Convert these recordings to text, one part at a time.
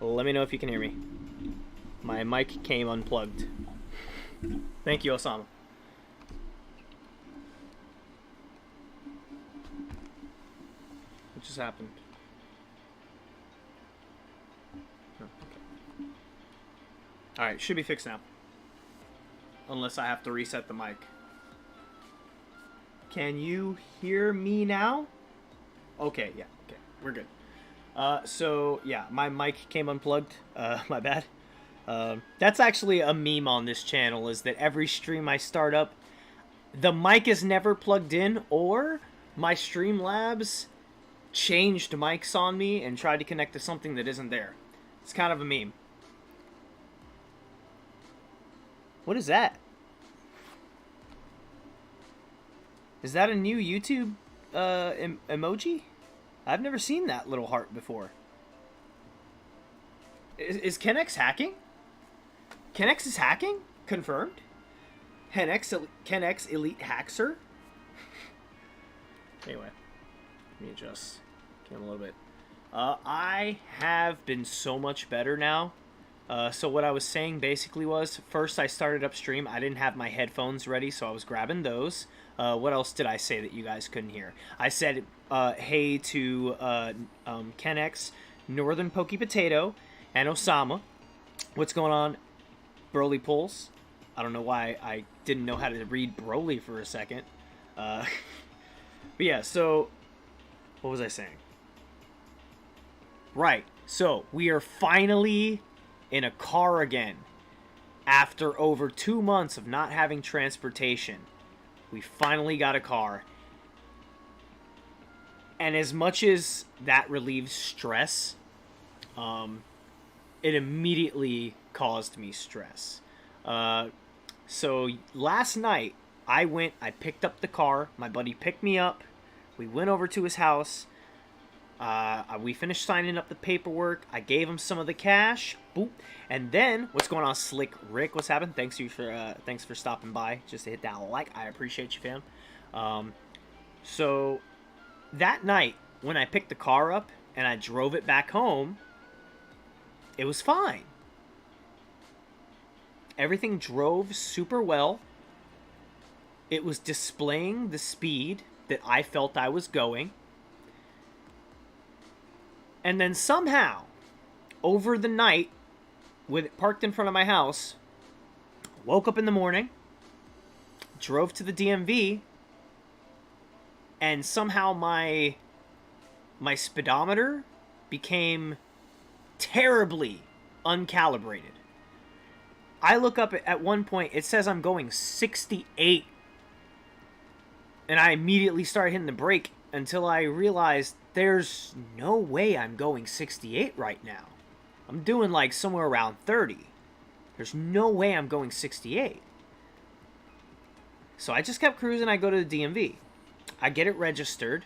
Let me know if you can hear me. My mic came unplugged. Thank you, Osama. What just happened? Oh, okay. Alright, should be fixed now. Unless I have to reset the mic. Can you hear me now? Okay, yeah, okay, we're good. So, yeah, my mic came unplugged. My bad. That's actually a meme on this channel, is that every stream I start up, the mic is never plugged in, or my Streamlabs changed mics on me and tried to connect to something that isn't there. It's kind of a meme. What is that? Is that a new YouTube emoji? I've never seen that little heart before. Is Kenx hacking? Kenx is hacking? Confirmed? Kenx Elite Hackser? Anyway, let me adjust cam a little bit. I have been so much better now. So what I was saying basically was, first I started upstream. I didn't have my headphones ready, so I was grabbing those. What else did I say that you guys couldn't hear? I said, hey to Kenx, Northern Pokey Potato, and Osama. What's going on, Broly Pulse? I don't know why I didn't know how to read Broly for a second. But yeah, so what was I saying? Right, so we are finally in a car again. After over 2 months of not having transportation, we finally got a car. And as much as that relieves stress, it immediately caused me stress. So last night, I picked up the car. My buddy picked me up. We went over to his house. We finished signing up the paperwork. I gave him some of the cash. Boop. And then, what's going on, Slick Rick? What's happening? Thanks for stopping by. Just to hit that like. I appreciate you, fam. So that night, when I picked the car up and I drove it back home, it was fine. Everything drove super well. It was displaying the speed that I felt I was going. And then somehow, over the night, with it parked in front of my house, woke up in the morning, drove to the DMV, and somehow my speedometer became terribly uncalibrated. I look up at one point, it says I'm going 68. And I immediately started hitting the brake until I realized there's no way I'm going 68 right now. I'm doing like somewhere around 30. There's no way I'm going 68. So I just kept cruising. I go to the DMV. I get it registered.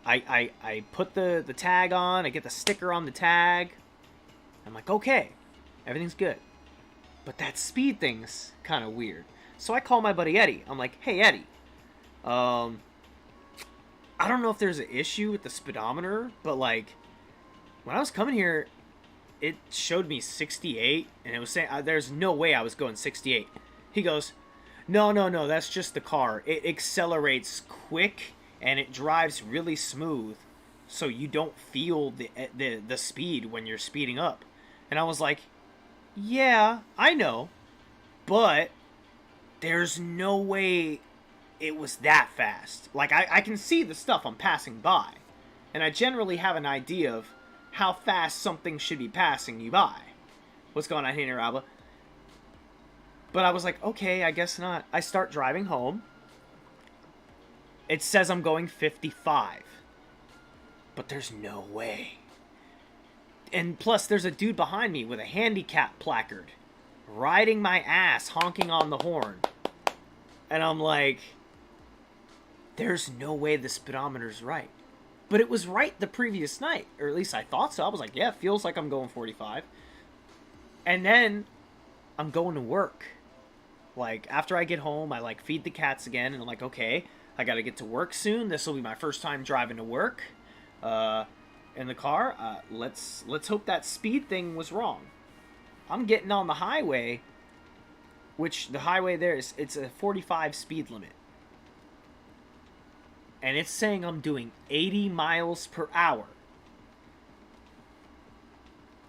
I put the tag on. I get the sticker on the tag. I'm like, okay, everything's good. But that speed thing's kind of weird. So I call my buddy Eddie. I'm like, hey, Eddie. I don't know if there's an issue with the speedometer, but like, when I was coming here, it showed me 68, and it was saying, there's no way I was going 68. He goes, no, that's just the car. It accelerates quick, and it drives really smooth, so you don't feel the speed when you're speeding up. And I was like, yeah, I know, but there's no way it was that fast. Like, I can see the stuff I'm passing by, and I generally have an idea of how fast something should be passing you by. What's going on here, Alba? But I was like, okay, I guess not. I start driving home. It says I'm going 55. But there's no way. And plus, there's a dude behind me with a handicap placard, riding my ass, honking on the horn. And I'm like, there's no way the speedometer's right. But it was right the previous night, or at least I thought so. I was like, yeah, it feels like I'm going 45. And then I'm going to work. Like, after I get home, I, like, feed the cats again, and I'm like, okay, I gotta get to work soon. This will be my first time driving to work. in the car. Let's hope that speed thing was wrong. I'm getting on the highway, which the highway there is, it's a 45 speed limit. And it's saying I'm doing 80 miles per hour.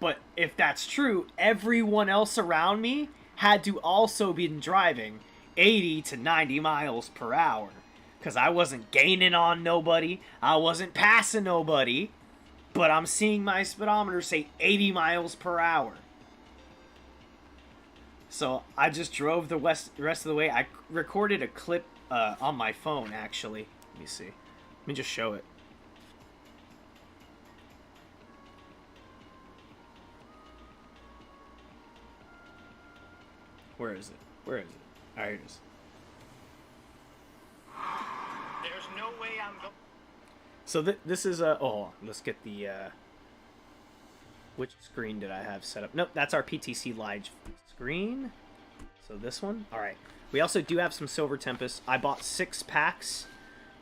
But if that's true, everyone else around me had to also be driving 80 to 90 miles per hour. Because I wasn't gaining on nobody. I wasn't passing nobody. But I'm seeing my speedometer say 80 miles per hour. So I just drove the rest of the way. I recorded a clip on my phone, actually. Let me see. Let me just show it. Where is it? Where is it? Alright, here it is. There's no way I'm going. So this is oh, let's get the which screen did I have set up? Nope, that's our PTC live screen. So this one. All right. We also do have some silver Tempest. I bought 6 packs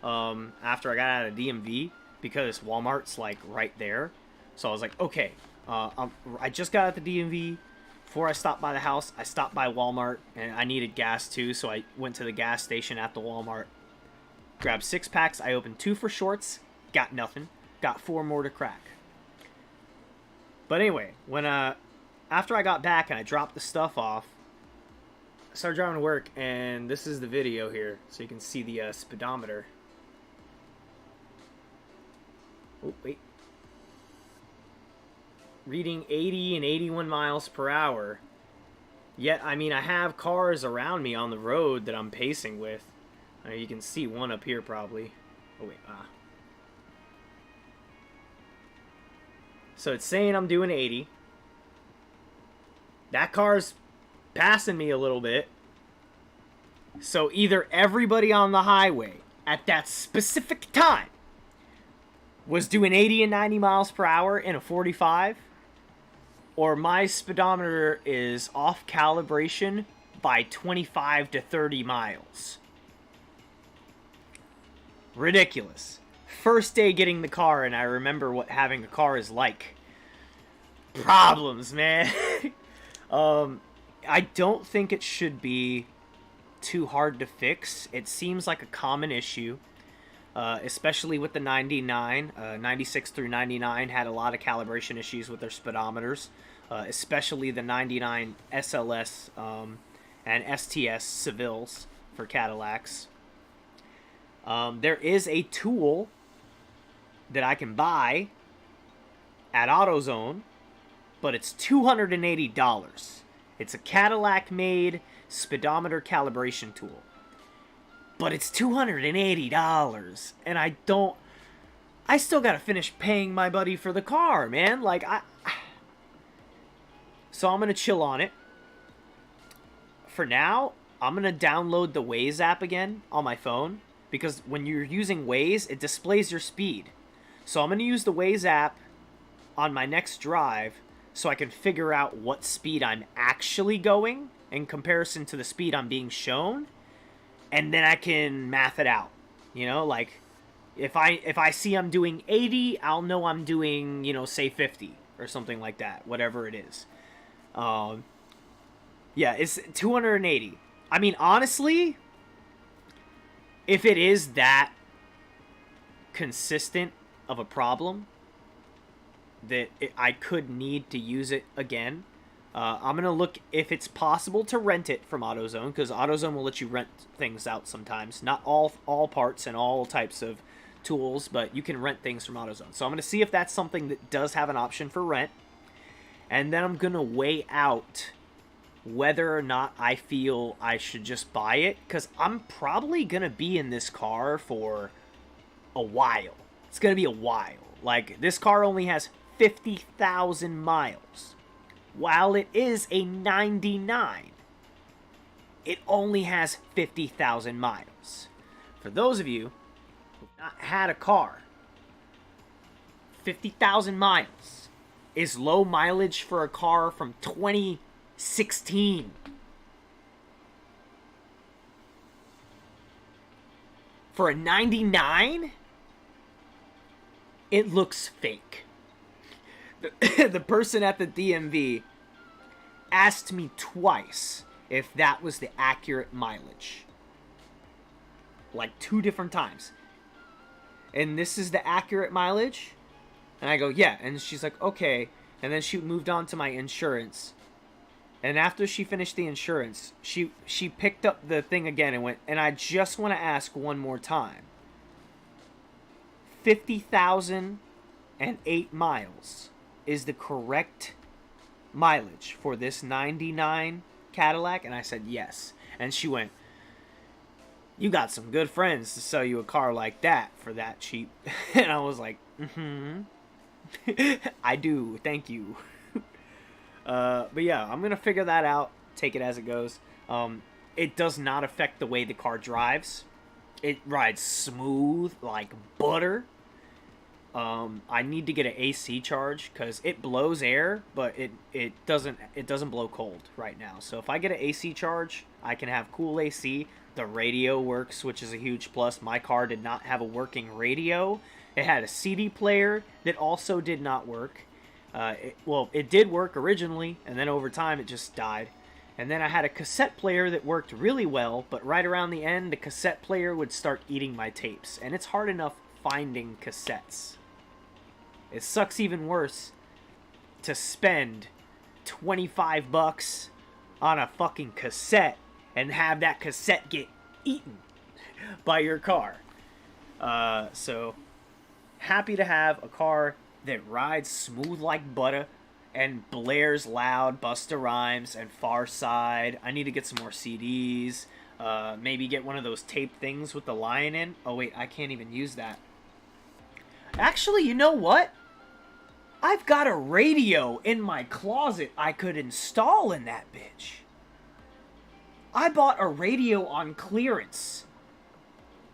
after I got out of DMV because Walmart's like right there. So I was like, okay, I just got out of the DMV. Before I stopped by the house, I stopped by Walmart and I needed gas too, so I went to the gas station at the Walmart. Grabbed 6 packs. I opened 2 for shorts. Got nothing. Got 4 more to crack. But anyway, when after I got back and I dropped the stuff off, I started driving to work, and this is the video here, so you can see the speedometer. Oh, wait. Reading 80 and 81 miles per hour. Yet, I mean, I have cars around me on the road that I'm pacing with. You can see one up here, probably. Oh, wait. So it's saying I'm doing 80. That car's passing me a little bit. So either everybody on the highway at that specific time was doing 80 and 90 miles per hour in a 45, or my speedometer is off calibration by 25 to 30 miles. Ridiculous. First day getting the car, and I remember what having a car is like. Problems, man. I don't think it should be too hard to fix. It seems like a common issue, especially with the 99. 96 through 99 had a lot of calibration issues with their speedometers, especially the 99 SLS and STS Seville's for Cadillacs. There is a tool that I can buy at AutoZone, but it's $280. It's a Cadillac-made speedometer calibration tool, but it's $280, and I still gotta finish paying my buddy for the car, man. Like, so I'm gonna chill on it. For now, I'm gonna download the Waze app again on my phone, because when you're using Waze, it displays your speed. So I'm gonna use the Waze app on my next drive so I can figure out what speed I'm actually going in comparison to the speed I'm being shown, and then I can math it out. You know, like if I see I'm doing 80, I'll know I'm doing, you know, say 50 or something like that, whatever it is. Yeah, it's 280. I mean, honestly, if it is that consistent of a problem that I could need to use it again, I'm going to look if it's possible to rent it from AutoZone, because AutoZone will let you rent things out sometimes. Not all parts and all types of tools, but you can rent things from AutoZone. So I'm going to see if that's something that does have an option for rent. And then I'm going to weigh out whether or not I feel I should just buy it, because I'm probably going to be in this car for a while. It's going to be a while. Like, this car only has 50,000 miles. While it is a 99, it only has 50,000 miles. For those of you who've not had a car, 50,000 miles is low mileage for a car from 2016. For a 99, it looks fake. the person at the DMV asked me twice if that was the accurate mileage. Like 2 different times. And this is the accurate mileage? And I go, yeah. And she's like, okay. And then she moved on to my insurance. And after she finished the insurance, she picked up the thing again and went, and I just want to ask one more time. 50,008 miles is the correct mileage for this 99 Cadillac? And I said, yes. And she went, you got some good friends to sell you a car like that for that cheap. And I was like, I do, thank you. But yeah, I'm gonna figure that out, take it as it goes. It does not affect the way the car drives. It rides smooth like butter. I need to get an AC charge because it blows air, but it doesn't blow cold right now. So if I get an AC charge, I can have cool AC. The radio works, which is a huge plus. My car did not have a working radio. It had a CD player that also did not work. It did work originally, and then over time it just died. And then I had a cassette player that worked really well, but right around the end, the cassette player would start eating my tapes. And it's hard enough finding cassettes. It sucks even worse to spend $25 on a fucking cassette and have that cassette get eaten by your car. So, happy to have a car that rides smooth like butter and blares loud Busta Rhymes and Far Side. I need to get some more CDs. Maybe get one of those tape things with the lion in. Oh wait, I can't even use that. Actually, you know what? I've got a radio in my closet I could install in that bitch. I bought a radio on clearance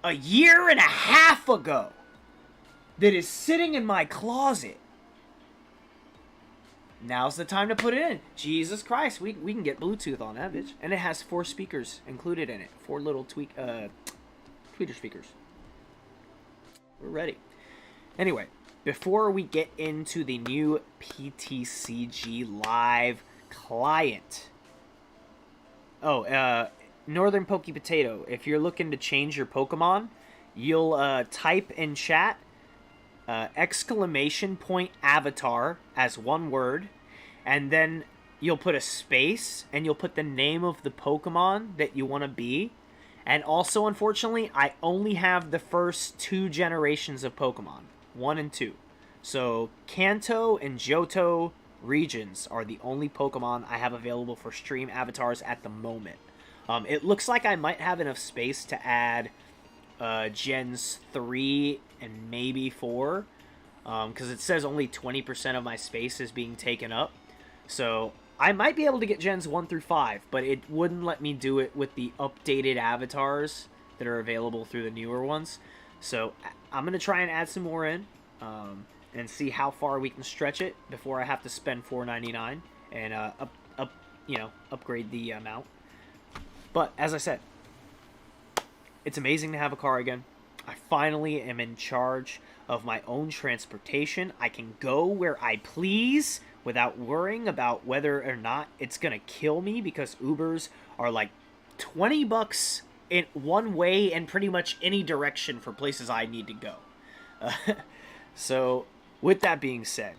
a year and a half ago that is sitting in my closet. Now's the time to put it in. Jesus Christ, we can get Bluetooth on that bitch. And it has 4 speakers included in it. 4 little tweeter speakers. We're ready. Anyway, before we get into the new Ptcg Live client. Northern Pokey Potato. If you're looking to change your Pokemon, you'll type in chat !avatar as one word, and then you'll put a space and you'll put the name of the Pokemon that you want to be. And also, unfortunately, I only have the first 2 generations of Pokemon, 1 and 2. So Kanto and Johto regions are the only Pokemon I have available for stream avatars at the moment. It looks like I might have enough space to add Gens 3 and maybe 4, because it says only 20% of my space is being taken up. So I might be able to get Gens 1 through 5, but it wouldn't let me do it with the updated avatars that are available through the newer ones. So I'm going to try and add some more in, and see how far we can stretch it before I have to spend $4.99 and upgrade the amount. But as I said, it's amazing to have a car again. I finally am in charge of my own transportation. I can go where I please without worrying about whether or not it's going to kill me, because Ubers are like $20 in one way in pretty much any direction for places I need to go. So, with that being said,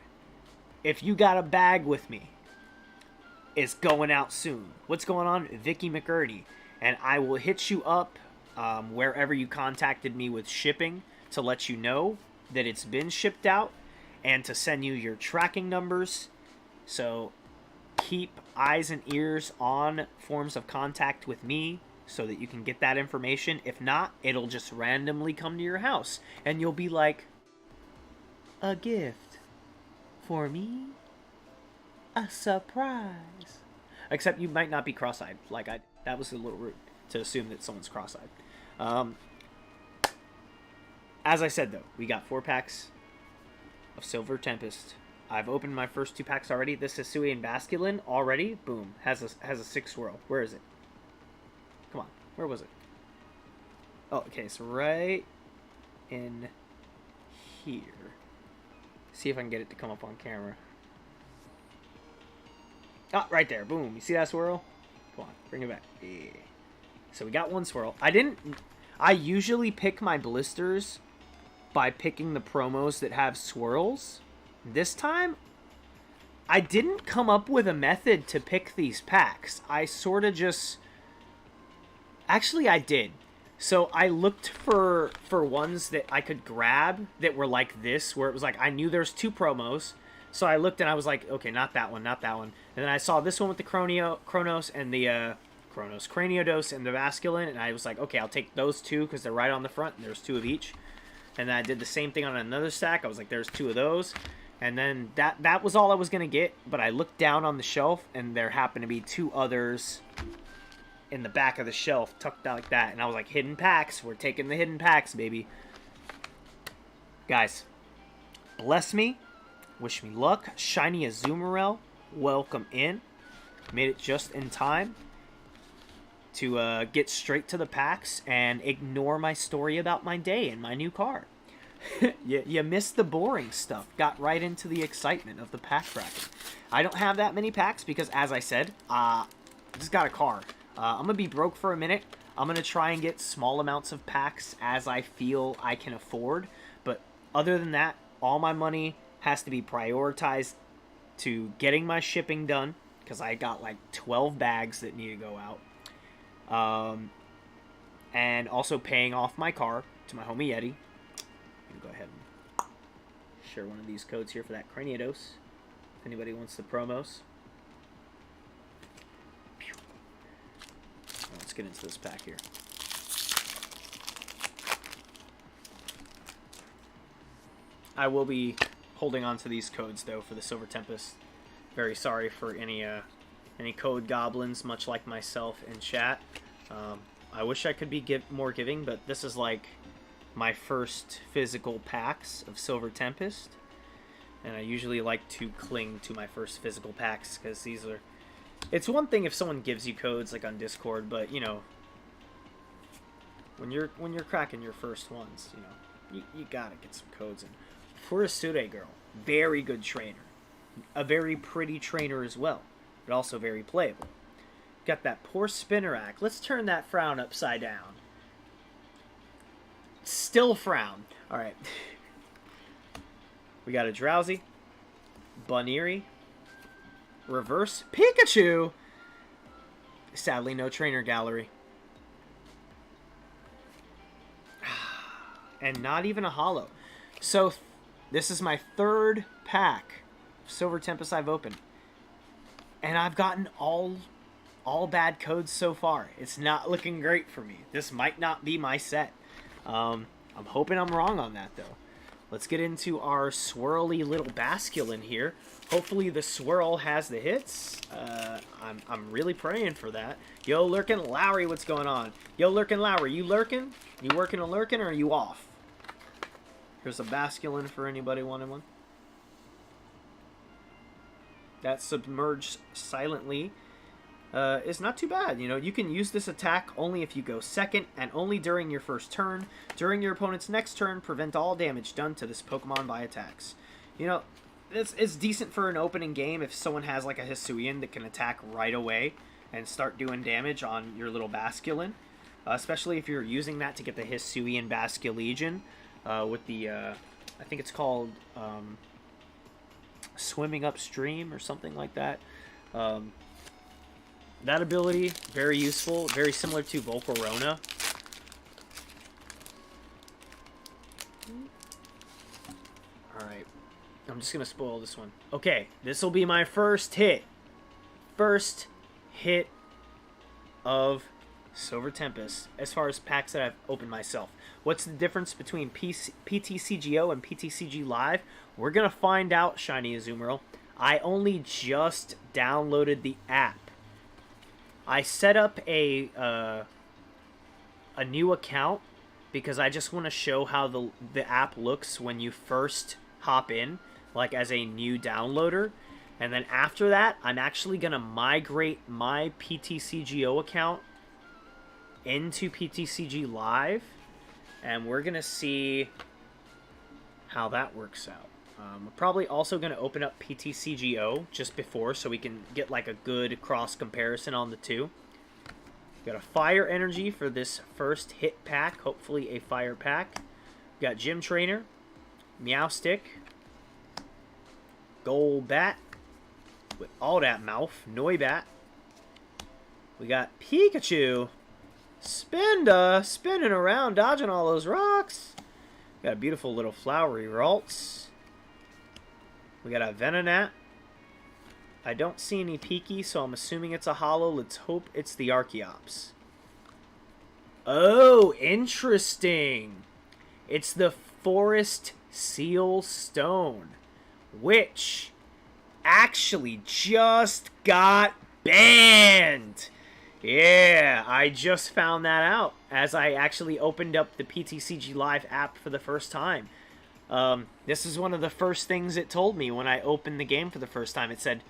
if you got a bag with me, it's going out soon. What's going on? Vicky McErdy. And I will hit you up wherever you contacted me with shipping to let you know that it's been shipped out and to send you your tracking numbers. So keep eyes and ears on forms of contact with me so that you can get that information. If not, it'll just randomly come to your house and you'll be like, a gift for me? A surprise. Except you might not be cross-eyed like I. That was a little rude to assume that someone's cross-eyed. As I said, though, we got 4 packs of Silver Tempest. I've opened my first 2 packs already. This is Sui and Basculin already. Boom. Has a 6 swirl. Where is it? Come on. Where was it? Oh, okay. It's right in here. See if I can get it to come up on camera. Oh, right there. Boom. You see that swirl? Come on. Bring it back. Yeah. So we got one swirl. I usually pick my blisters by picking the promos that have swirls. This time, I didn't come up with a method to pick these packs. I sort of just... Actually, I did. So I looked for ones that I could grab that were like this, where it was like, I knew there's 2 promos. So I looked and I was like, okay, not that one, not that one. And then I saw this one with the Chronos and the Craniodos and the Vasculin, and I was like, okay, I'll take those 2 because they're right on the front, and there's 2 of each. And then I did the same thing on another stack. I was like, there's 2 of those. And then that was all I was going to get, but I looked down on the shelf, and there happened to be 2 others in the back of the shelf, tucked out like that. And I was like, hidden packs. We're taking the hidden packs, baby. Guys, bless me. Wish me luck. Shiny Azumarill, welcome in. Made it just in time to get straight to the packs and ignore my story about my day and my new car. you missed the boring stuff. Got right into the excitement of the pack cracking. I don't have that many packs because, as I said, I just got a car. I'm going to be broke for a minute. I'm going to try and get small amounts of packs as I feel I can afford. But other than that, all my money has to be prioritized to getting my shipping done, because I got like 12 bags that need to go out. And also paying off my car to my homie Yeti. I'm going to go ahead and share one of these codes here for that Craniodos, if anybody wants the promos. Let's get into this pack here. I will be holding on to these codes though for the Silver Tempest. Very sorry for any code goblins, much like myself in chat. I wish I could be more giving, but this is like my first physical packs of Silver Tempest, and I usually like to cling to my first physical packs because these are... It's one thing if someone gives you codes like on Discord, but you know, when you're cracking your first ones, you know, you gotta get some codes in. Furisure Girl, very good trainer. A very pretty trainer as well, but also very playable. Got that poor Spinnerack. Let's turn that frown upside down. Still frown. Alright. We got a Drowsy, Bunnery, Reverse Pikachu. Sadly, no trainer gallery. And not even a holo. So, this is my 3rd pack of Silver Tempest I've opened. And I've gotten all bad codes so far. It's not looking great for me. This might not be my set. I'm hoping I'm wrong on that, though. Let's get into our swirly little Basculin here. Hopefully the swirl has the hits. I'm really praying for that. Yo, Lurkin Lowry, what's going on? Yo, Lurkin Lowry, you lurking? You working on lurking, or are you off? Here's a Basculin for anybody wanting one. That Submerged Silently is not too bad. You know, you can use this attack only if you go second and only during your first turn. During your opponent's next turn, prevent all damage done to this Pokemon by attacks. You know, it's decent for an opening game if someone has like a Hisuian that can attack right away and start doing damage on your little Basculin. Especially if you're using that to get the Hisuian Basculegion with the, I think it's called Swimming Upstream or something like that. That ability, very useful, very similar to Volcarona. Alright, I'm just going to spoil this one. Okay, this will be my first hit. First hit of Silver Tempest as far as packs that I've opened myself. What's the difference between PTCGO and PTCG Live? We're going to find out, Shiny Azumarill. I only just downloaded the app. I set up a new account because I just want to show how the app looks when you first hop in, like as a new downloader. And then after that, I'm actually going to migrate my PTCGO account into PTCG Live, and we're going to see how that works out. We're probably also going to open up PTCGO just before so we can get like a good cross comparison on the two. Got a fire energy for this first hit pack, hopefully a fire pack. Got Gym Trainer, Meow Stick, Gold Bat with all that mouth, Noibat. We got Pikachu, spinning around, dodging all those rocks. Got a beautiful little flowery Ralts. We got a Venonat. I don't see any Piki, so I'm assuming it's a holo. Let's hope it's the Archeops. Oh, interesting. It's the Forest Seal Stone, which actually just got banned. Yeah, I just found that out as I actually opened up the PTCG Live app for the first time. This is one of the first things it told me when I opened the game for the first time. It said,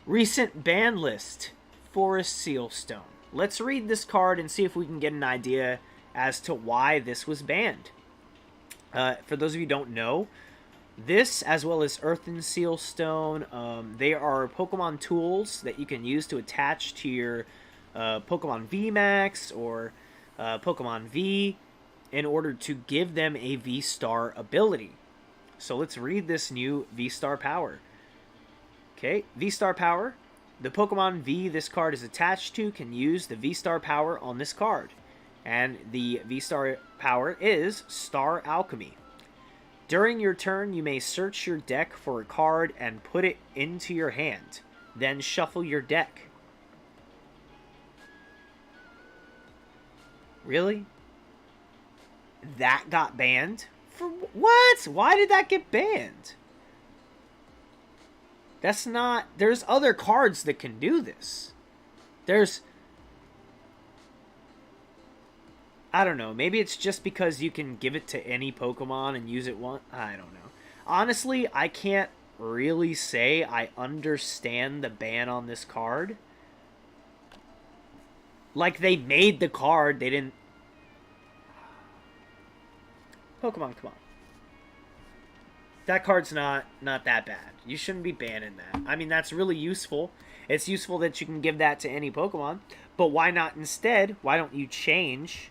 recent ban list, Forest Seal Stone. Let's read this card and see if we can get an idea as to why this was banned. For those of you who don't know, this, as well as Earthen Seal Stone, they are Pokemon tools that you can use to attach to your Pokemon VMAX or Pokemon V in order to give them a V-Star ability. So let's read this new V-Star power. Okay, V-Star power. The Pokemon V this card is attached to can use the V-Star power on this card. And the V-Star power is Star Alchemy. During your turn, you may search your deck for a card and put it into your hand. Then shuffle your deck. Really? That got banned? For what? Why did that get banned? That's not... There's other cards that can do this. There's... I don't know. Maybe it's just because you can give it to any Pokemon and use it once. I don't know. Honestly, I can't really say I understand the ban on this card. Like, they made the card. They didn't... Pokemon, come on. That card's not that bad. You shouldn't be banning that. I mean, that's really useful. It's useful that you can give that to any Pokemon. But why not instead? Why don't you change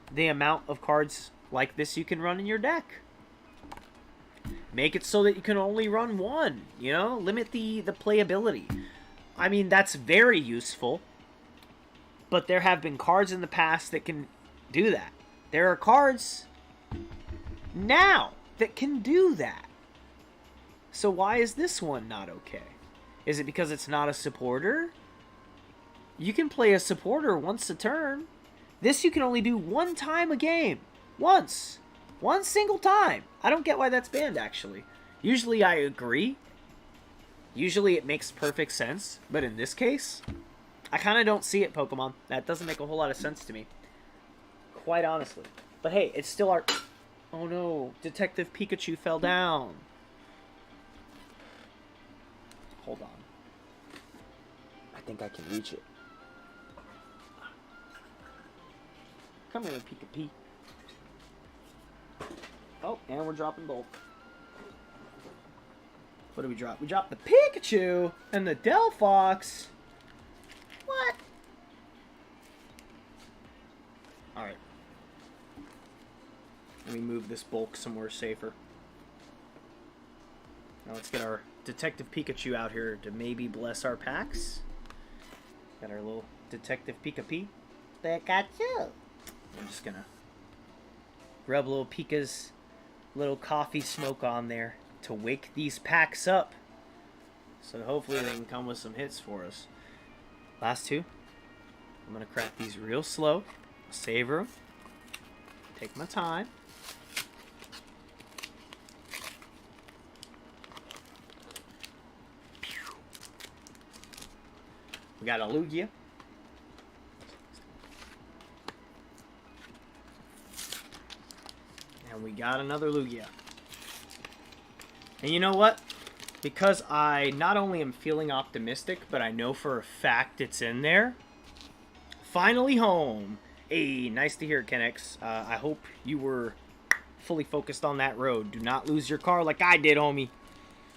the amount of cards like this you can run in your deck? Make it so that you can only run one. You know? Limit the playability. I mean, that's very useful. But there have been cards in the past that can do that. There are cards now that can do that. So why is this one not okay? Is it because it's not a supporter? You can play a supporter once a turn. This you can only do one time a game. Once. One single time. I don't get why that's banned, actually. Usually I agree. Usually it makes perfect sense. But in this case, I kind of don't see it, Pokemon. That doesn't make a whole lot of sense to me. Quite honestly. But hey, it's still our... Oh no, Detective Pikachu fell down. Hold on. I think I can reach it. Come here, Pika-Pee. Oh, and we're dropping both. What do we drop? We dropped the Pikachu and the Delphox. What? Alright. Let me move this bulk somewhere safer. Now let's get our Detective Pikachu out here to maybe bless our packs. Got our little Detective Pika-Pee. Pikachu! I'm just gonna rub a little Pika's little coffee smoke on there to wake these packs up. So hopefully they can come with some hits for us. Last two. I'm gonna crack these real slow. Savor them. Take my time. We got a Lugia. And we got another Lugia. And you know what? Because I not only am feeling optimistic, but I know for a fact it's in there. Finally home. Hey, nice to hear, Kenix. I hope you were fully focused on that road. Do not lose your car like I did, homie.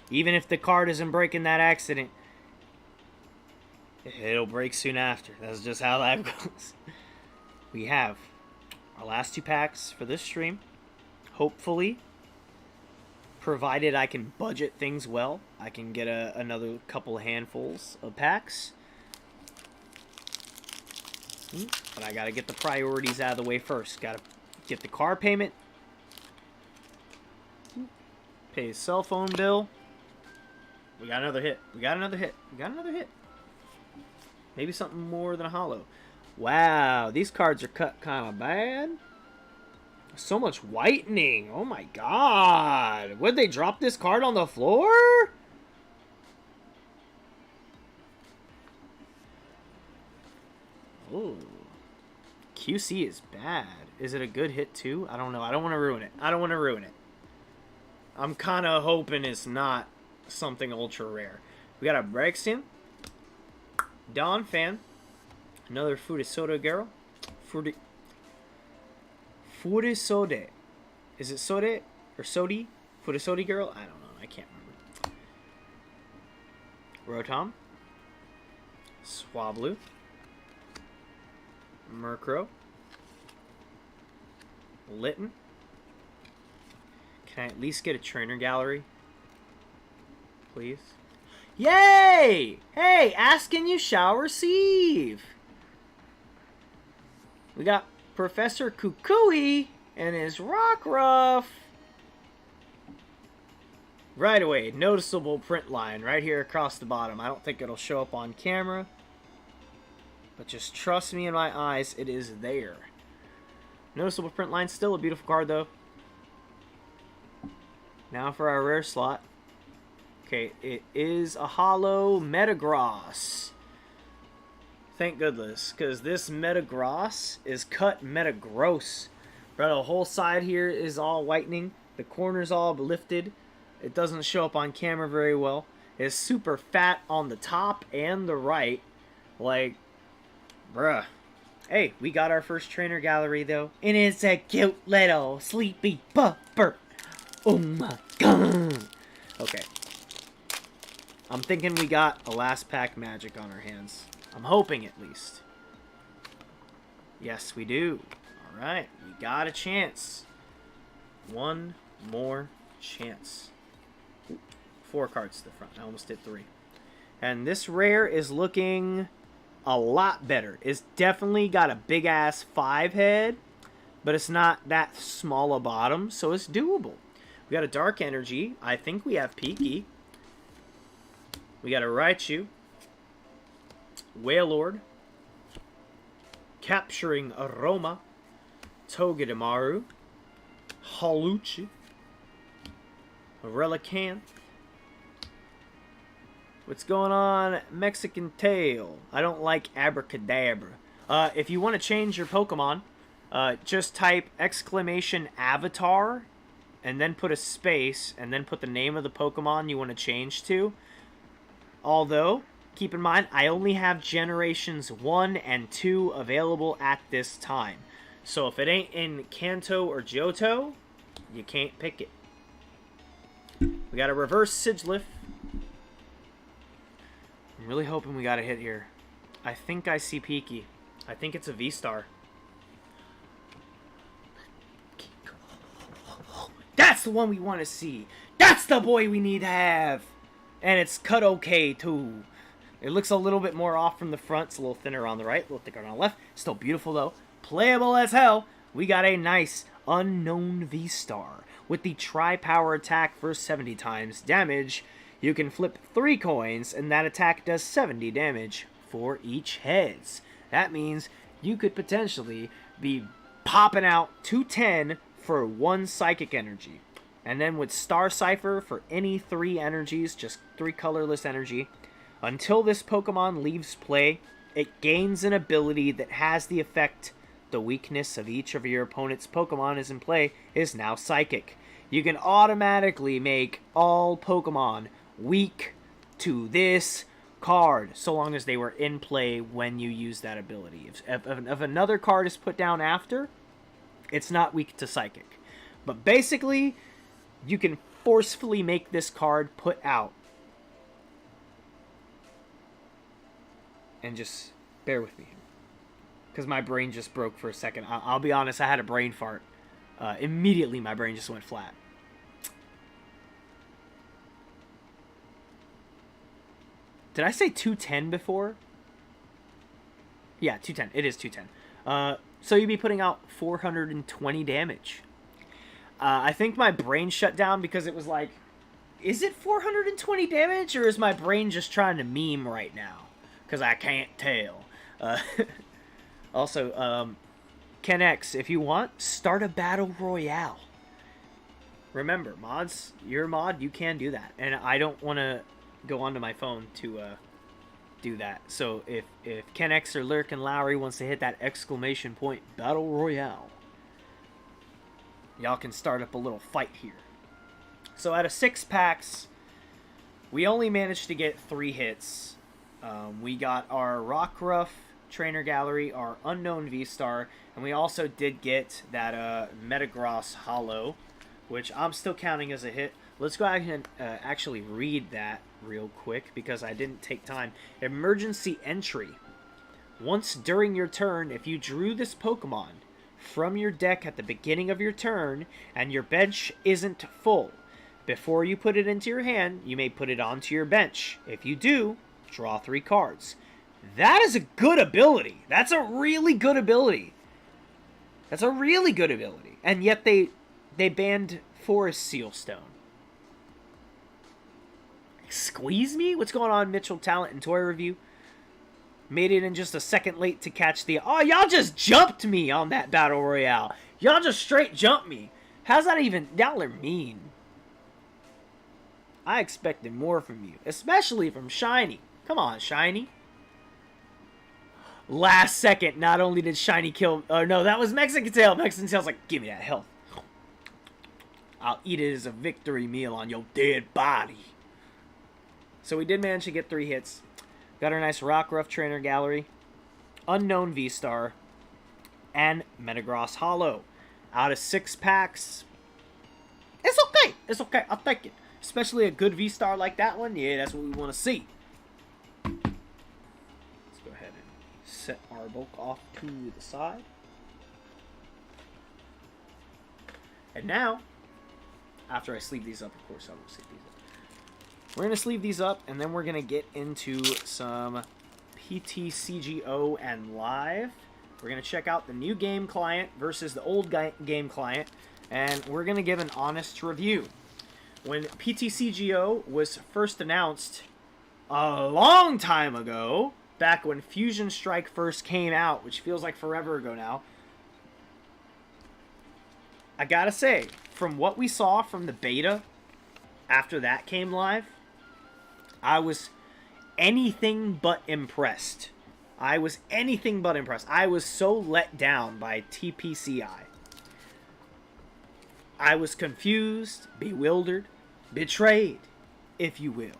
Even if the car doesn't break in that accident, it'll break soon after. That's just how life goes. We have our last 2 packs for this stream. Hopefully, provided I can budget things well, I can get another couple handfuls of packs. But I gotta get the priorities out of the way first. Gotta get the car payment, pay his cell phone bill. We got another hit. We got another hit. We got another hit. Maybe something more than a holo. Wow, these cards are cut kind of bad. So much whitening. Oh my god. Would they drop this card on the floor? Ooh. QC is bad. Is it a good hit too? I don't know. I don't want to ruin it. I don't want to ruin it. I'm kind of hoping it's not something ultra rare. We got a Braxton, Don Fan, another Furisode girl. Furisode. Is it Sode or Sodi? Furisode girl? I don't know. I can't remember. Rotom, Swablu, Murkrow, Litten. Can I at least get a trainer gallery? Please? Yay! Hey, ask and you shall receive. We got Professor Kukui and his Rockruff. Right away, noticeable print line right here across the bottom. I don't think it'll show up on camera, but just trust me in my eyes, it is there. Noticeable print line, still a beautiful card though. Now for our rare slot. Okay, it is a holo Metagross. Thank goodness, because this Metagross is cut Metagross. Right, the whole side here is all whitening. The corner's all lifted. It doesn't show up on camera very well. It's super fat on the top and the right. Like, bruh. Hey, we got our first trainer gallery, though. And it's a cute little sleepy pupper. Oh my god. Okay. I'm thinking we got a last pack magic on our hands. I'm hoping, at least. Yes, we do. Alright, we got a chance. One more chance. 4 cards to the front. I almost did 3. And this rare is looking a lot better. It's definitely got a big-ass 5 head, but it's not that small a bottom, so it's doable. We got a Dark Energy. I think we have Ptcg. We got a Raichu. Wailord. Capturing Aroma. Togedemaru. Hawlucha. Relicanth. What's going on? Mexican Tail. I don't like Abracadabra. If you want to change your Pokemon, just type !avatar and then put a space and then put the name of the Pokemon you want to change to. Although, keep in mind, I only have Generations 1 and 2 available at this time. So if it ain't in Kanto or Johto, you can't pick it. We got a reverse Sigilyph. I'm really hoping we got a hit here. I think I see Ptcg. I think it's a V-Star. That's the one we want to see. That's the boy we need to have. And it's cut okay, too. It looks a little bit more off from the front. It's a little thinner on the right, a little thicker on the left. Still beautiful, though. Playable as hell. We got a nice unknown V-Star. With the Tri-Power attack for 70 times damage, you can flip 3 coins, and that attack does 70 damage for each heads. That means you could potentially be popping out 210 for 1 Psychic Energy. And then with Star Cipher for any 3 energies, just 3 colorless energy, until this Pokemon leaves play, it gains an ability that has the effect the weakness of each of your opponent's Pokemon is in play is now Psychic. You can automatically make all Pokemon weak to this card, so long as they were in play when you use that ability. If another card is put down after, it's not weak to Psychic. But basically, you can forcefully make this card put out. And just bear with me. Because my brain just broke for a second. I'll be honest, I had a brain fart. Immediately, my brain just went flat. Did I say 210 before? Yeah, 210. It is 210. So you'd be putting out 420 damage. I think my brain shut down because it was like, is it 420 damage, or is my brain just trying to meme right now? Because I can't tell. Also, Ken X, if you want, start a battle royale. Remember, mods, your mod, you can do that. And I don't want to go onto my phone to do that. So if Ken X or Lurk and Lowry wants to hit that exclamation point battle royale, y'all can start up a little fight here. So out of 6 packs, we only managed to get 3 hits. We got our Rockruff Trainer Gallery, our Unknown V-Star, and we also did get that Metagross Hollow, which I'm still counting as a hit. Let's go ahead and actually read that real quick because I didn't take time. Emergency entry. Once during your turn, if you drew this Pokemon from your deck at the beginning of your turn and your bench isn't full, before you put it into your hand, you may put it onto your bench. If you do, draw 3 cards. That is a good ability. That's a really good ability. That's a really good ability. And yet they banned Forest Seal Stone. Squeeze me? What's going on, Mitchell Talent and Toy Review? Made it in just a second late to catch the... Oh, y'all just jumped me on that Battle Royale. Y'all just straight jumped me. How's that even... Y'all are mean. I expected more from you. Especially from Shiny. Come on, Shiny. Last second, not only did Shiny kill... Oh, no, that was Mexican Tail. Mexican Tail's like, give me that health. I'll eat it as a victory meal on your dead body. So we did manage to get 3 hits. Got our nice Rockruff Trainer Gallery, Unknown V-Star, and Metagross Hollow. Out of 6 packs, it's okay. It's okay. I'll take it. Especially a good V-Star like that one. Yeah, that's what we want to see. Let's go ahead and set our bulk off to the side. And now, after I sleeve these up, of course I will sleeve these up. We're going to sleeve these up, and then we're going to get into some Ptcgo and live. We're going to check out the new game client versus the old game client, and we're going to give an honest review. When Ptcgo was first announced a long time ago, back when Fusion Strike first came out, which feels like forever ago now, I gotta say, from what we saw from the beta after that came live, I was anything but impressed. I was anything but impressed. I was so let down by TPCI. I was confused, bewildered, betrayed, if you will.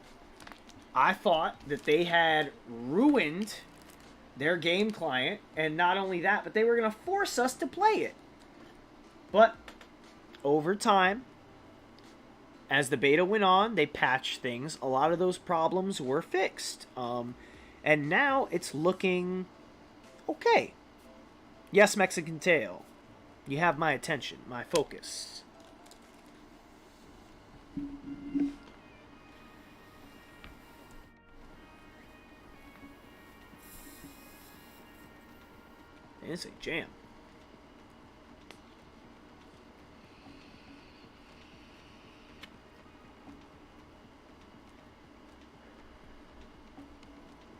I thought that they had ruined their game client, and not only that, but they were going to force us to play it. But over time, as the beta went on, they patched things. A lot of those problems were fixed. And now it's looking okay. Yes, Mexican Tail. You have my attention, my focus. It's a jam.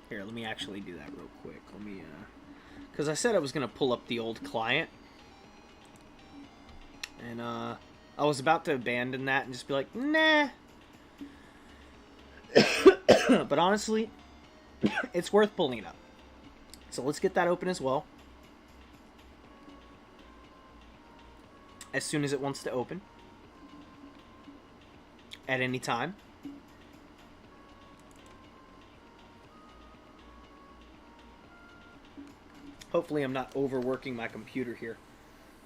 Here, let me actually do that real quick. Let me, because I said I was going to pull up the old client. And, I was about to abandon that and just be like, nah. But honestly, it's worth pulling it up. So let's get that open as well. As soon as it wants to open. At any time. Hopefully I'm not overworking my computer here.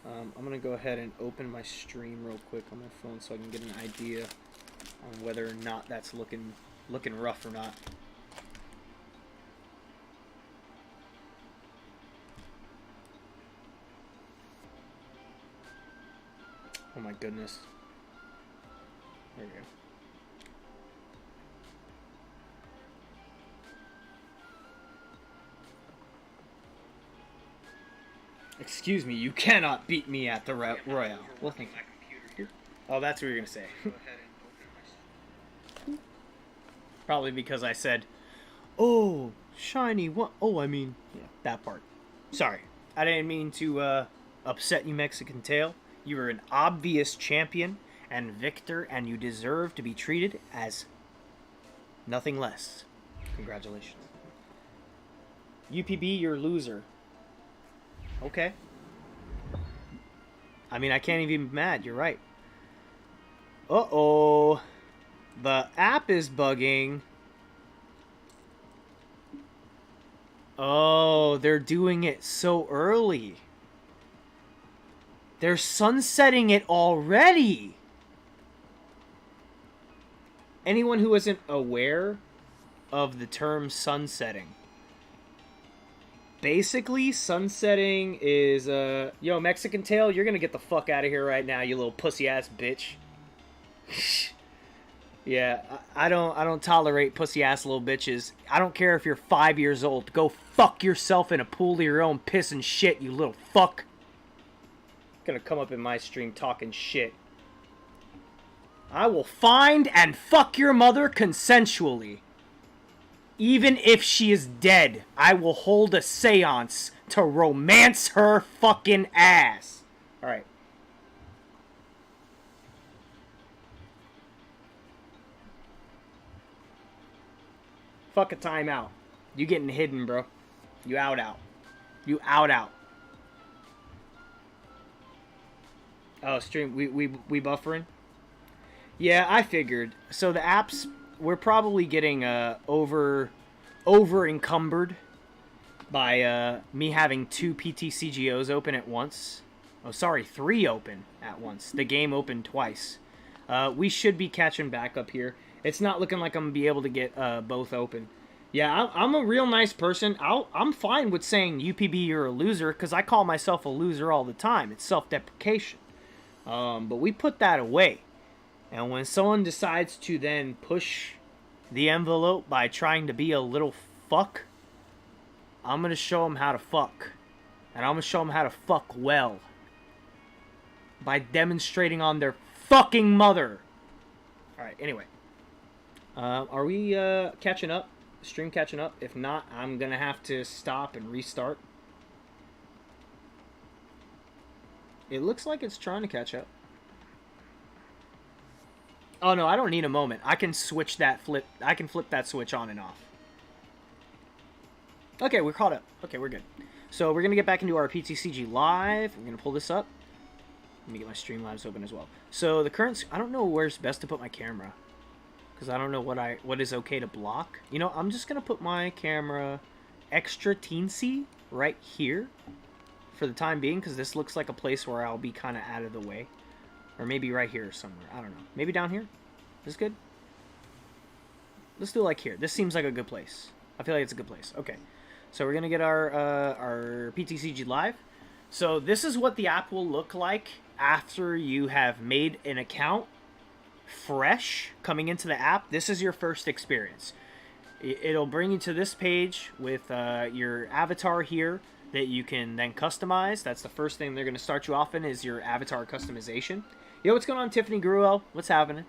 I'm gonna go ahead and open my stream real quick on my phone so I can get an idea on whether or not that's looking rough or not. Oh my goodness. There we go. Excuse me, you cannot beat me at the Royale. Well, thank you. Oh, that's what you're gonna say. Probably because I said, "Oh, shiny what?" Oh, I mean, yeah, that part. Sorry, I didn't mean to upset you, Mexican Tail. You are an obvious champion and victor, and you deserve to be treated as nothing less. Congratulations. UPB, you're a loser. Okay. I mean, I can't even be mad. You're right. Uh-oh. The app is bugging. Oh, they're doing it so early. They're sunsetting it already. Anyone who isn't aware of the term sunsetting. Basically, sunsetting is, yo, Mexican Tail, you're gonna get the fuck out of here right now, you little pussy-ass bitch. Yeah, I don't tolerate pussy-ass little bitches. I don't care if you're 5 years old. Go fuck yourself in a pool of your own piss and shit, you little fuck. Gonna come up in my stream talking shit. I will find and fuck your mother consensually. Even if she is dead, I will hold a seance to romance her fucking ass. Alright. Fuck a timeout. You getting hidden, bro. You out. You out. Oh, stream, we buffering? Yeah, I figured. So the apps, we're probably getting over encumbered by me having 2 PTCGOs open at once. Oh, sorry, 3 open at once. The game opened twice. We should be catching back up here. It's not looking like I'm gonna be able to get both open. Yeah, I'm a real nice person. I'm fine with saying UPB you're a loser because I call myself a loser all the time. It's self-deprecation. But we put that away. And when someone decides to then push the envelope by trying to be a little fuck, I'm going to show them how to fuck. And I'm going to show them how to fuck well. By demonstrating on their fucking mother. Alright, anyway. Are we catching up? Stream catching up? If not, I'm going to have to stop and restart. It looks like it's trying to catch up. Oh no, I don't need a moment. I can switch that flip. I can flip that switch on and off. Okay, we're caught up. Okay, we're good. So we're gonna get back into our PTCG live. We're gonna pull this up. Let me get my Streamlabs open as well. So the current, I don't know where's best to put my camera, because I don't know what is okay to block. You know, I'm just gonna put my camera extra teensy right here for the time being, because this looks like a place where I'll be kind of out of the way. Or maybe right here somewhere. I don't know. Maybe down here? Is this good? Let's do it like here. This seems like a good place. I feel like it's a good place. Okay. So we're going to get our PTCG live. So this is what the app will look like after you have made an account fresh coming into the app. This is your first experience. It'll bring you to this page with your avatar here that you can then customize. That's the first thing they're going to start you off in, is your avatar customization. Yo, what's going on, Tiffany Gruel? What's happening?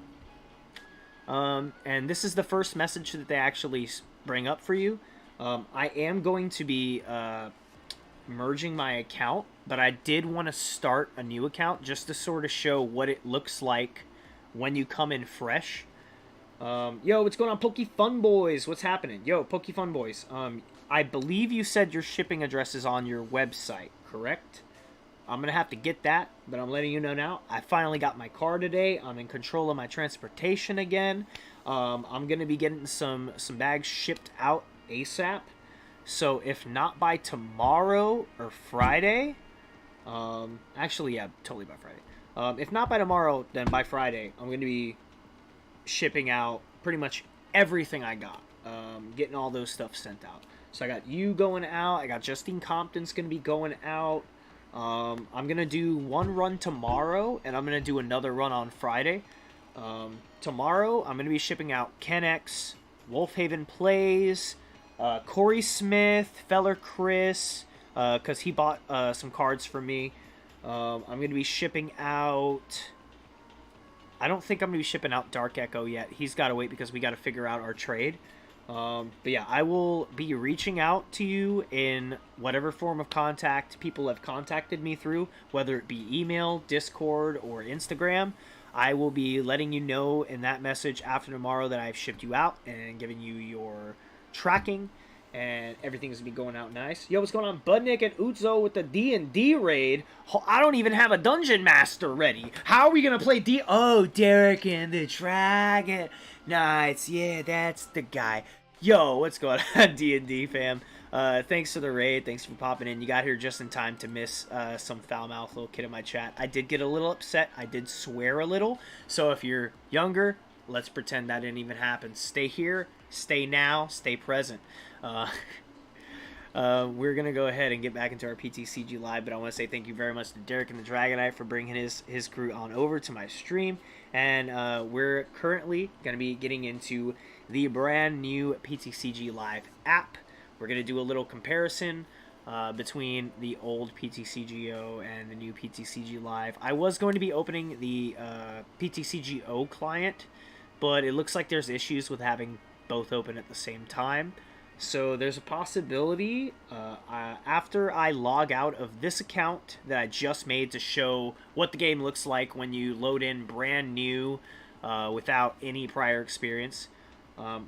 And this is the first message that they actually bring up for you. I am going to be merging my account, but I did want to start a new account just to sort of show what it looks like when you come in fresh. Yo, what's going on, Poke Fun Boys? What's happening? Yo, Poke Fun Boys. I believe you said your shipping address is on your website, correct? I'm going to have to get that, but I'm letting you know now. I finally got my car today. I'm in control of my transportation again. I'm going to be getting some bags shipped out ASAP. So if not by tomorrow or Friday, Actually, yeah, totally by Friday. If not by tomorrow, then by Friday, I'm going to be shipping out pretty much everything I got. Getting all those stuff sent out. So I got you going out. I got Justine Compton's going to be going out. I'm going to do one run tomorrow, and I'm going to do another run on Friday. Tomorrow, I'm going to be shipping out Ken X, Wolfhaven Plays, Corey Smith, Feller Chris, because he bought some cards for me. I'm going to be shipping out... I don't think I'm going to be shipping out Dark Echo yet. He's got to wait because we got to figure out our trade. But yeah, I will be reaching out to you in whatever form of contact people have contacted me through, whether it be email, Discord, or Instagram. I will be letting you know in that message after tomorrow that I've shipped you out and given you your tracking, and everything's gonna be going out nice. Yo, what's going on, Budnick and Utzo with the D&D raid? I don't even have a Dungeon Master ready. How are we gonna play D? Oh, Derek and the Dragon. Nice, yeah, that's the guy. Yo, what's going on, D&D fam? Thanks for the raid. Thanks for popping in. You got here just in time to miss some foul-mouthed little kid in my chat. I did get a little upset. I did swear a little. So if you're younger, let's pretend that didn't even happen. Stay here. Stay now. Stay present. We're going to go ahead and get back into our PTCG Live, but I want to say thank you very much to Derek and the Dragonite for bringing his crew on over to my stream. And we're currently going to be getting into the brand new PTCG Live app. We're going to do a little comparison between the old PTCGO and the new PTCG Live. I was going to be opening the PTCGO client, but it looks like there's issues with having both open at the same time. So there's a possibility after I log out of this account that I just made to show what the game looks like when you load in brand new without any prior experience.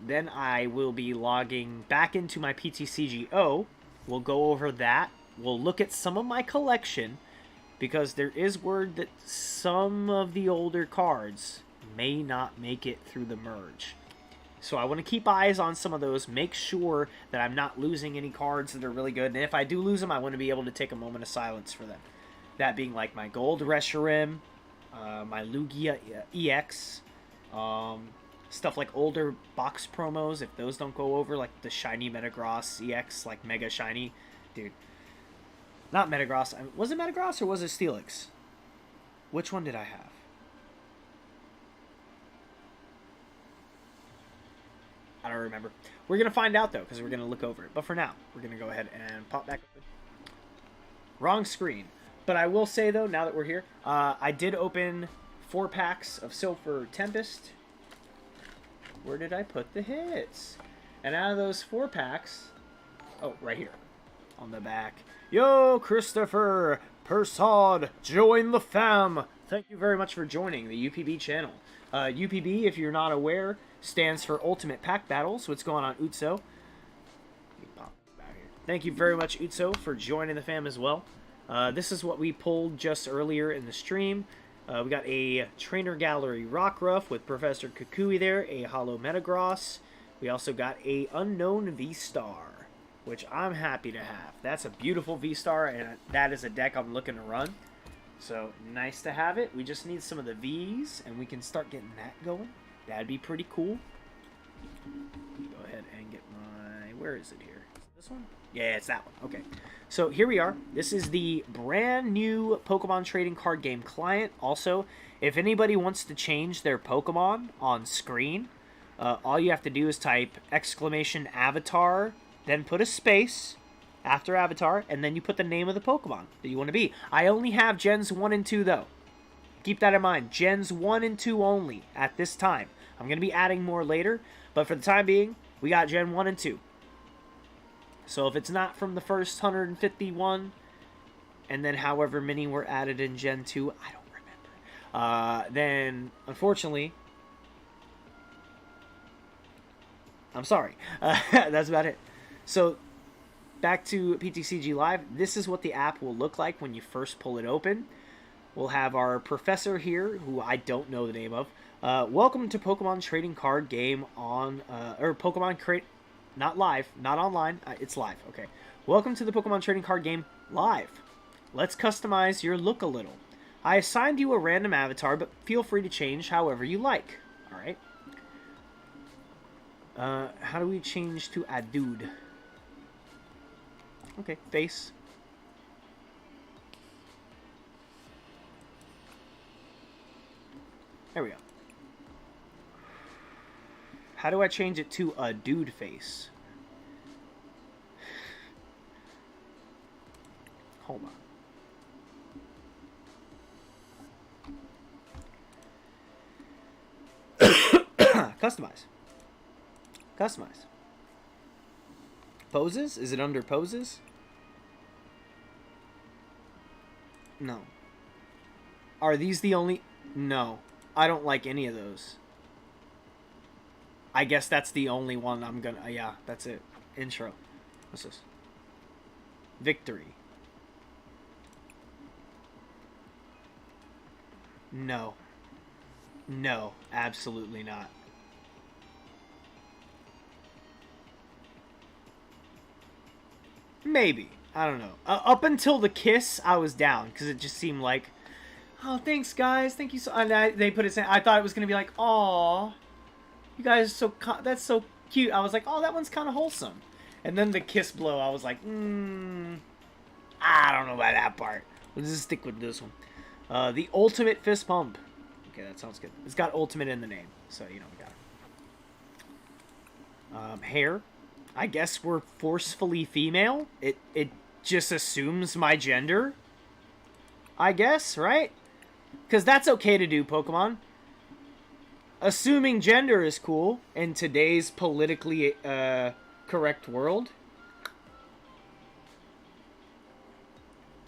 Then I will be logging back into my PTCGO. We'll go over that. We'll look at some of my collection, because there is word that some of the older cards may not make it through the merge. So I want to keep eyes on some of those, make sure that I'm not losing any cards that are really good. And if I do lose them, I want to be able to take a moment of silence for them. That being like my Gold Reshiram, my Lugia EX, stuff like older box promos, if those don't go over, like the shiny Metagross EX, like Mega Shiny. Dude. Not Metagross. Was it Metagross or was it Steelix? Which one did I have? I don't remember. We're going to find out, though, because we're going to look over it. But for now, we're going to go ahead and pop back open. Wrong screen. But I will say, though, now that we're here, I did open 4 packs of Silver Tempest. Where did I put the hits? And out of those 4 packs... Oh, right here. On the back. Yo, Christopher Persod, join the fam. Thank you very much for joining the UPB channel. UPB, if you're not aware, stands for Ultimate Pack Battles. What's going on, Utso? Thank you very much, Utso, for joining the fam as well. This is what we pulled just earlier in the stream. We got a Trainer Gallery Rockruff with Professor Kukui there, a Hollow Metagross. We also got a Unknown V-Star, which I'm happy to have. That's a beautiful V-Star, and that is a deck I'm looking to run. So, nice to have it. We just need some of the Vs, and we can start getting that going. That'd be pretty cool. Go ahead and get my... Where is it here? Is it this one? Yeah, it's that one. Okay. So, here we are. This is the brand new Pokemon Trading Card Game client. Also, if anybody wants to change their Pokemon on screen, all you have to do is type !avatar, then put a space after avatar, and then you put the name of the Pokemon that you want to be. I only have Gens 1 and 2, though. Keep that in mind. Gens 1 and 2 only at this time. I'm going to be adding more later, but for the time being, we got Gen 1 and 2. So if it's not from the first 151, and then however many were added in Gen 2, I don't remember, then, unfortunately, I'm sorry. That's about it. So, back to PTCG Live. This is what the app will look like when you first pull it open. We'll have our professor here, who I don't know the name of. Welcome to Pokemon Trading Card Game on... or Pokemon... Not live. Not online. It's live. Okay. Welcome to the Pokemon Trading Card Game Live. Let's customize your look a little. I assigned you a random avatar, but feel free to change however you like. Alright. How do we change to a dude? Okay, face. There we go. How do I change it to a dude face? Hold on. Customize. Customize. Poses? Is it under poses? No. Are these the only... No. I don't like any of those. I guess that's the only one I'm gonna... yeah, that's it. Intro. What's this? Victory. No. No, absolutely not. Maybe. I don't know. Up until the kiss, I was down, because it just seemed like, oh, thanks, guys. Thank you so... And they put it in... I thought it was going to be like, aw, you guys are so... That's so cute. I was like, oh, that one's kind of wholesome. And then the kiss blow, I was like, I don't know about that part. We'll just stick with this one. The ultimate fist pump. Okay, that sounds good. It's got ultimate in the name, so, you know, we got it. Hair. I guess we're forcefully female. It just assumes my gender. I guess, right? Because that's okay to do, Pokemon. Assuming gender is cool in today's politically correct world.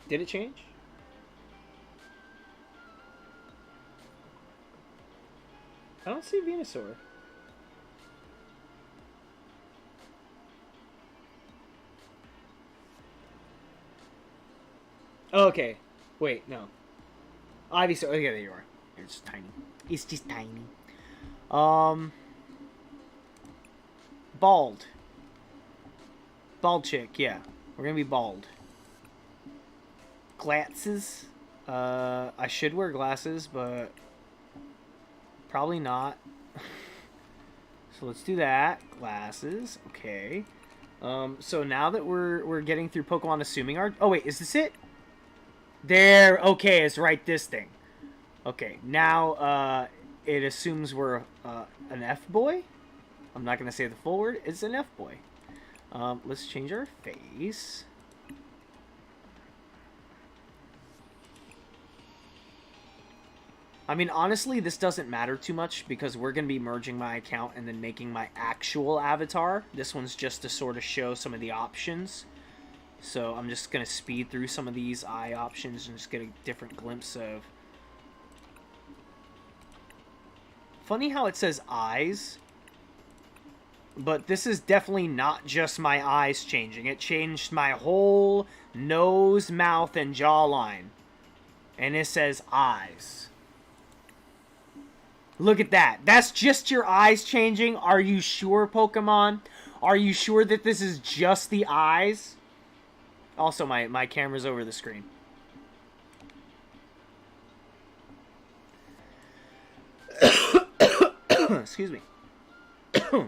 Did it change? I don't see Venusaur. Oh, okay. Wait, no. Ivysaur. Okay, there you are. It's just tiny. It's just tiny. Bald. Bald chick, yeah. We're gonna be bald. Glasses. I should wear glasses, but probably not. So let's do that. Glasses. Okay. So now that we're getting through Pokemon assuming our... Oh, wait. Is this it? There. Okay. It's right this thing. Okay. Now, it assumes we're an F-boy. I'm not going to say the full word. It's an F-boy. Let's change our face. I mean, honestly, this doesn't matter too much because we're going to be merging my account and then making my actual avatar. This one's just to sort of show some of the options. So I'm just going to speed through some of these eye options and just get a different glimpse of... Funny how it says eyes. But this is definitely not just my eyes changing. It changed my whole nose, mouth, and jawline. And it says eyes. Look at that. That's just your eyes changing. Are you sure, Pokemon? Are you sure that this is just the eyes? Also, my camera's over the screen. Excuse me. Okay,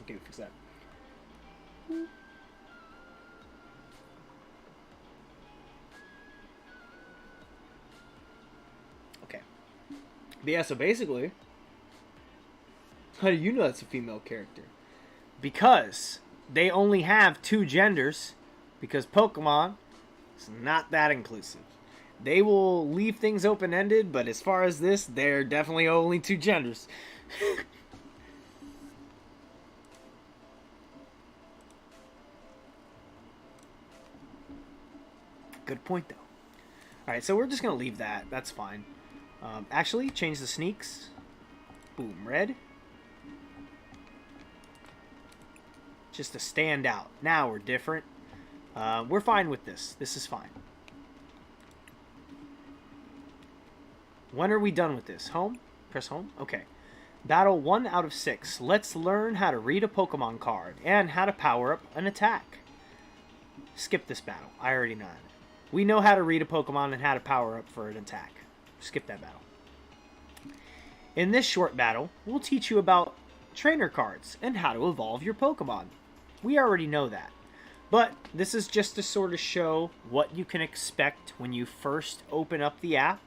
fix that. Okay. But yeah, so basically, how do you know that's a female character? Because they only have 2 genders, because Pokemon is not that inclusive. They will leave things open-ended, but as far as this, they're definitely only 2 genders. Good point, though. Alright, so we're just going to leave that. That's fine. Actually, change the sneaks. Boom, red. Just to stand out. Now we're different. We're fine with this. This is fine. When are we done with this? Home? Press home? Okay. Battle 1 out of 6. Let's learn how to read a Pokemon card and how to power up an attack. skip this battle. I already know it. We know how to read a Pokemon and how to power up for an attack. Skip that battle. In this short battle, we'll teach you about trainer cards and how to evolve your Pokemon. We already know that. But this is just to sort of show what you can expect when you first open up the app.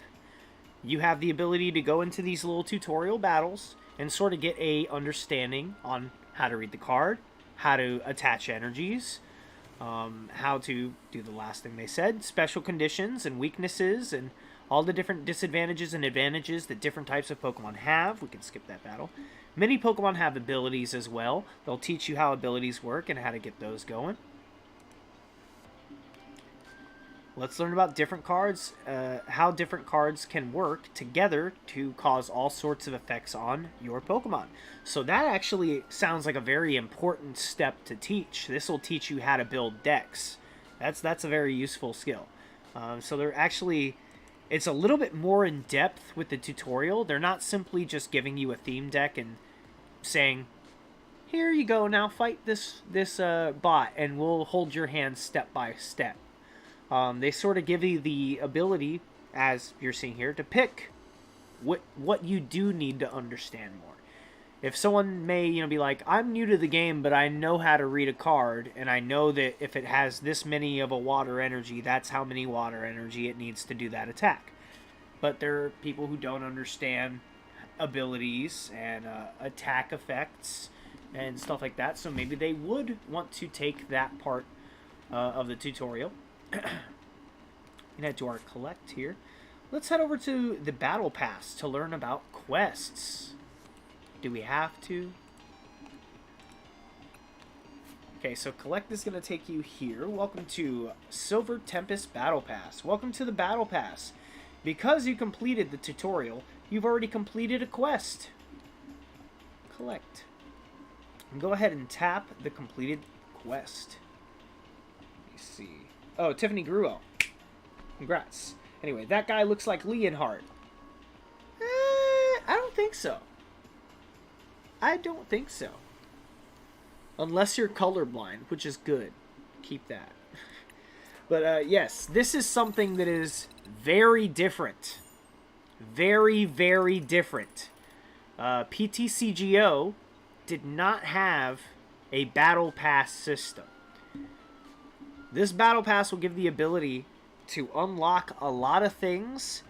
You have the ability to go into these little tutorial battles and sort of get a understanding on how to read the card, how to attach energies, how to do the last thing they said, special conditions and weaknesses, and all the different disadvantages and advantages that different types of Pokemon have. We can skip that battle. Many Pokemon have abilities as well. They'll teach you how abilities work and how to get those going. Let's learn about different cards, how different cards can work together to cause all sorts of effects on your Pokemon. So that actually sounds like a very important step to teach. This will teach you how to build decks. That's a very useful skill. So they're actually, it's a little bit more in depth with the tutorial. They're not simply just giving you a theme deck and saying, here you go, now fight this bot and we'll hold your hand step by step. They sort of give you the ability, as you're seeing here, to pick what you do need to understand more. If someone may, be like, I'm new to the game, but I know how to read a card, and I know that if it has this many of a water energy, that's how many water energy it needs to do that attack. But there are people who don't understand abilities and attack effects and stuff like that, so maybe they would want to take that part of the tutorial. And head to our collect here. Let's head over to the battle pass to learn about quests. Do we have to? Okay, so collect is going to take you here. Welcome to Silver Tempest Battle Pass. Welcome to the Battle Pass. Because you completed the tutorial, you've already completed a quest. Collect. And go ahead and tap the completed quest. Let me see. Oh, Tiffany Gruel. Congrats. Anyway, that guy looks like Leonhardt. I don't think so. I don't think so. Unless you're colorblind, which is good. Keep that. But yes, this is something that is very different. Very, very different. PTCGO did not have a battle pass system. This battle pass will give the ability to unlock a lot of things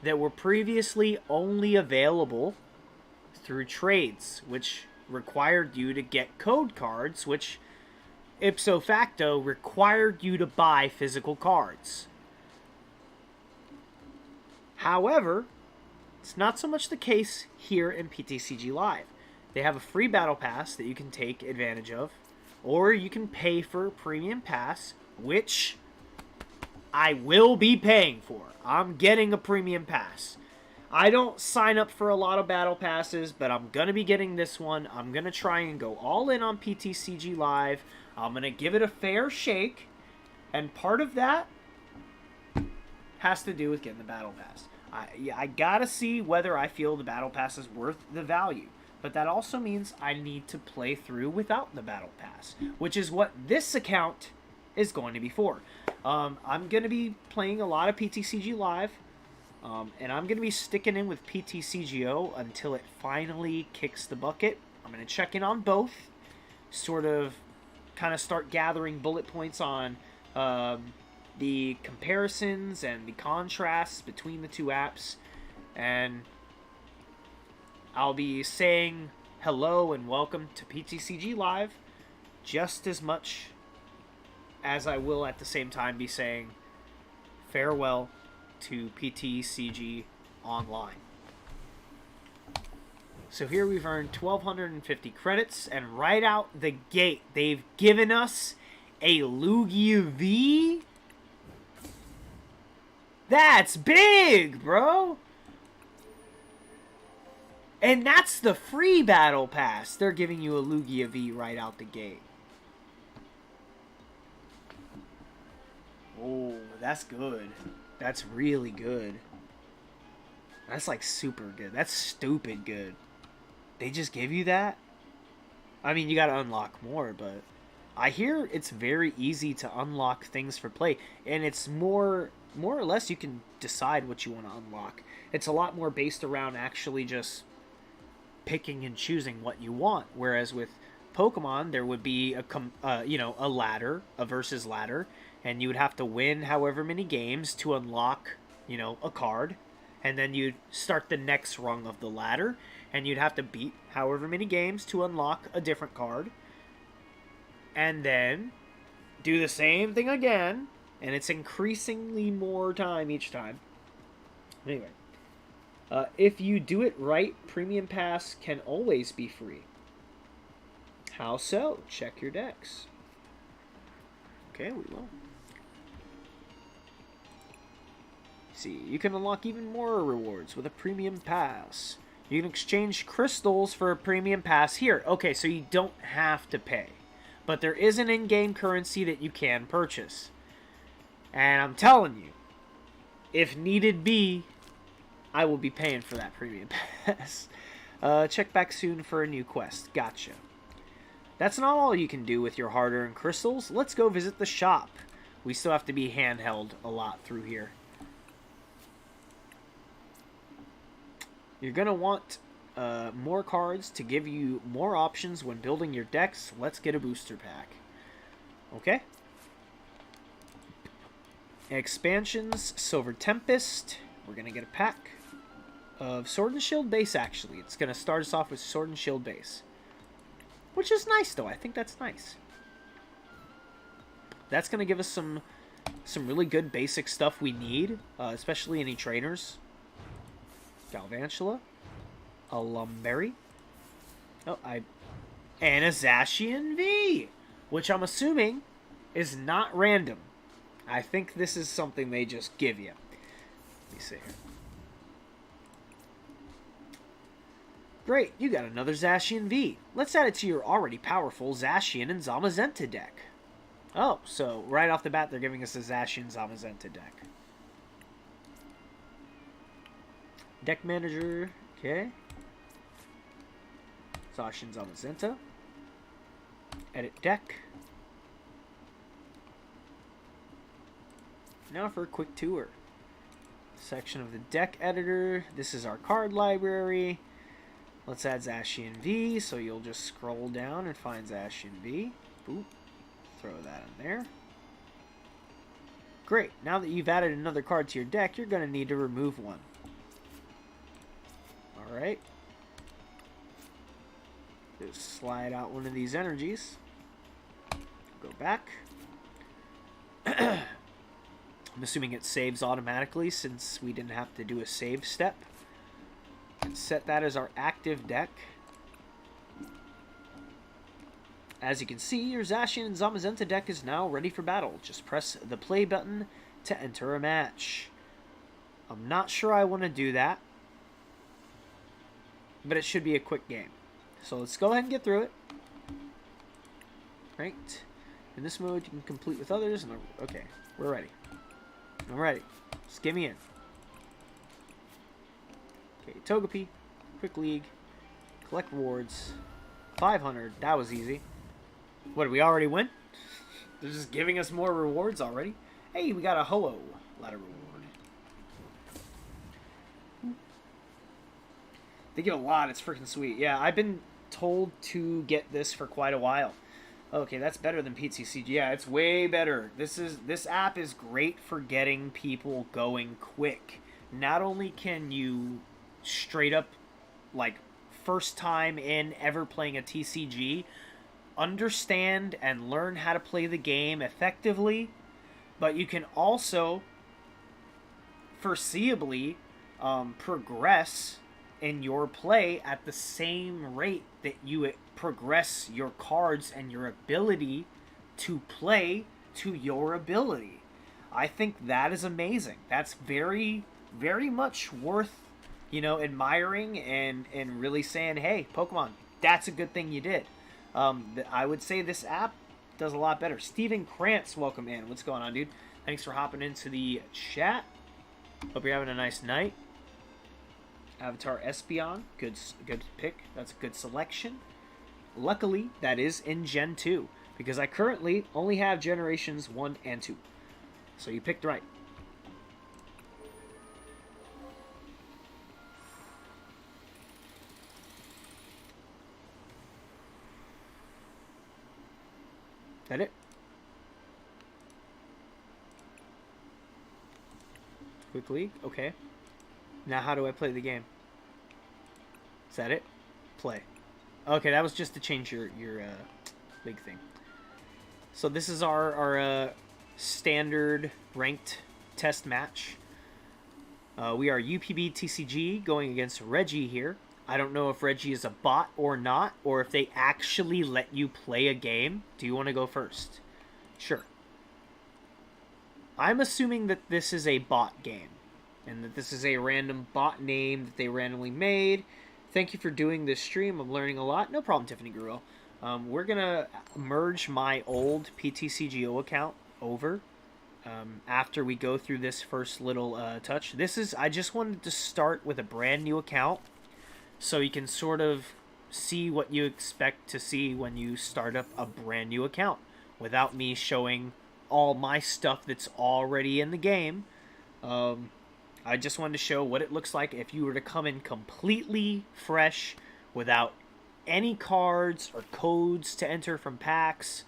that were previously only available through trades, which required you to get code cards, which ipso facto required you to buy physical cards. However, it's not so much the case here in PTCG Live. They have a free battle pass that you can take advantage of, or you can pay for a premium pass, which I will be paying for. I'm getting a premium pass. I don't sign up for a lot of battle passes, but I'm going to be getting this one. I'm going to try and go all in on PTCG Live. I'm going to give it a fair shake. And part of that has to do with getting the battle pass. I got to see whether I feel the battle pass is worth the value. But that also means I need to play through without the battle pass, which is what this account is going to be for. I'm going to be playing a lot of PTCG Live, and I'm going to be sticking in with PTCGO until it finally kicks the bucket. I'm going to check in on both, sort of kind of start gathering bullet points on the comparisons and the contrasts between the two apps, and I'll be saying hello and welcome to PTCG Live just as much as I will at the same time be saying farewell to PTCG Online. So here we've earned 1,250 credits, and right out the gate, they've given us a Lugia V? That's big, bro! And that's the free battle pass. They're giving you a Lugia V right out the gate. Oh, that's good. That's really good. That's like super good. That's stupid good. They just give you that? I mean, you gotta unlock more, but I hear it's very easy to unlock things for play, and it's more or less you can decide what you want to unlock. It's a lot more based around actually just picking and choosing what you want. Whereas with Pokemon, there would be a ladder, a versus ladder, and you would have to win however many games to unlock, a card, and then you'd start the next rung of the ladder, and you'd have to beat however many games to unlock a different card, and then do the same thing again, and it's increasingly more time each time. Anyway, if you do it right, Premium Pass can always be free. How so? Check your decks. Okay, we will. See, you can unlock even more rewards with a Premium Pass. You can exchange crystals for a Premium Pass here. Okay, so you don't have to pay. But there is an in-game currency that you can purchase. And I'm telling you, if needed be, I will be paying for that Premium Pass. Check back soon for a new quest. Gotcha. That's not all you can do with your hard-earned crystals. Let's go visit the shop. We still have to be handheld a lot through here. You're going to want more cards to give you more options when building your decks. Let's get a booster pack. Okay. Expansions, Silver Tempest. We're going to get a pack of Sword and Shield base, actually. It's going to start us off with Sword and Shield base. Which is nice, though. I think that's nice. That's going to give us some really good basic stuff we need, especially any trainers. Galvantula, a Lumberry, and a Zacian V, which I'm assuming is not random. I think this is something they just give you. Let me see here. Great, you got another Zacian V. Let's add it to your already powerful Zacian and Zamazenta deck. Oh, so right off the bat they're giving us a Zacian Zamazenta deck. Deck manager, okay. Zacian Zamazenta. Edit deck. Now for a quick tour. Section of the deck editor. This is our card library. Let's add Zacian V, so you'll just scroll down and find Zacian V. Boop. Throw that in there. Great. Now that you've added another card to your deck, you're going to need to remove one. Alright. Just slide out one of these energies. Go back. I'm assuming it saves automatically since we didn't have to do a save step. And set that as our active deck. As you can see, your Zacian and Zamazenta deck is now ready for battle. Just press the play button to enter a match. I'm not sure I want to do that, but it should be a quick game. So let's go ahead and get through it. Right. In this mode, you can complete with others. And okay, we're ready. I'm ready. Just get me in. Okay, Togepi, Quick League, collect rewards, 500, that was easy. What, did we already win? They're just giving us more rewards already? Hey, we got a Ho-Oh ladder reward. They give a lot, it's freaking sweet. Yeah, I've been told to get this for quite a while. Okay, that's better than Ptcg. Yeah, it's way better. This app is great for getting people going quick. Not only can you straight up, like, first time in ever playing a TCG, understand and learn how to play the game effectively, but you can also foreseeably progress in your play at the same rate that you progress your cards and your ability to play to your ability. I think that is amazing. That's very, very much worth, admiring and really saying, hey, Pokemon, that's a good thing you did. I would say this app does a lot better. Steven Krantz, welcome in. What's going on, dude? Thanks for hopping into the chat. Hope you're having a nice night. Avatar Espeon, good pick. That's a good selection. Luckily, that is in Gen 2. because I currently only have generations 1 and 2. So you picked right. That it? Quick league? Okay. Now how do I play the game? Is that it? Play. Okay, that was just to change your league thing. So this is our standard ranked test match. We are UPB Tcg going against Reggie here. I don't know if Reggie is a bot or not, or if they actually let you play a game. Do you want to go first? Sure. I'm assuming that this is a bot game, and that this is a random bot name that they randomly made. Thank you for doing this stream. I'm learning a lot. No problem, Tiffany Gruel. We're going to merge my old Ptcgo account over after we go through this first little touch. I just wanted to start with a brand new account so you can sort of see what you expect to see when you start up a brand new account without me showing all my stuff that's already in the game. I just wanted to show what it looks like if you were to come in completely fresh without any cards or codes to enter from packs.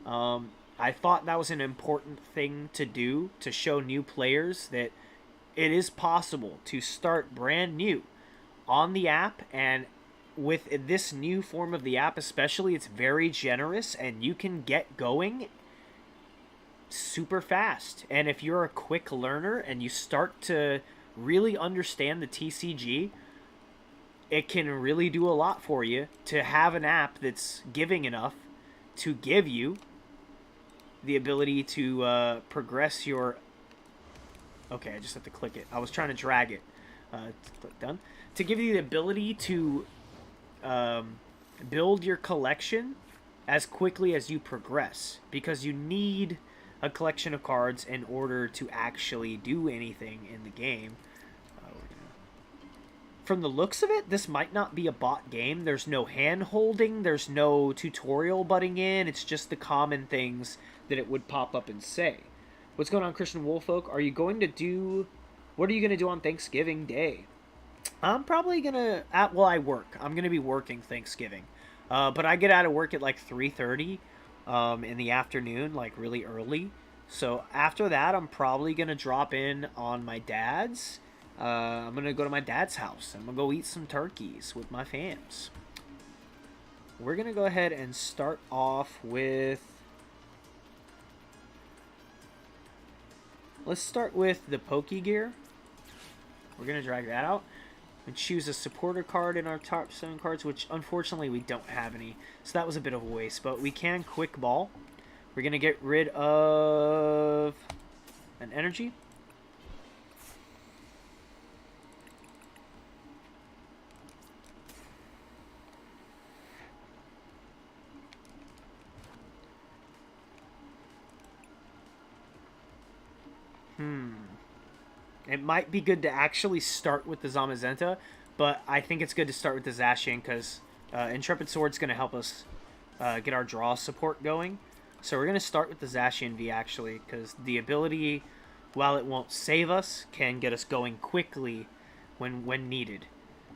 I thought that was an important thing to do to show new players that it is possible to start brand new on the app, and with this new form of the app especially, it's very generous and you can get going super fast. And if you're a quick learner and you start to really understand the TCG, it can really do a lot for you to have an app that's giving enough to give you the ability to progress your... Okay, I just have to click it. I was trying to drag it. Click done. To give you the ability to build your collection as quickly as you progress, because you need a collection of cards in order to actually do anything in the game. From the looks of it, this might not be a bot game. There's no hand holding, there's no tutorial butting in, it's just the common things that it would pop up and say. What's going on, Christian Woolfolk? Are you going to do... What are you going to do on Thanksgiving Day? I'm probably going to... Well, I work. I'm going to be working Thanksgiving. But I get out of work at like 3:30 in the afternoon, like really early. So after that, I'm probably going to drop in on my dad's. I'm going to go to my dad's house. I'm going to go eat some turkeys with my fams. We're going to go ahead and start off with... Let's start with the Ptcg. We're going to drag that out and choose a supporter card in our top 7 cards, which unfortunately we don't have any. So that was a bit of a waste, but we can quick ball. We're going to get rid of an energy. It might be good to actually start with the Zamazenta, but I think it's good to start with the Zacian because Intrepid Sword's going to help us get our draw support going. So we're going to start with the Zacian V actually, because the ability, while it won't save us, can get us going quickly when needed.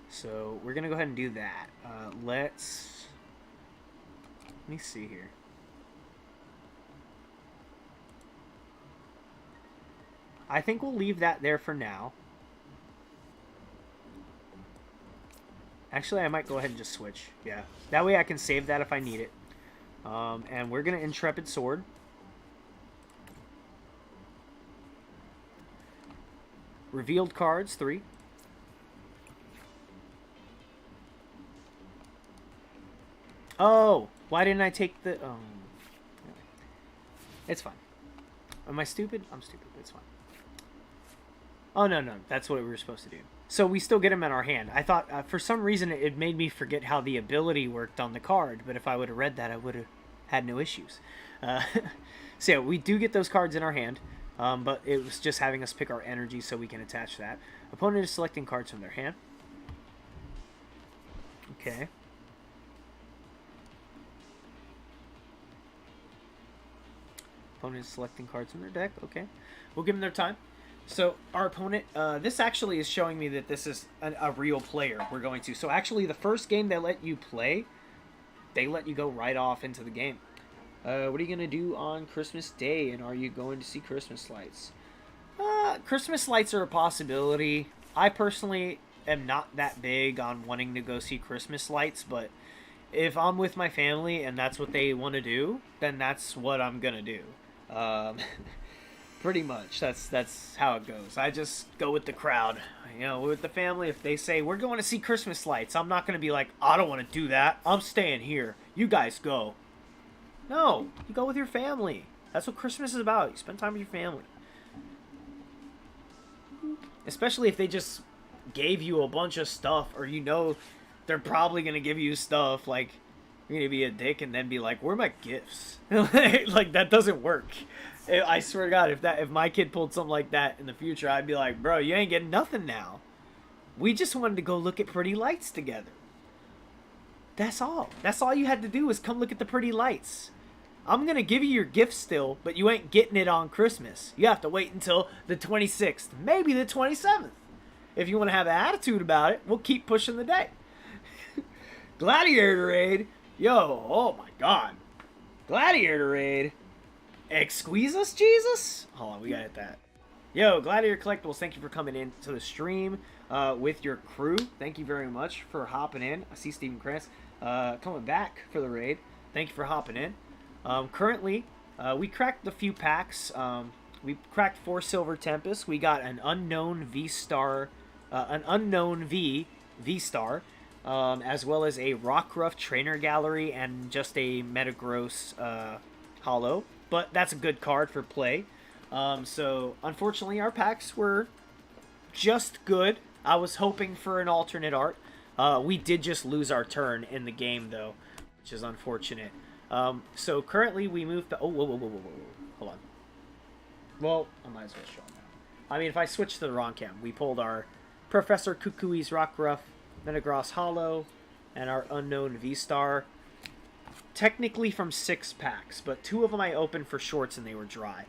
So we're going to go ahead and do that. Let me see here. I think we'll leave that there for now. Actually, I might go ahead and just switch. Yeah, that way I can save that if I need it. And we're going to Intrepid Sword. Revealed cards, 3. Oh, why didn't I take the... It's fine. Am I stupid? I'm stupid. It's fine. Oh, no, that's what we were supposed to do. So we still get him in our hand. I thought, for some reason, it made me forget how the ability worked on the card, but if I would have read that, I would have had no issues. So yeah, we do get those cards in our hand, but it was just having us pick our energy so we can attach that. Opponent is selecting cards from their hand. Okay. Opponent is selecting cards from their deck. Okay. We'll give them their time. So, our opponent, this actually is showing me that this is a real player we're going to. So, actually, the first game they let you play, they let you go right off into the game. What are you going to do on Christmas Day, and are you going to see Christmas lights? Christmas lights are a possibility. I personally am not that big on wanting to go see Christmas lights, but if I'm with my family and that's what they want to do, then that's what I'm going to do. Pretty much. That's how it goes. I just go with the crowd. You know, with the family, if they say, we're going to see Christmas lights, I'm not going to be like, I don't want to do that. I'm staying here. You guys go. No, you go with your family. That's what Christmas is about. You spend time with your family. Especially if they just gave you a bunch of stuff, or you know they're probably going to give you stuff, like, you're going to be a dick and then be like, where are my gifts? Like, that doesn't work. I swear to God, if my kid pulled something like that in the future, I'd be like, bro, you ain't getting nothing now. We just wanted to go look at pretty lights together. That's all. That's all you had to do was come look at the pretty lights. I'm going to give you your gift still, but you ain't getting it on Christmas. You have to wait until the 26th, maybe the 27th. If you want to have an attitude about it, we'll keep pushing the day. Gladiator Raid. Yo, oh my God. Gladiator Raid. Exqueeze us, Jesus? Hold on, we gotta hit that. Yo, Gladiator Collectibles, thank you for coming in to the stream with your crew. Thank you very much for hopping in. I see Stephen Krantz coming back for the raid. Thank you for hopping in. Currently, we cracked a few packs. We cracked 4 Silver Tempest. We got an unknown V-Star, an unknown V-Star, as well as a Rockruff Trainer Gallery and just a Metagross Hollow. But that's a good card for play. So, unfortunately, our packs were just good. I was hoping for an alternate art. We did just lose our turn in the game, though, which is unfortunate. So, currently, we moved to... Oh, whoa. Hold on. Well, I might as well show them now. I mean, if I switch to the wrong cam, we pulled our Professor Kukui's Rockruff, Metagross Hollow, and our Unknown V-Star. Technically from 6 packs, but 2 of them I opened for shorts and they were dry.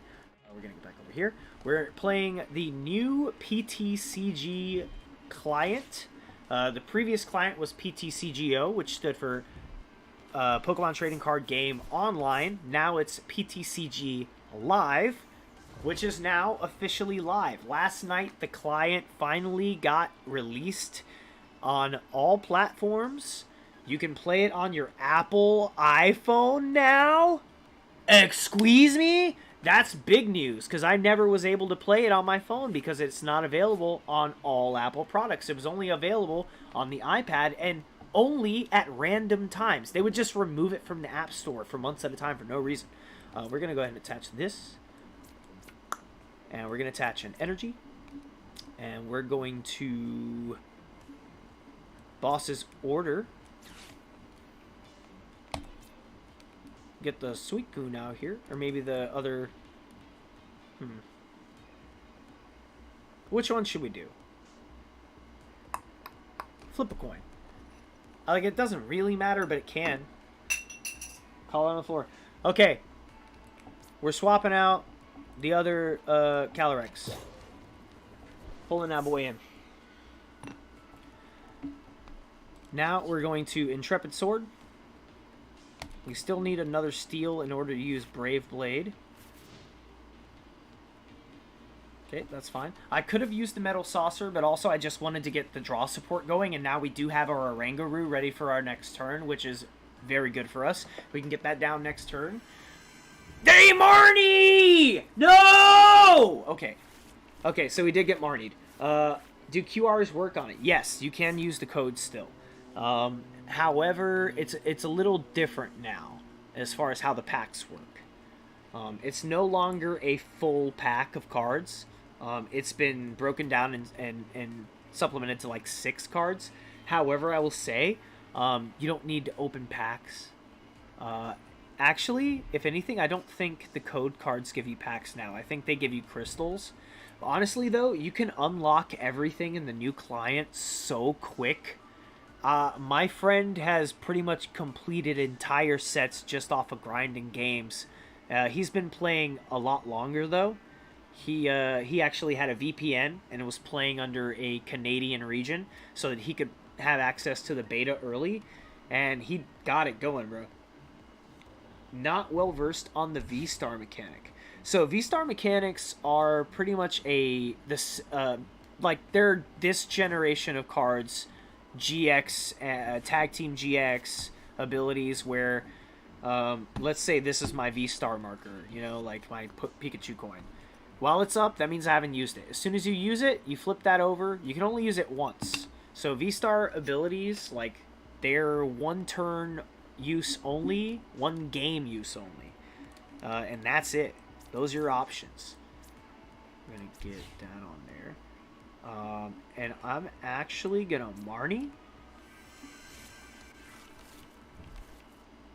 We're going to get back over here. We're playing the new Ptcg client. The previous client was PTCGO, which stood for Pokemon Trading Card Game Online. Now it's PTCG Live, which is now officially live. Last night, the client finally got released on all platforms. You can play it on your Apple iPhone now? Excuse me? That's big news, because I never was able to play it on my phone because it's not available on all Apple products. It was only available on the iPad and only at random times. They would just remove it from the App Store for months at a time for no reason. We're going to go ahead and attach this. And we're going to attach an energy. And we're going to... Boss's Order. Get the Suicune out here, or maybe the other. Which one should we do? Flip a coin. Like, it doesn't really matter, but it can. Call it on the floor. Okay, we're swapping out the other Calyrex. Pulling that boy in. Now we're going to Intrepid Sword. We still need another steel in order to use Brave Blade. Okay, that's fine. I could have used the Metal Saucer, but also I just wanted to get the draw support going, and now we do have our Oranguru ready for our next turn, which is very good for us. We can get that down next turn. Hey, Marnie! No! Okay, so we did get Marnied. Do QRs work on it? Yes, you can use the code still. However, it's a little different now as far as how the packs work. It's no longer a full pack of cards. It's been broken down and supplemented to like 6 cards. However, I will say you don't need to open packs. Actually, if anything, I don't think the code cards give you packs now. I think they give you crystals. Honestly, though, you can unlock everything in the new client so quick. My friend has pretty much completed entire sets just off of grinding games He's been playing a lot longer though. He actually had a VPN and it was playing under a Canadian region so that he could have access to the beta early, and he got it going, bro. Not well versed on the V-Star mechanic. So V-Star mechanics are pretty much like they're this generation of cards, GX, Tag Team GX abilities where, let's say this is my V-Star marker, you know, like my Pikachu coin. While it's up, that means I haven't used it. As soon as you use it, you flip that over. You can only use it once. So V-Star abilities, like, they're one turn use only, one game use only. And that's it. Those are your options. I'm going to get that on there. And I'm actually going to Marnie.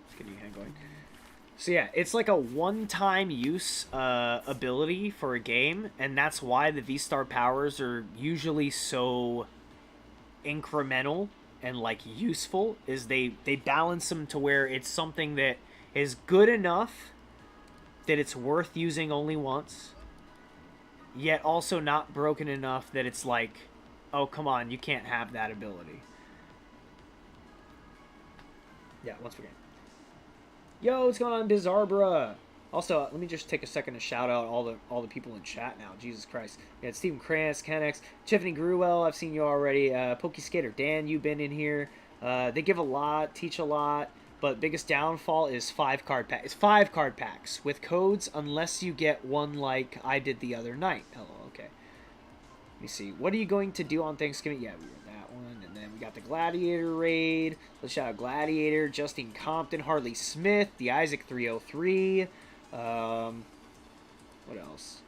Let's get your hand going. So yeah, it's like a one-time use ability for a game, and that's why the V-Star powers are usually so incremental and like useful, is they balance them to where it's something that is good enough that it's worth using only once, yet also not broken enough that it's like, oh, come on, you can't have that ability. Yeah, once again. Yo, what's going on, Bizarbra? Also, let me just take a second to shout out all the people in chat now. Jesus Christ. We had Stephen Krantz, Kennex, Tiffany Gruwell, I've seen you already. Pokeskater Dan, you've been in here. They give a lot, teach a lot, but biggest downfall is 5 card packs. It's 5 card packs with codes unless you get one like I did the other night. Hello, okay. Let me see. What are you going to do on Thanksgiving? Yeah, we were that one. And then we got the Gladiator raid. Let's shout out Gladiator, Justine Compton, Harley Smith, the Isaac 303. What else?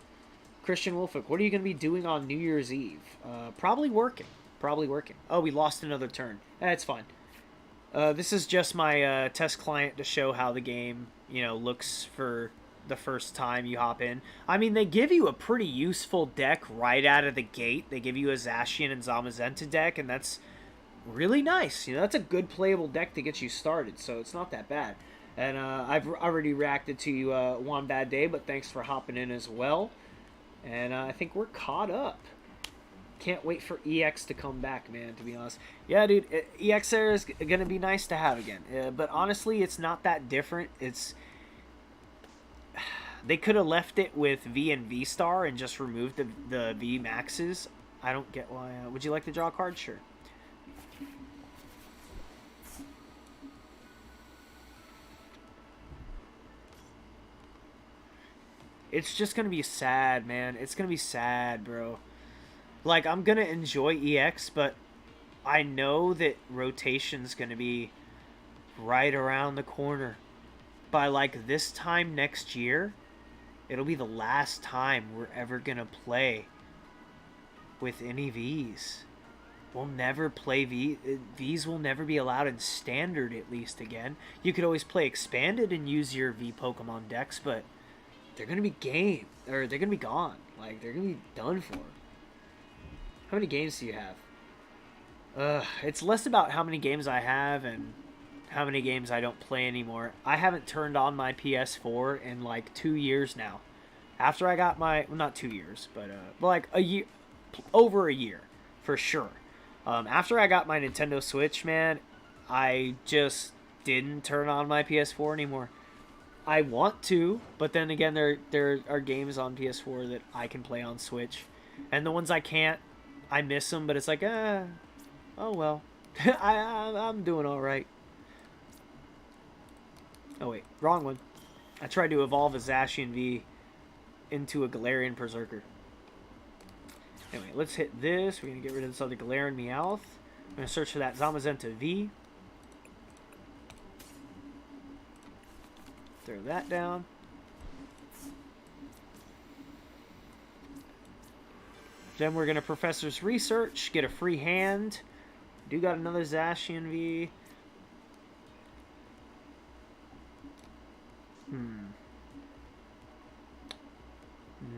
Christian Wolfick, what are you going to be doing on New Year's Eve? Probably working. Probably working. Oh, we lost another turn. It's fine. This is just my test client to show how the game, you know, looks for the first time you hop in. I mean, they give you a pretty useful deck right out of the gate. They give you a Zacian and Zamazenta deck, and that's really nice. You know, that's a good playable deck to get you started, so it's not that bad. And I've already reacted to One Bad Day, but thanks for hopping in as well. And I think we're caught up. Can't wait for EX to come back, man, to be honest. Yeah, dude, EX there is going to be nice to have again. But honestly, it's not that different. They could have left it with V and V-Star and just removed the V maxes. I don't get why. Would you like to draw a card? Sure. It's just going to be sad, man. It's going to be sad, bro. Like, I'm going to enjoy EX, but I know that rotation's going to be right around the corner. By, like, this time next year, it'll be the last time we're ever going to play with any Vs. We'll never play Vs will never be allowed in Standard, at least, again. You could always play Expanded and use your V Pokemon decks, but they're going to be they're going to be gone. Like, they're going to be done for. How many games do you have? It's less about how many games I have and how many games I don't play anymore. I haven't turned on my PS4 in like 2 years now. After I got my, well, not 2 years, but like a year, over a year for sure. After I got my Nintendo Switch, man, I just didn't turn on my PS4 anymore. I want to, but then again, there are games on PS4 that I can play on Switch, and the ones I can't, I miss them. But it's like, oh well, I'm doing all right. Oh wait, wrong one. I tried to evolve a Zacian V into a Galarian Berserker. Anyway, let's hit this. We're gonna get rid of this other Galarian Meowth. I'm gonna search for that Zamazenta V. Throw that down. Then we're gonna Professor's Research, get a free hand. Do got another Zacian V.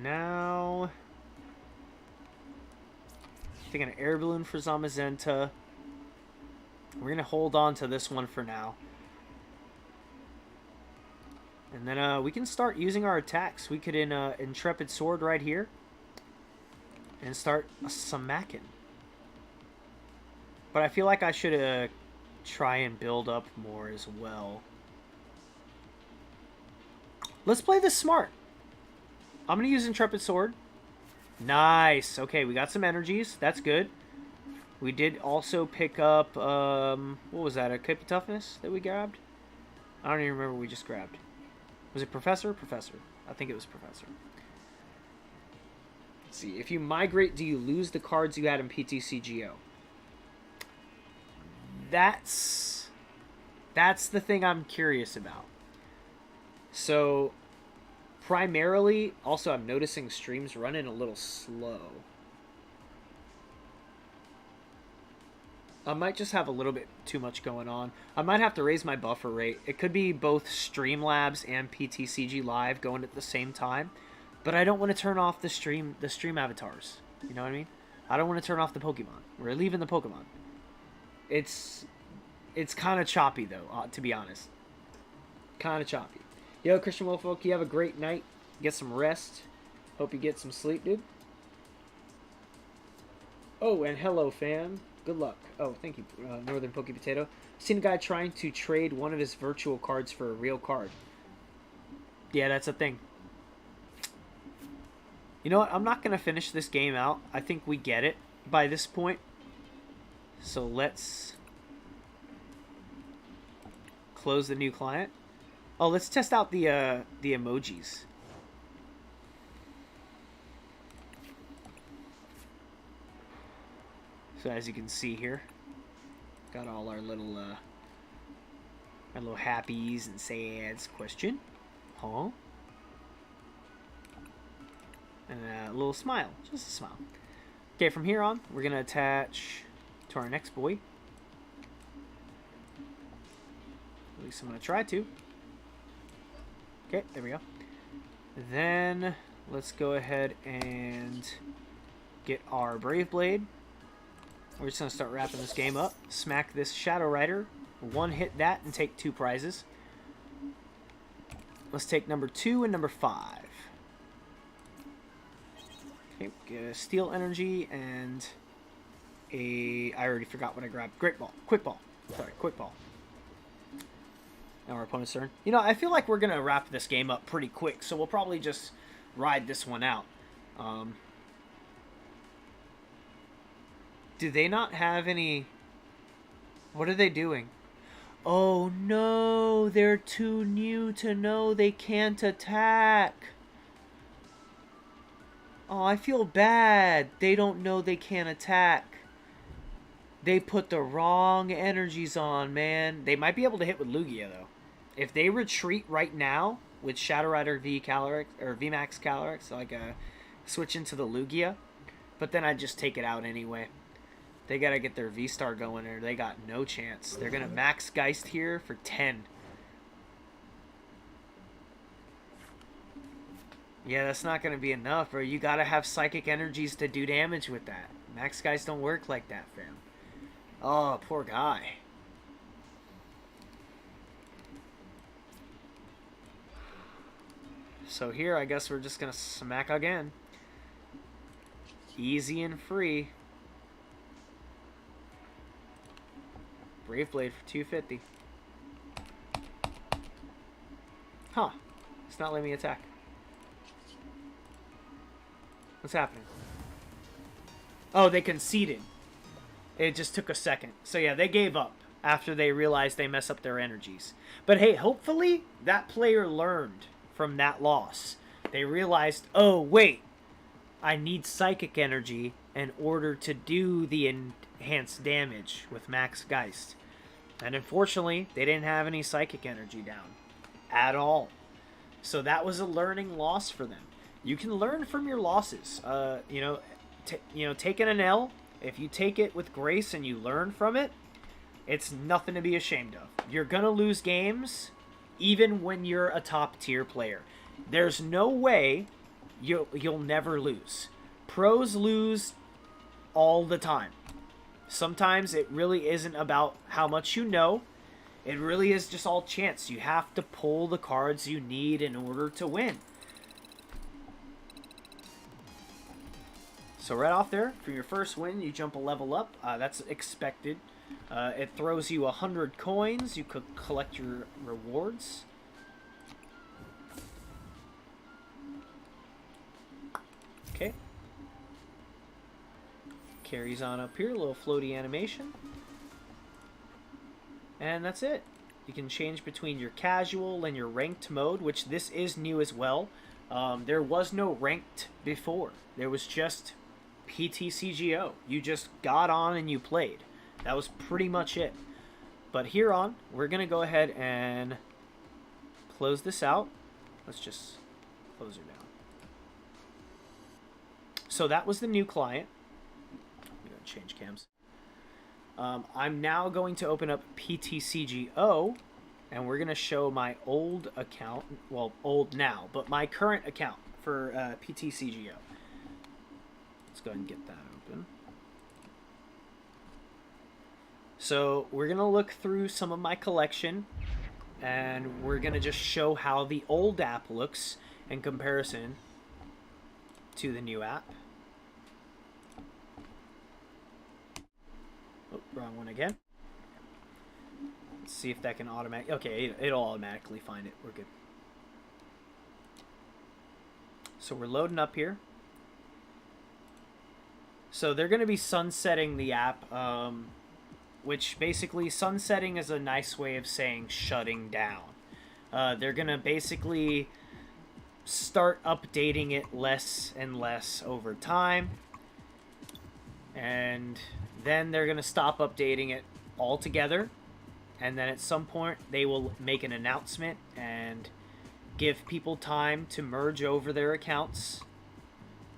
Now, taking an air balloon for Zamazenta. We're gonna hold on to this one for now. And then we can start using our attacks. We could Intrepid Sword right here. And start smacking. But I feel like I should try and build up more as well. Let's play this smart. I'm going to use Intrepid Sword. Nice. Okay, we got some energies. That's good. We did also pick up, what was that, a Cape of Toughness that we grabbed? I don't even remember what we just grabbed. Was it Professor? Professor. I think it was Professor. Let's see. If you migrate, do you lose the cards you had in PTCGO? That's the thing I'm curious about. So, primarily, also I'm noticing streams running a little slow. I might just have a little bit too much going on. I might have to raise my buffer rate. It could be both Streamlabs and PTCG Live going at the same time. But I don't want to turn off the stream avatars. You know what I mean? I don't want to turn off the Pokemon. We're leaving the Pokemon. It's kind of choppy, though, to be honest. Kind of choppy. Yo, Christian Wolfolk, you have a great night. Get some rest. Hope you get some sleep, dude. Oh, and hello, fam. Good luck. Oh, thank you, Northern Poke Potato. Seen a guy trying to trade one of his virtual cards for a real card. Yeah, that's a thing. You know what? I'm not going to finish this game out. I think we get it by this point. So let's close the new client. Oh, let's test out the emojis. So as you can see here, got all our little happies and sads. Question, huh? And a little smile, just a smile. Okay, from here on, we're gonna attach to our next boy. At least I'm gonna try to. Okay, there we go. Then let's go ahead and get our Brave Blade. We're just going to start wrapping this game up. Smack this Shadow Rider. One hit that and take 2 prizes. Let's take number 2 and number 5. Okay, get a Steel Energy and a... I already forgot what I grabbed. Great Ball. Quick Ball. Sorry, Quick Ball. Now our opponent's turn. You know, I feel like we're going to wrap this game up pretty quick, so we'll probably just ride this one out. Do they not have any... What are they doing? Oh no, they're too new to know they can't attack. Oh, I feel bad. They don't know they can't attack. They put the wrong energies on, man. They might be able to hit with Lugia, though. If they retreat right now with Shadow Rider V Calyrex, or VMAX Calyrex, like switch into the Lugia, but then I'd just take it out anyway. They gotta get their V-Star going, or they got no chance. They're gonna max Geist here for 10. Yeah, that's not gonna be enough, bro. You gotta have Psychic Energies to do damage with that. Max Geist don't work like that, fam. Oh, poor guy. So here, I guess we're just gonna smack again. Easy and free. Brave Blade for 250. Huh. It's not letting me attack. What's happening? Oh, they conceded. It just took a second. So yeah, they gave up after they realized they mess up their energies. But hey, hopefully that player learned from that loss. They realized, oh wait, I need Psychic Energy in order to do the enhanced damage with Max Geist. And unfortunately, they didn't have any Psychic Energy down at all. So that was a learning loss for them. You can learn from your losses. Taking an L, if you take it with grace and you learn from it, it's nothing to be ashamed of. You're going to lose games even when you're a top tier player. There's no way you'll never lose. Pros lose all the time. Sometimes it really isn't about how much you know. It really is just all chance. You have to pull the cards you need in order to win. So right off there, for your first win, you jump a level up. That's expected. It throws you 100 coins. You could collect your rewards. Okay. Carries on up here, a little floaty animation. And that's it. You can change between your casual and your ranked mode, which this is new as well. There was no ranked before. There was just PTCGO. You just got on and you played. That was pretty much it. But here on, we're going to go ahead and close this out. Let's just close her down. So that was the new client. I'm going to change cams. I'm now going to open up PTCGO, and we're going to show my old account. Well, old now, but my current account for PTCGO. Let's go ahead and get that open. So we're going to look through some of my collection, and we're going to just show how the old app looks in comparison to the new app. Oh, wrong one again. Let's see if that can automatically... Okay, it'll automatically find it. We're good. So we're loading up here. So they're going to be sunsetting the app, which basically sunsetting is a nice way of saying shutting down. They're going to basically start updating it less and less over time. And then they're going to stop updating it altogether. And then at some point, they will make an announcement and give people time to merge over their accounts.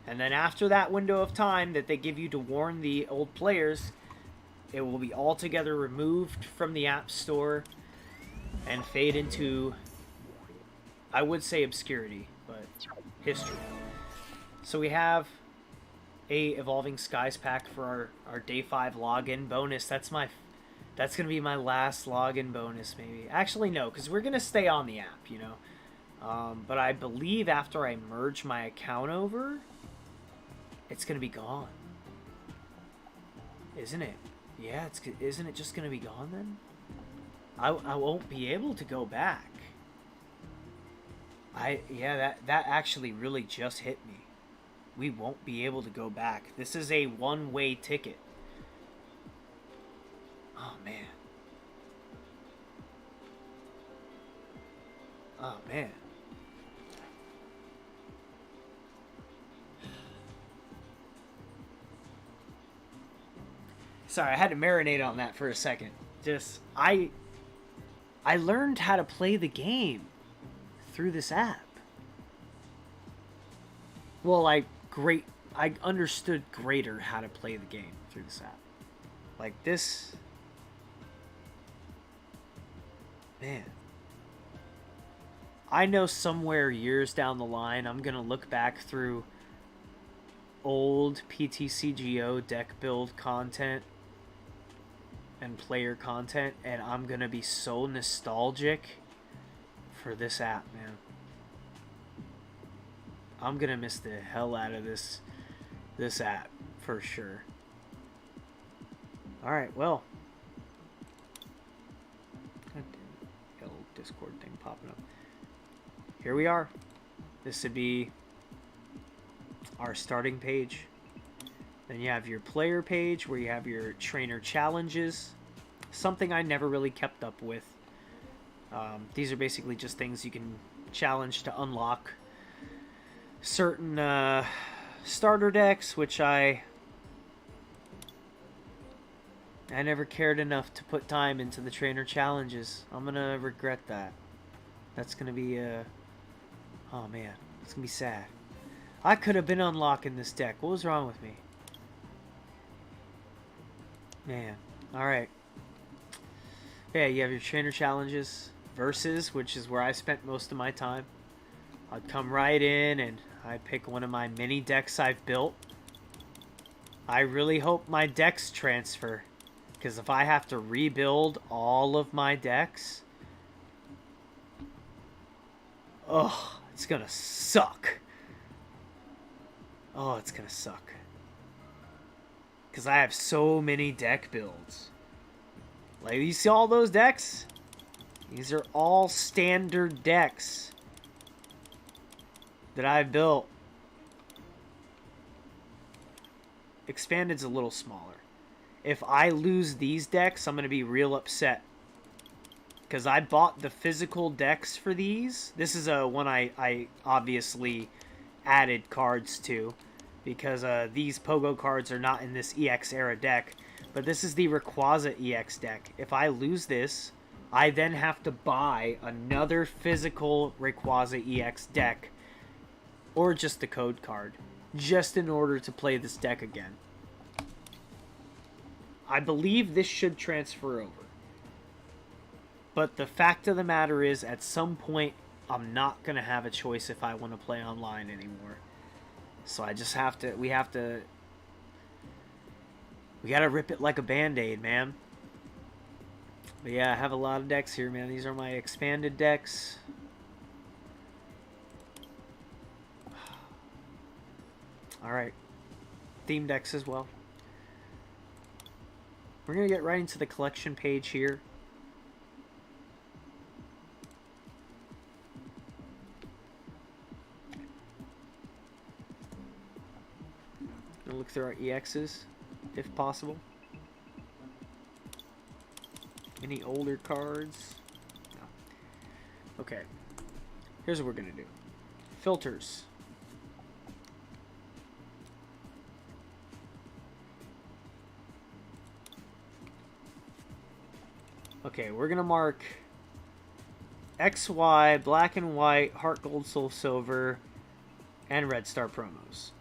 And then after that window of time that they give you to warn the old players, it will be altogether removed from the App Store and fade into, I would say obscurity, but history. So we have a Evolving Skies pack for our Day 5 login bonus. That's going to be my last login bonus, maybe. Actually, no, because we're going to stay on the app, you know. But I believe after I merge my account over, it's going to be gone. Isn't it? Yeah, isn't it just going to be gone then? I won't be able to go back. Yeah, that actually really just hit me. We won't be able to go back. This is a one-way ticket. Oh, man. Oh, man. Sorry, I had to marinate on that for a second. Just, I learned how to play the game through this app. Well, I understood greater how to play the game through this app. Like this, man. I know somewhere years down the line, I'm gonna look back through old PTCGO deck build content and player content, and I'm gonna be so nostalgic for this app, man. I'm gonna miss the hell out of this app for sure. All right, well, God damn it. Got a little Discord thing popping up. Here we are. This would be our starting page. Then you have your player page where you have your trainer challenges. Something I never really kept up with. These are basically just things you can challenge to unlock certain starter decks, which I never cared enough to put time into the trainer challenges. I'm gonna regret that. That's gonna be oh man, it's gonna be sad. I could have been unlocking this deck. What was wrong with me? Man. Alright. Yeah, you have your trainer challenges. Versus, which is where I spent most of my time. I'd come right in and I'd pick one of my mini decks I've built. I really hope my decks transfer. Because if I have to rebuild all of my decks, oh, it's gonna suck. Oh, it's gonna suck. Because I have so many deck builds. Like, you see all those decks? These are all standard decks that I've built. Expanded's a little smaller. If I lose these decks, I'm going to be real upset. Because I bought the physical decks for these. This is a one I obviously added cards to. Because these Pogo cards are not in this EX era deck. But this is the Rayquaza EX deck. If I lose this, I then have to buy another physical Rayquaza EX deck. Or just the code card. Just in order to play this deck again. I believe this should transfer over. But the fact of the matter is, at some point, I'm not going to have a choice if I want to play online anymore. So I just have to, we gotta rip it like a band-aid, man. But yeah, I have a lot of decks here, man. These are my expanded decks. Alright. Theme decks as well. We're going to get right into the collection page here. Gonna look through our EXs, if possible. Any older cards? No. Okay. Here's what we're gonna do. Filters. Okay, we're gonna mark XY, Black and White, Heart Gold, Soul Silver, and Red Star promos.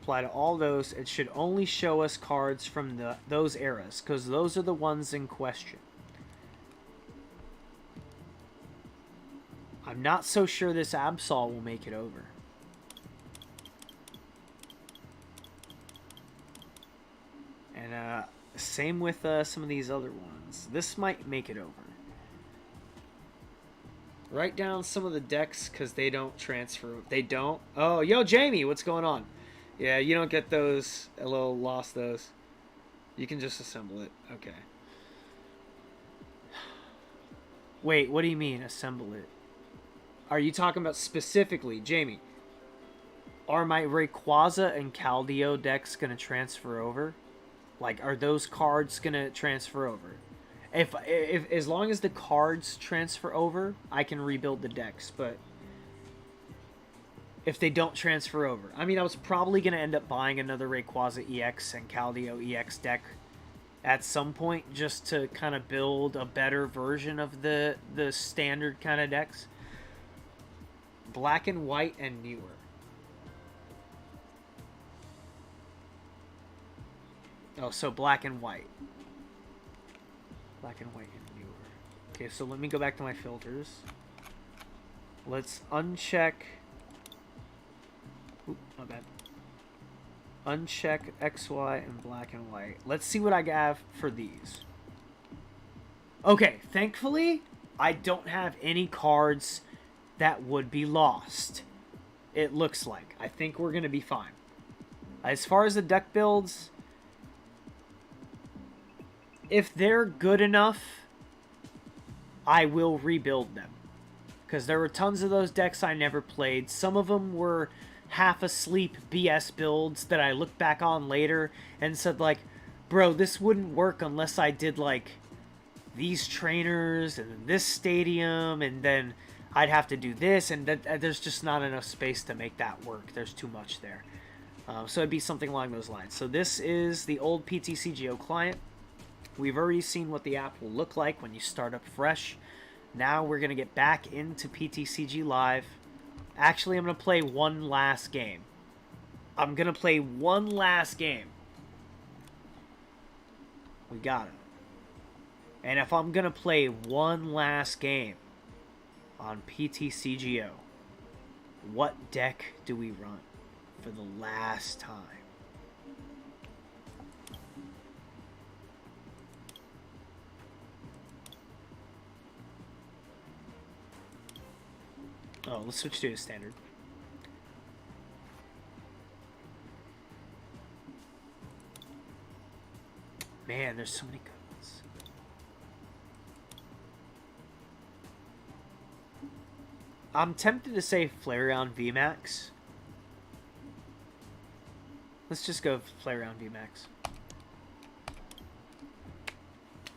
Apply to all those. It should only show us cards from those eras, because those are the ones in question. I'm not so sure this Absol will make it over. And same with some of these other ones. This might make it over. Write down some of the decks because they don't transfer. They don't? Oh, yo, Jamie, what's going on? Yeah, you don't get those. A little lost those. You can just assemble it. Okay. Wait, what do you mean, assemble it? Are you talking about specifically, Jamie? Are my Rayquaza and Keldeo decks going to transfer over? Like, are those cards going to transfer over? If as long as the cards transfer over, I can rebuild the decks, but if they don't transfer over. I mean, I was probably going to end up buying another Rayquaza EX and Keldeo EX deck at some point just to kind of build a better version of the standard kind of decks. Black and White and newer. Oh, so Black and White. Black and White and newer. Okay, so let me go back to my filters. Let's uncheck... Oop, not bad. Uncheck XY and Black and White. Let's see what I have for these. Okay, thankfully, I don't have any cards that would be lost. It looks like. I think we're going to be fine. As far as the deck builds, if they're good enough, I will rebuild them. Because there were tons of those decks I never played. Some of them were half-asleep BS builds that I looked back on later and said, like, bro, this wouldn't work unless I did, like, these trainers and this stadium, and then I'd have to do this, and there's just not enough space to make that work. There's too much there. So it'd be something along those lines. So this is the old PTCGO client. We've already seen what the app will look like when you start up fresh. Now we're going to get back into PTCG Live. Actually, I'm going to play one last game. I'm going to play one last game. We got it. And if I'm going to play one last game on PTCGO, what deck do we run for the last time? Oh, let's switch to a standard. Man, there's so many good ones. I'm tempted to say Flareon VMAX. Let's just go Flareon VMAX.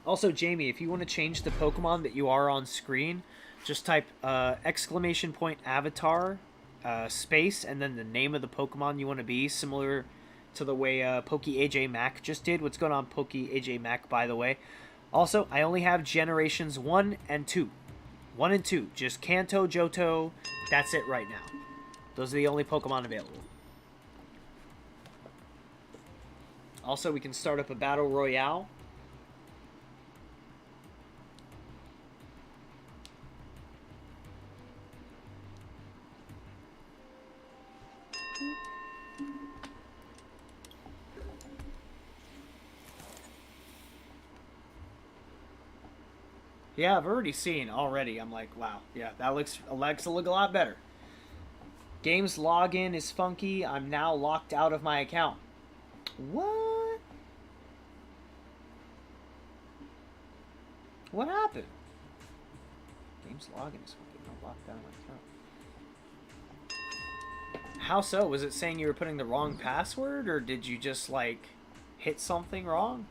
Also, Jamie, if you want to change the Pokemon that you are on screen, just type !avatar space and then the name of the Pokemon you want to be, similar to the way Pokey Mac just did. What's going on, Pokey Mac, by the way? Also, I only have generations 1 and 2. 1 and 2. Just Kanto, Johto. That's it right now. Those are the only Pokemon available. Also, we can start up a Battle Royale. Yeah, I've already seen already. I'm like, wow, yeah, that looks Alexa look a lot better. Game's login is funky. I'm now locked out of my account. What? What happened? Game's login is funky. I'm locked out of my account. How so? Was it saying you were putting the wrong password, or did you just like hit something wrong?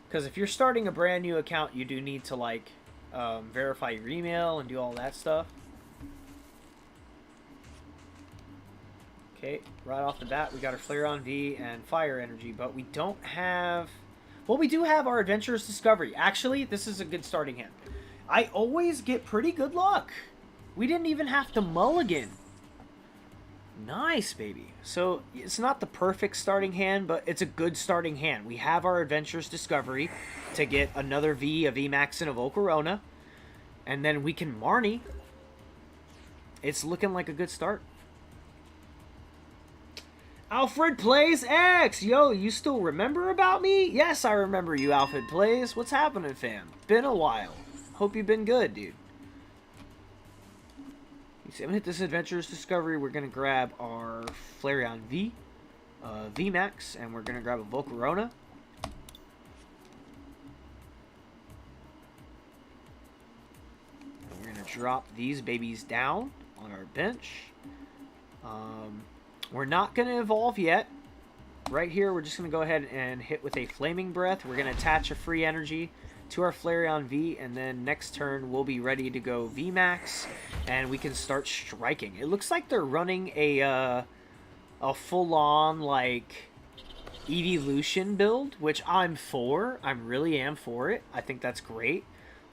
Because if you're starting a brand new account, you do need to like verify your email and do all that stuff. Okay, right off the bat, we got our Flareon V and Fire Energy, but we don't have... Well, we do have our Adventurous Discovery. Actually, this is a good starting hand. I always get pretty good luck. We didn't even have to mulligan. Nice, baby. So, it's not the perfect starting hand, but it's a good starting hand. We have our Adventurous Discovery to get another V, a VMAX, and a Volcarona. And then we can Marnie. It's looking like a good start. Alfred Plays X! Yo, you still remember about me? Yes, I remember you, Alfred Plays. What's happening, fam? Been a while. Hope you've been good, dude. I'm going to hit this Adventurous Discovery. We're going to grab our Flareon V, VMAX, and we're going to grab a Volcarona. And we're going to drop these babies down on our bench. We're not going to evolve yet. Right here, we're just going to go ahead and hit with a Flaming Breath. We're going to attach a free energy to our Flareon V, and then next turn we'll be ready to go VMAX, and we can start striking. It looks like they're running a full-on like evolution build, which I'm for. I really am for it. I think that's great.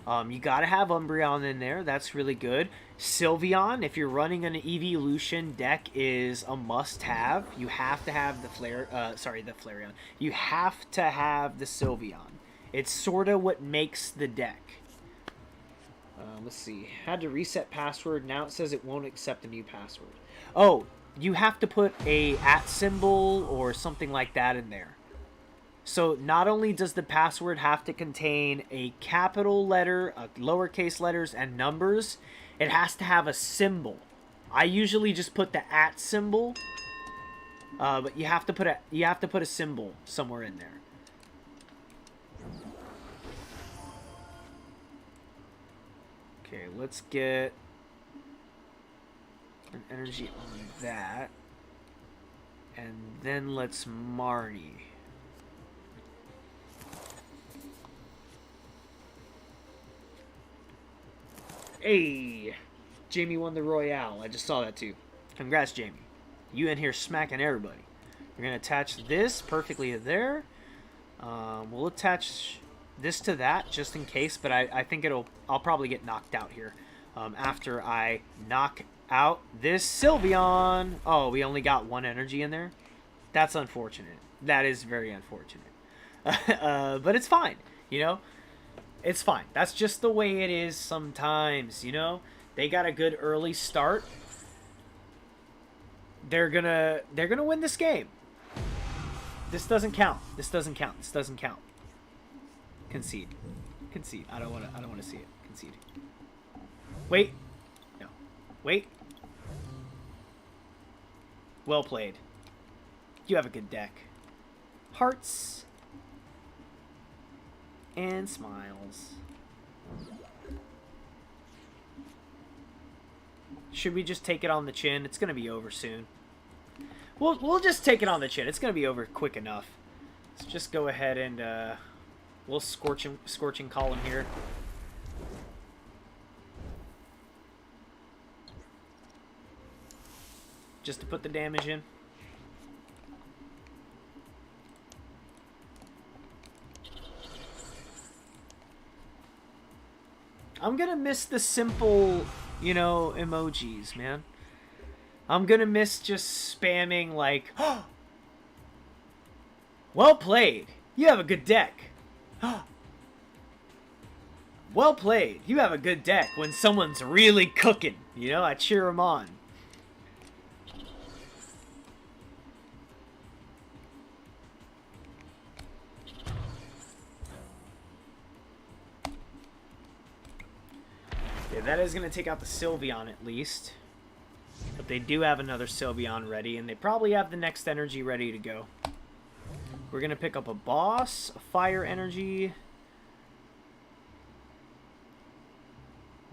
You gotta have Umbreon in there. That's really good. Sylveon, if you're running an evolution deck, is a must-have. You have to have the Flareon. You have to have the Sylveon. It's sort of what makes the deck. Let's see. Had to reset password. Now it says it won't accept a new password. Oh, you have to put a @ symbol or something like that in there. So not only does the password have to contain a capital letter, lowercase letters, and numbers, it has to have a symbol. I usually just put the @ symbol, but you have to put a symbol somewhere in there. Okay, let's get an energy on that. And then let's Marnie. Hey! Jamie won the Royale. I just saw that too. Congrats, Jamie. You in here smacking everybody. We're going to attach this perfectly to there. We'll attach this to that just in case, but I think I'll probably get knocked out here after I knock out this Sylveon. Oh, we only got one energy in there. That's unfortunate. That is very unfortunate. But it's fine, you know. It's fine. That's just the way it is sometimes, you know. They got a good early start. They're gonna win this game. This doesn't count. This doesn't count. This doesn't count. Concede. Concede. I don't want to see it. Concede. Wait. Wait. Well played. You have a good deck. Hearts. And smiles. Should we just take it on the chin? It's going to be over soon. We'll just take it on the chin. It's going to be over quick enough. Let's just go ahead and we'll scorching column here. Just to put the damage in. I'm gonna miss the simple, you know, emojis, man. I'm gonna miss just spamming like, oh, well played. You have a good deck. Well played. You have a good deck when someone's really cooking. You know, I cheer them on. Yeah, that is going to take out the Sylveon at least. But they do have another Sylveon ready, and they probably have the next energy ready to go. We're going to pick up a boss, a fire energy.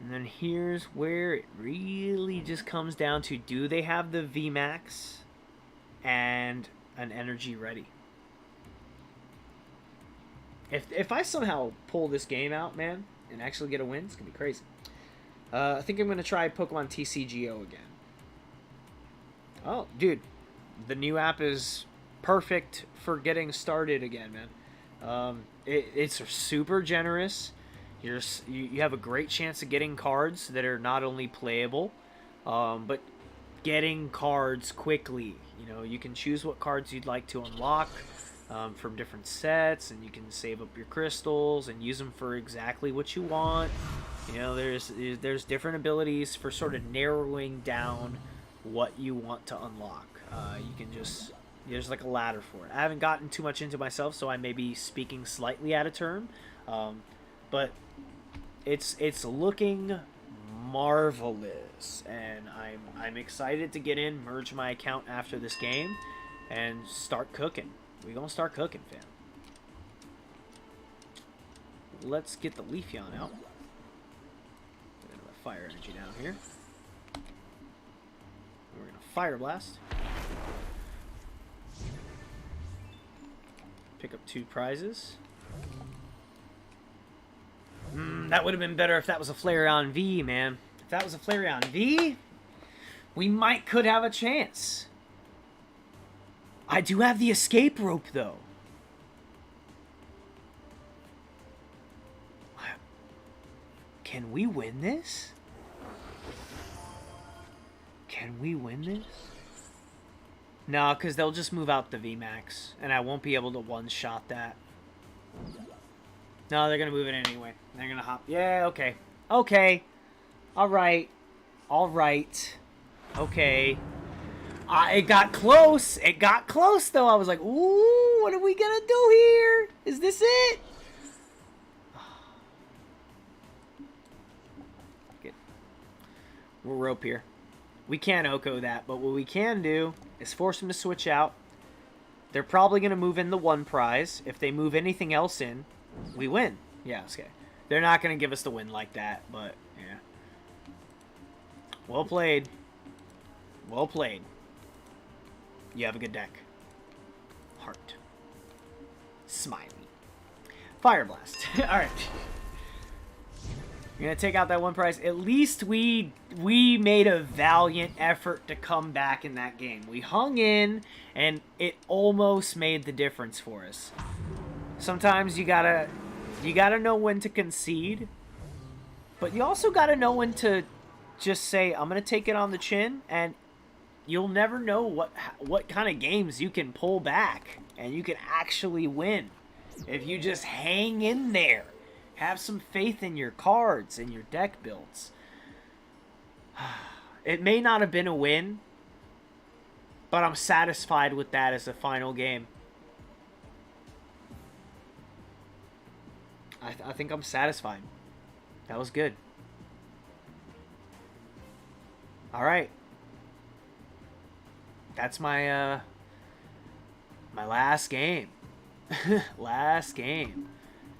And then here's where it really just comes down to, do they have the VMAX and an energy ready? If I somehow pull this game out, man, and actually get a win, it's going to be crazy. I think I'm going to try Pokemon TCGO again. Oh, dude. The new app is perfect for getting started again, man. It's super generous. You have a great chance of getting cards that are not only playable, but getting cards quickly. You know, you can choose what cards you'd like to unlock from different sets, and you can save up your crystals and use them for exactly what you want. You know, there's different abilities for sort of narrowing down what you want to unlock. You can just, there's like a ladder for it. I haven't gotten too much into myself, so I may be speaking slightly out of turn, but it's looking marvelous, and I'm excited to get in, merge my account after this game, and start cooking. We gonna start cooking, fam. Let's get the Leafeon out. Fire energy down here. We're gonna Fire Blast. Pick up 2 prizes. That would have been better if that was a Flareon V, man. If that was a Flareon V, we could have a chance. I do have the escape rope, though. Can we win this? Can we win this? No, because they'll just move out the VMAX, and I won't be able to one-shot that. No, they're going to move it anyway. They're going to hop. Yeah, okay. Okay. All right. All right. Okay. It got close. It got close, though. I was like, ooh, what are we going to do here? Is this it? We'll rope here. We can't Oko that, but what we can do is force them to switch out. They're probably going to move in the 1 prize. If they move anything else in, we win. Yeah, okay. They're not going to give us the win like that, but yeah. Well played. Well played. You have a good deck. Heart. Smiley. Fire Blast. Alright. You're going to take out that 1 prize. At least we made a valiant effort to come back in that game. We hung in, and it almost made the difference for us. Sometimes you gotta know when to concede, but you also gotta know when to just say, I'm going to take it on the chin, and you'll never know what kind of games you can pull back, and you can actually win if you just hang in there. Have some faith in your cards and your deck builds. It may not have been a win, but I'm satisfied with that as a final game. I think I'm satisfied. That was good. All right. That's my my last game. Last game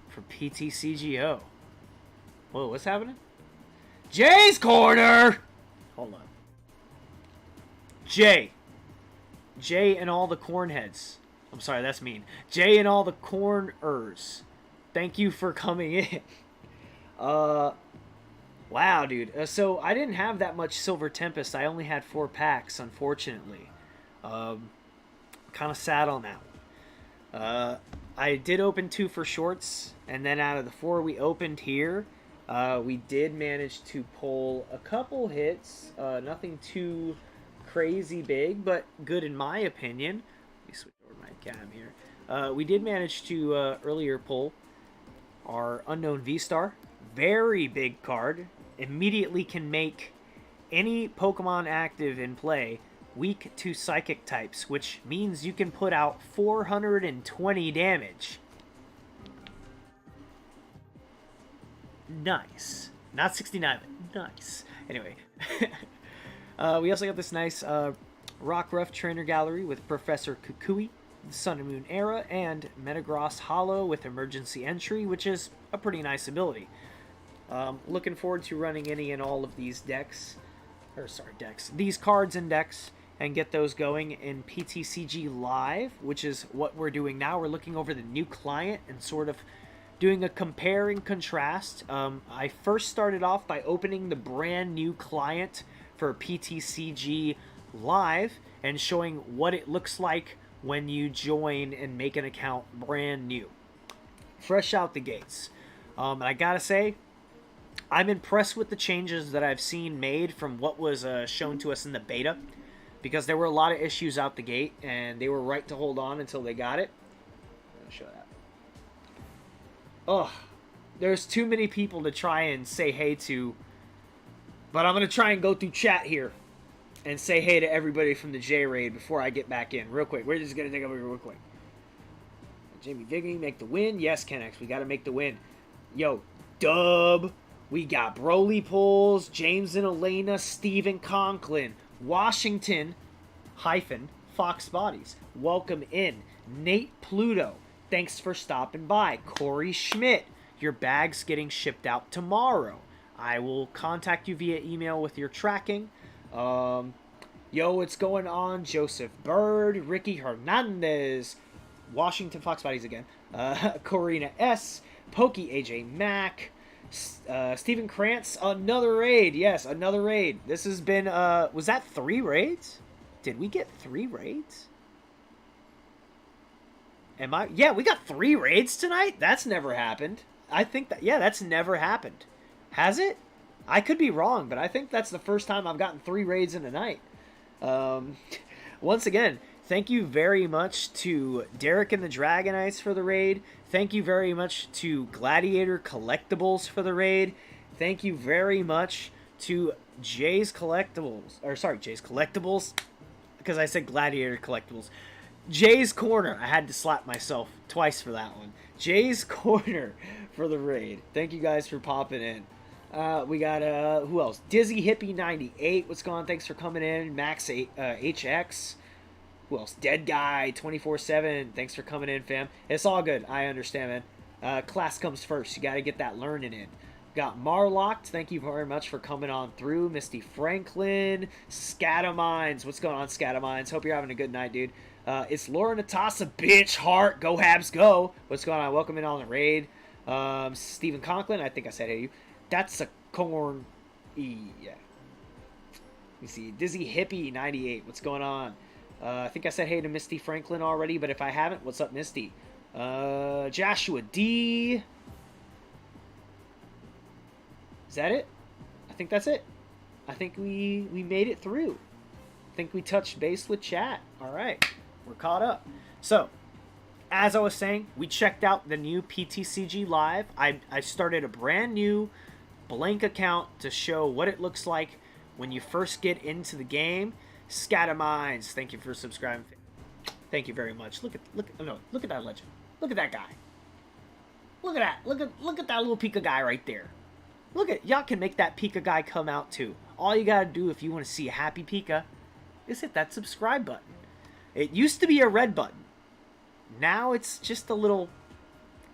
for PTCGO. Whoa, what's happening? Jay's corner. Hold on. Jay and all the cornheads. I'm sorry, that's mean. Jay and all the corners. Thank you for coming in. Wow, dude. So I didn't have that much Silver Tempest. I only had 4 packs, unfortunately. Kind of sad on that one. I did open 2 for shorts, and then out of the 4 we opened here, we did manage to pull a couple hits. Nothing too crazy big, but good in my opinion. Let me switch over my cam here. We did manage to earlier pull our Unknown V-Star. Very big card. Immediately can make any Pokemon active in play weak to Psychic types, which means you can put out 420 damage. Nice. Not 69, but nice. Anyway. We also got this nice Rockruff Trainer Gallery with Professor Kukui, Sun and Moon Era, and Metagross Hollow with Emergency Entry, which is a pretty nice ability. Looking forward to running any and all of these decks. These cards and decks, and get those going in PTCG Live, which is what we're doing now. We're looking over the new client and sort of doing a compare and contrast. I first started off by opening the brand new client for PTCG Live and showing what it looks like when you join and make an account brand new. Fresh out the gates. And I gotta say, I'm impressed with the changes that I've seen made from what was shown to us in the beta, because there were a lot of issues out the gate, and they were right to hold on until they got it. I'll show that. Oh, there's too many people to try and say hey to, but I'm going to try and go through chat here and say hey to everybody from the J-Raid before I get back in. Real quick. We're just going to take over real quick. Jamie Viggy, make the win. Yes, Kennex, we got to make the win. Yo, Dub. We got Broly Pulls, James and Elena, Stephen Conklin, Washington, Fox Bodies. Welcome in. Nate Pluto. Thanks for stopping by. Corey Schmidt. Your bag's getting shipped out tomorrow. I will contact you via email with your tracking. Yo, what's going on? Joseph Bird, Ricky Hernandez, Washington Fox Bodies again. Corina S, Pokey AJ Mack, Stephen Krantz, another raid. Yes, another raid. This has been, was that 3 raids? Did we get 3 raids? Yeah, we got 3 raids tonight? That's never happened. I think that, yeah, that's never happened. Has it? I could be wrong, but I think that's the first time I've gotten 3 raids in a night. Once again, thank you very much to Derek and the Dragonites for the raid. Thank you very much to Gladiator Collectibles for the raid. Thank you very much to Jay's Collectibles. Jay's Collectibles. Because I said Gladiator Collectibles. Jay's Corner. I had to slap myself twice for that one. Jay's Corner for the raid. Thank you guys for popping in. We got, who else? Dizzy Hippie 98. What's going on? Thanks for coming in. Max HX. Who else? Dead Guy 24/7. Thanks for coming in, fam. It's all good. I understand, man. Class comes first. You got to get that learning in. Got Marlocked. Thank you very much for coming on through. Misty Franklin. Scatamines. What's going on, Scatamines? Hope you're having a good night, dude. It's Laura Natasa, bitch, heart. Go Habs, go. What's going on? Welcome in on the raid. Stephen Conklin. I think I said hey you. That's a corn. Yeah. Let me see. Dizzy Hippie 98. What's going on? I think I said hey to Misty Franklin already, but if I haven't, what's up, Misty? Joshua D. Is that it? I think that's it. I think we made it through. I think we touched base with chat. All right. We're caught up. So, as I was saying, we checked out the new PTCG Live. I started a brand new blank account to show what it looks like when you first get into the game. Scatamines, thank you for subscribing. Thank you very much. Look at that legend. Look at that guy. Look at that. Look at that little Pika guy right there. Look at, y'all can make that Pika guy come out too. All you gotta do if you want to see a happy Pika is hit that subscribe button. It used to be a red button. Now it's just a little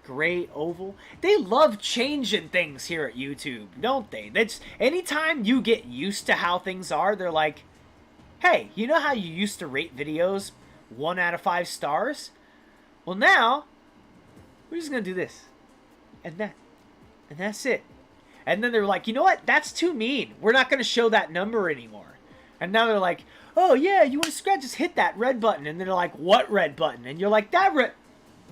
gray oval. They love changing things here at YouTube, don't they? That's anytime you get used to how things are, they're like, hey, you know how you used to rate videos 1 out of 5 stars? Well, now we're just gonna do this and that, and that's it. And then they're like, you know what? That's too mean. We're not gonna show that number anymore. And now they're like, oh yeah, you want to subscribe? Just hit that red button. And they're like, what red button? And you're like, that red.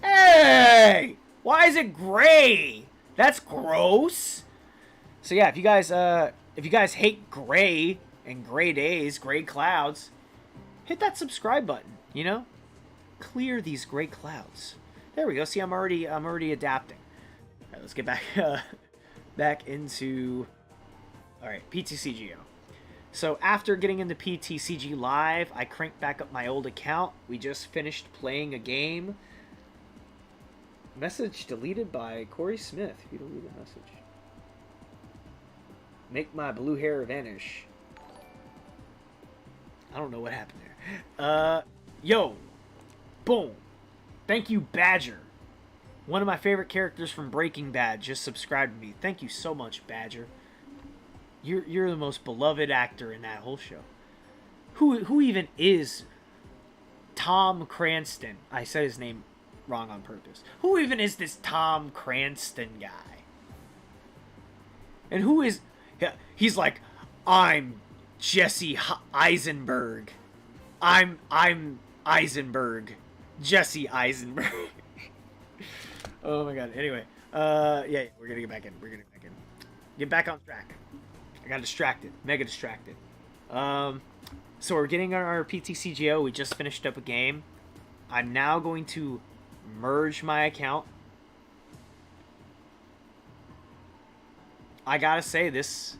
Hey! Why is it gray? That's gross. So yeah, if you guys hate gray and gray days, gray clouds, hit that subscribe button. You know, clear these gray clouds. There we go. See, I'm already adapting. All right, let's get back back into. All right, Ptcgo. So after getting into Ptcg Live, I cranked back up my old account. We just finished playing a game. Message deleted by Corey Smith. If you delete a message. Make my blue hair vanish. I don't know what happened there. Yo. Boom. Thank you, Badger. One of my favorite characters from Breaking Bad just subscribed to me. Thank you so much, Badger. You're the most beloved actor in that whole show. Who even is Tom Cranston? I said his name wrong on purpose. Who even is this Tom Cranston guy? And who is... He's like, I'm Jesse Eisenberg. I'm Eisenberg. Jesse Eisenberg. Oh my god. Anyway. Yeah, we're gonna get back in. Get back on track. I got distracted. Mega distracted. So we're getting our Ptcgo. We just finished up a game. I'm now going to merge my account. I gotta say, this...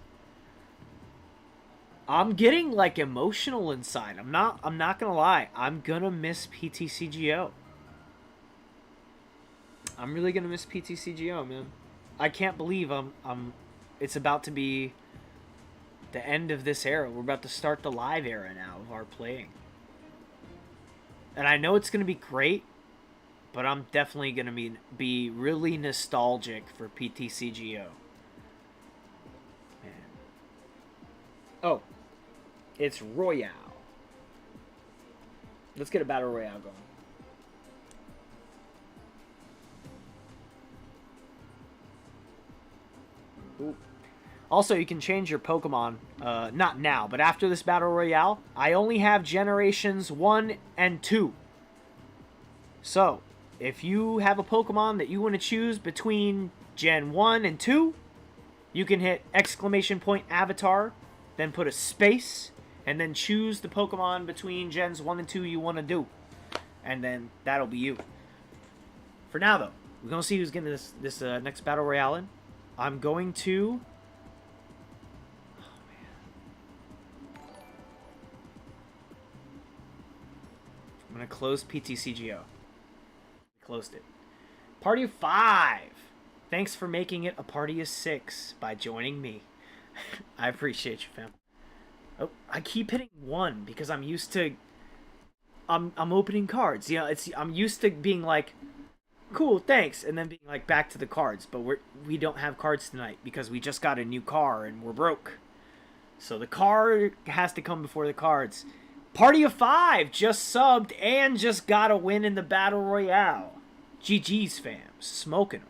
I'm getting, like, emotional inside. I'm not gonna lie. I'm gonna miss Ptcgo. I'm really gonna miss Ptcgo, man. I can't believe it's about to be the end of this era. We're about to start the live era now of our playing. And I know it's gonna be great, but I'm definitely gonna be really nostalgic for Ptcgo. Man. Oh, it's Royale. Let's get a battle royale going. Ooh. Also, you can change your Pokemon, not now, but after this Battle Royale. I only have Generations 1 and 2. So, if you have a Pokemon that you want to choose between Gen 1 and 2, you can hit ! Avatar, then put a space, and then choose the Pokemon between Gens 1 and 2 you want to do. And then that'll be you. For now, though, we're going to see who's getting this next Battle Royale in. I'm going to... I'm going to close Ptcgo. Closed it. Party of 5. Thanks for making it a party of 6 by joining me. I appreciate you, fam. Oh, I keep hitting 1 because I'm used to... I'm opening cards. You know, I'm used to being like, cool, thanks, and then being like back to the cards. But we don't have cards tonight because we just got a new car and we're broke. So the car has to come before the cards. Party of 5 just subbed and just got a win in the Battle Royale. GG's, fam. Smoking them.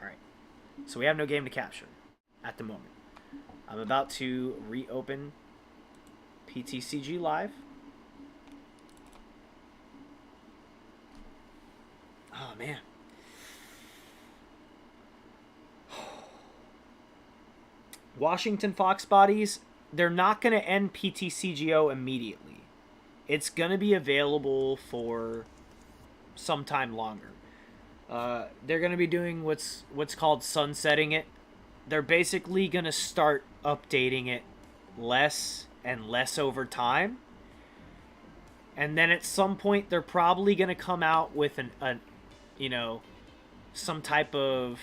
Alright. So we have no game to capture at the moment. I'm about to reopen Ptcg Live. Oh, man. Washington Fox Bodies, they're not going to end Ptcgo immediately. It's going to be available for some time longer. They're going to be doing what's called sunsetting it. They're basically going to start updating it less and less over time. And then at some point, they're probably going to come out with some type of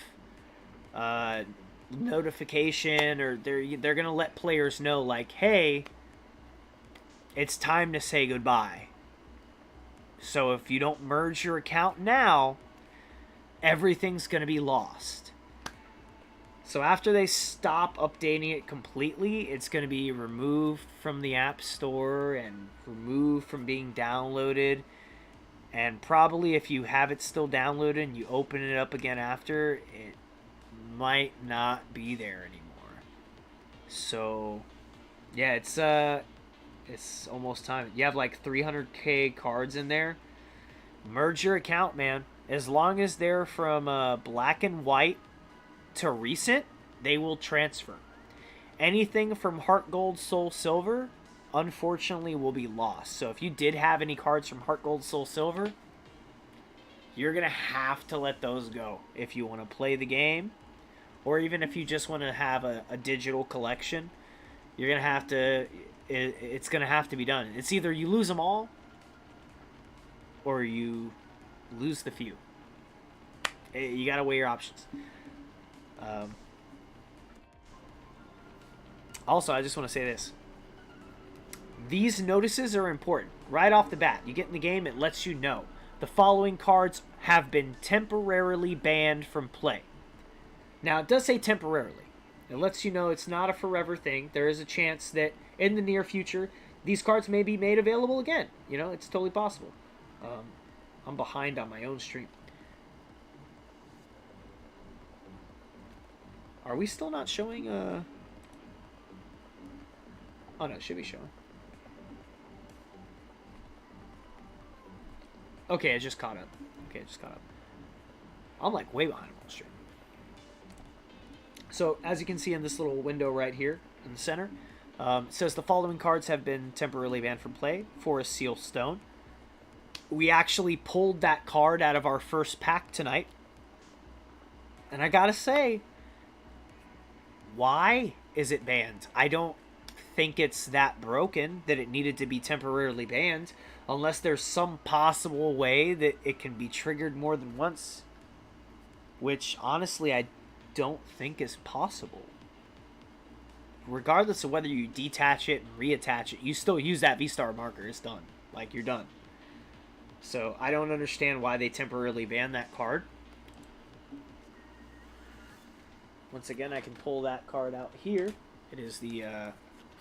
notification, or they're gonna let players know, like, hey, it's time to say goodbye. So if you don't merge your account now, everything's gonna be lost. So after they stop updating it completely, it's going to be removed from the App Store and removed from being downloaded. And probably if you have it still downloaded and you open it up again after, it might not be there anymore. So, yeah, it's almost time. You have like 300k cards in there. Merge your account, man. As long as they're from black and white to recent, they will transfer. Anything from Heart Gold, Soul Silver, unfortunately, will be lost. So if you did have any cards from Heart Gold, Soul Silver, you're going to have to let those go if you want to play the game. Or even if you just want to have a digital collection, you're going to have to... It's going to have to be done. It's either you lose them all, or you lose the few. You got to weigh your options. Also, I just want to say this. These notices are important. Right off the bat, you get in the game, it lets you know. The following cards have been temporarily banned from play. Now, it does say temporarily. It lets you know it's not a forever thing. There is a chance that in the near future, these cards may be made available again. You know, it's totally possible. I'm behind on my own stream. Are we still not showing? Oh no, it should be showing. Okay, I just caught up. I'm like way behind on the stream. So as you can see in this little window right here in the center, it says the following cards have been temporarily banned from play. Forest Seal Stone. We actually pulled that card out of our first pack tonight, and I gotta say, why is it banned? I don't think it's that broken that it needed to be temporarily banned, unless there's some possible way that it can be triggered more than once, which honestly I don't think is possible. Regardless of whether you detach it and reattach it, you still use that V-Star marker. It's done. Like, you're done. So I don't understand why they temporarily banned that card. Once again, I can pull that card out here. It is the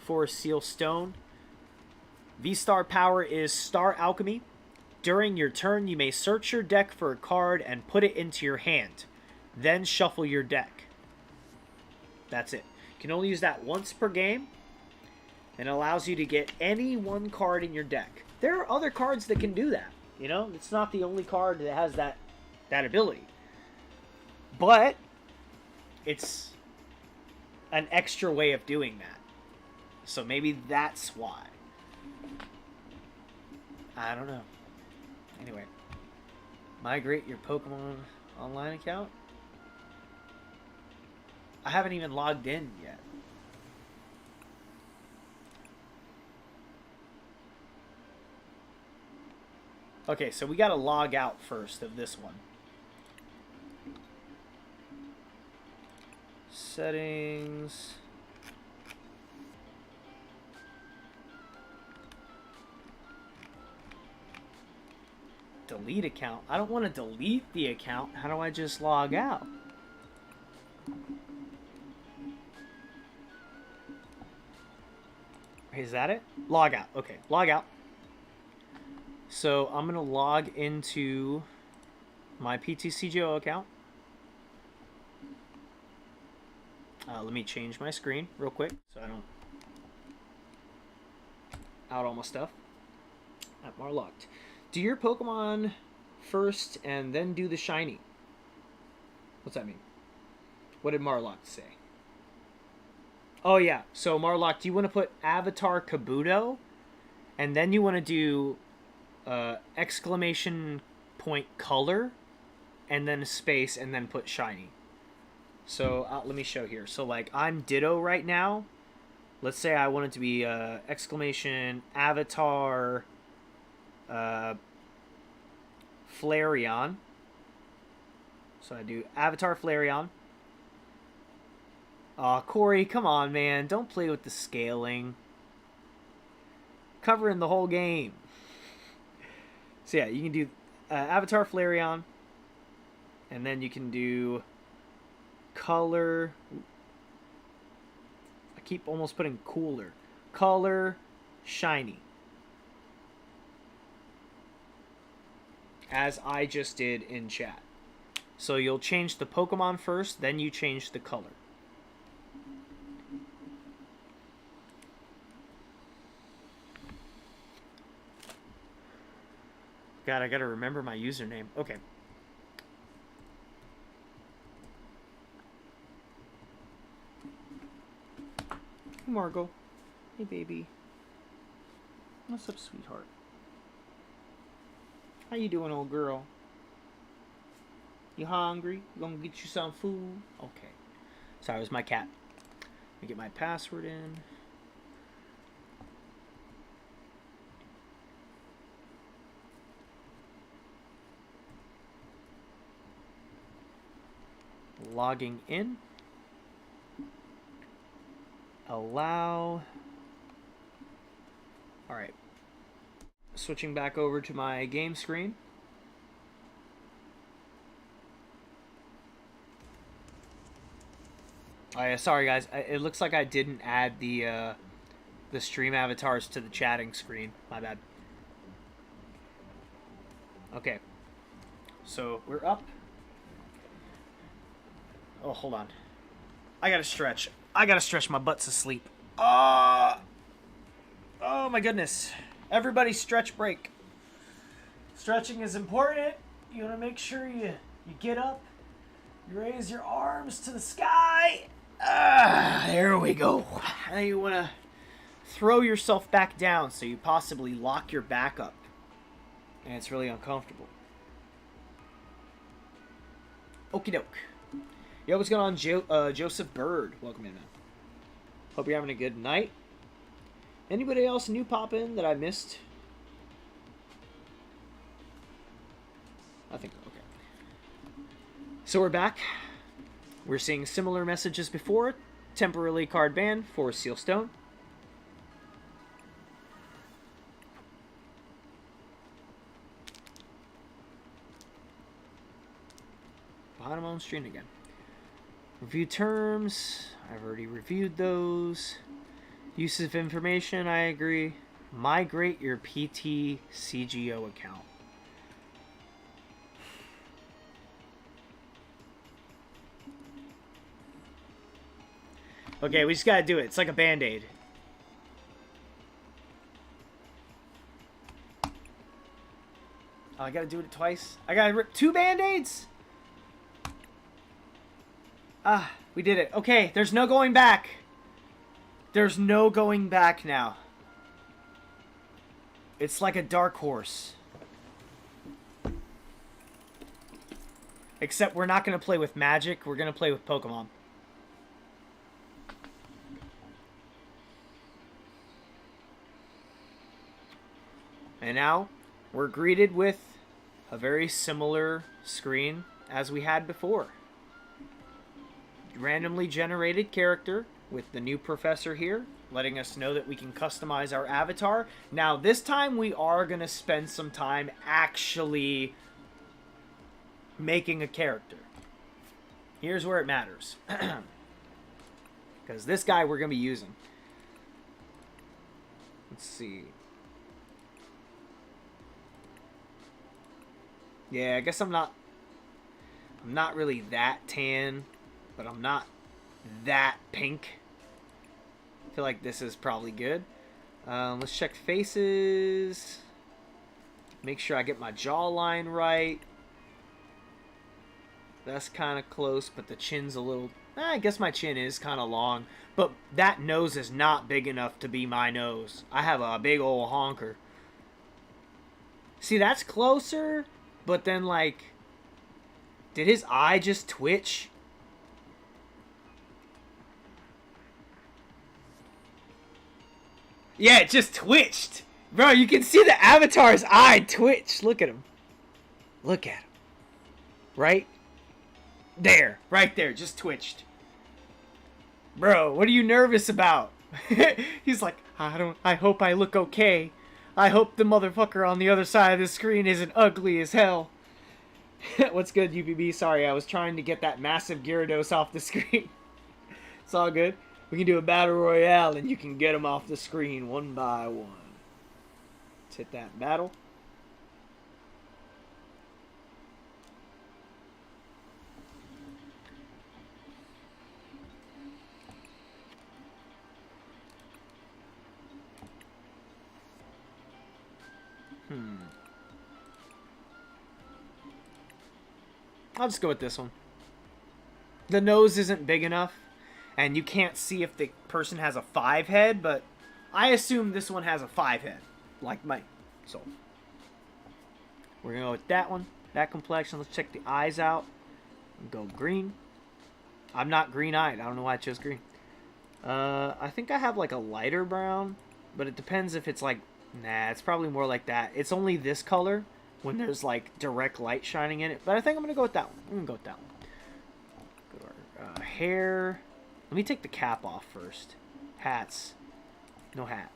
Forest Seal Stone. V-Star power is Star Alchemy. During your turn, you may search your deck for a card and put it into your hand. Then shuffle your deck. That's it. You can only use that once per game, and it allows you to get any one card in your deck. There are other cards that can do that. You know, it's not the only card that has that ability. But it's an extra way of doing that. So maybe that's why. I don't know. Anyway, migrate your Pokemon Online account. I haven't even logged in yet. Okay, so we gotta log out first of this one. Settings. Delete account. I don't want to delete the account. How do I just log out? Is that it? Log out. Okay, log out. So I'm going to log into my Ptcg account. Let me change my screen real quick so I don't out all my stuff. At Marlocked. Do your Pokemon first and then do the shiny. What's that mean? What did Marlock say? Oh yeah, so Marlock, do you want to put Avatar Kabuto and then you want to do exclamation point color and then a space and then put shiny? So let me show here. So like I'm Ditto right now. Let's say I want it to be exclamation Avatar Flareon. So I do Avatar Flareon. Aw, Corey, come on, man. Don't play with the scaling. Covering the whole game. So yeah, you can do Avatar Flareon. And then you can do color. I keep almost putting cooler. Color, shiny. As I just did in chat. So you'll change the Pokemon first, then you change the color. God, I gotta remember my username. Okay. Hey, Margot. Hey, baby. What's up, sweetheart? How you doing, old girl? You hungry? You gonna get you some food? Okay. Sorry, it was my cat. Let me get my password in. Logging in. Allow. Alright. Switching back over to my game screen. Oh yeah, sorry guys. It looks like I didn't add the stream avatars to the chatting screen. My bad. Okay. So we're up. Oh, hold on. I gotta stretch. I gotta stretch my butt to sleep. Oh my goodness. Everybody stretch break. Stretching is important. You want to make sure you get up. You raise your arms to the sky. There we go. Now you want to throw yourself back down so you possibly lock your back up. And it's really uncomfortable. Okie doke. Yo, what's going on, Joseph Bird? Welcome in, man. Hope you're having a good night. Anybody else new pop in that I missed? I think, okay. So we're back. We're seeing similar messages before. Temporarily card ban for Sealstone. Behind my own screen again. Review terms. I've already reviewed those. Use of information, I agree. Migrate your Ptcgo account. Okay, we just gotta do it. It's like a band-aid. Oh, I gotta do it twice? I gotta rip 2 band-aids? Ah, we did it. Okay, there's no going back. There's no going back now. It's like a dark horse. Except we're not going to play with magic. We're going to play with Pokemon. And now we're greeted with a very similar screen as we had before. Randomly generated character with the new professor here, letting us know that we can customize our avatar. Now, this time we are going to spend some time actually making a character. Here's where it matters. Because this guy we're going to be using. Let's see. Yeah, I guess I'm not really that tan, but I'm not that pink. I feel like this is probably good. Let's check faces. Make sure I get my jawline right. That's kind of close, but the chin's a little... I guess my chin is kind of long, but that nose is not big enough to be my nose. I have a big old honker. See, that's closer, but then, like... Did his eye just twitch? Yeah, it just twitched. Bro, you can see the avatar's eye twitch. Look at him. Look at him. Right? There. Right there. Just twitched. Bro, what are you nervous about? He's like, I hope I look okay. I hope the motherfucker on the other side of the screen isn't ugly as hell. What's good, UPB? Sorry, I was trying to get that massive Gyarados off the screen. It's all good. We can do a battle royale and you can get them off the screen one by one. Let's hit that battle. I'll just go with this one. The nose isn't big enough, and you can't see if the person has a 5 head, but I assume this one has a 5 head, like mine. So, we're going to go with that one, that complexion. Let's check the eyes out. Go green. I'm not green-eyed. I don't know why I chose green. I think I have like a lighter brown, but it depends if it's like, nah, it's probably more like that. It's only this color when there's like direct light shining in it, but I think I'm gonna go with that one. I'm gonna go with that one. Go to our hair. Let me take the cap off first. Hats. No hat.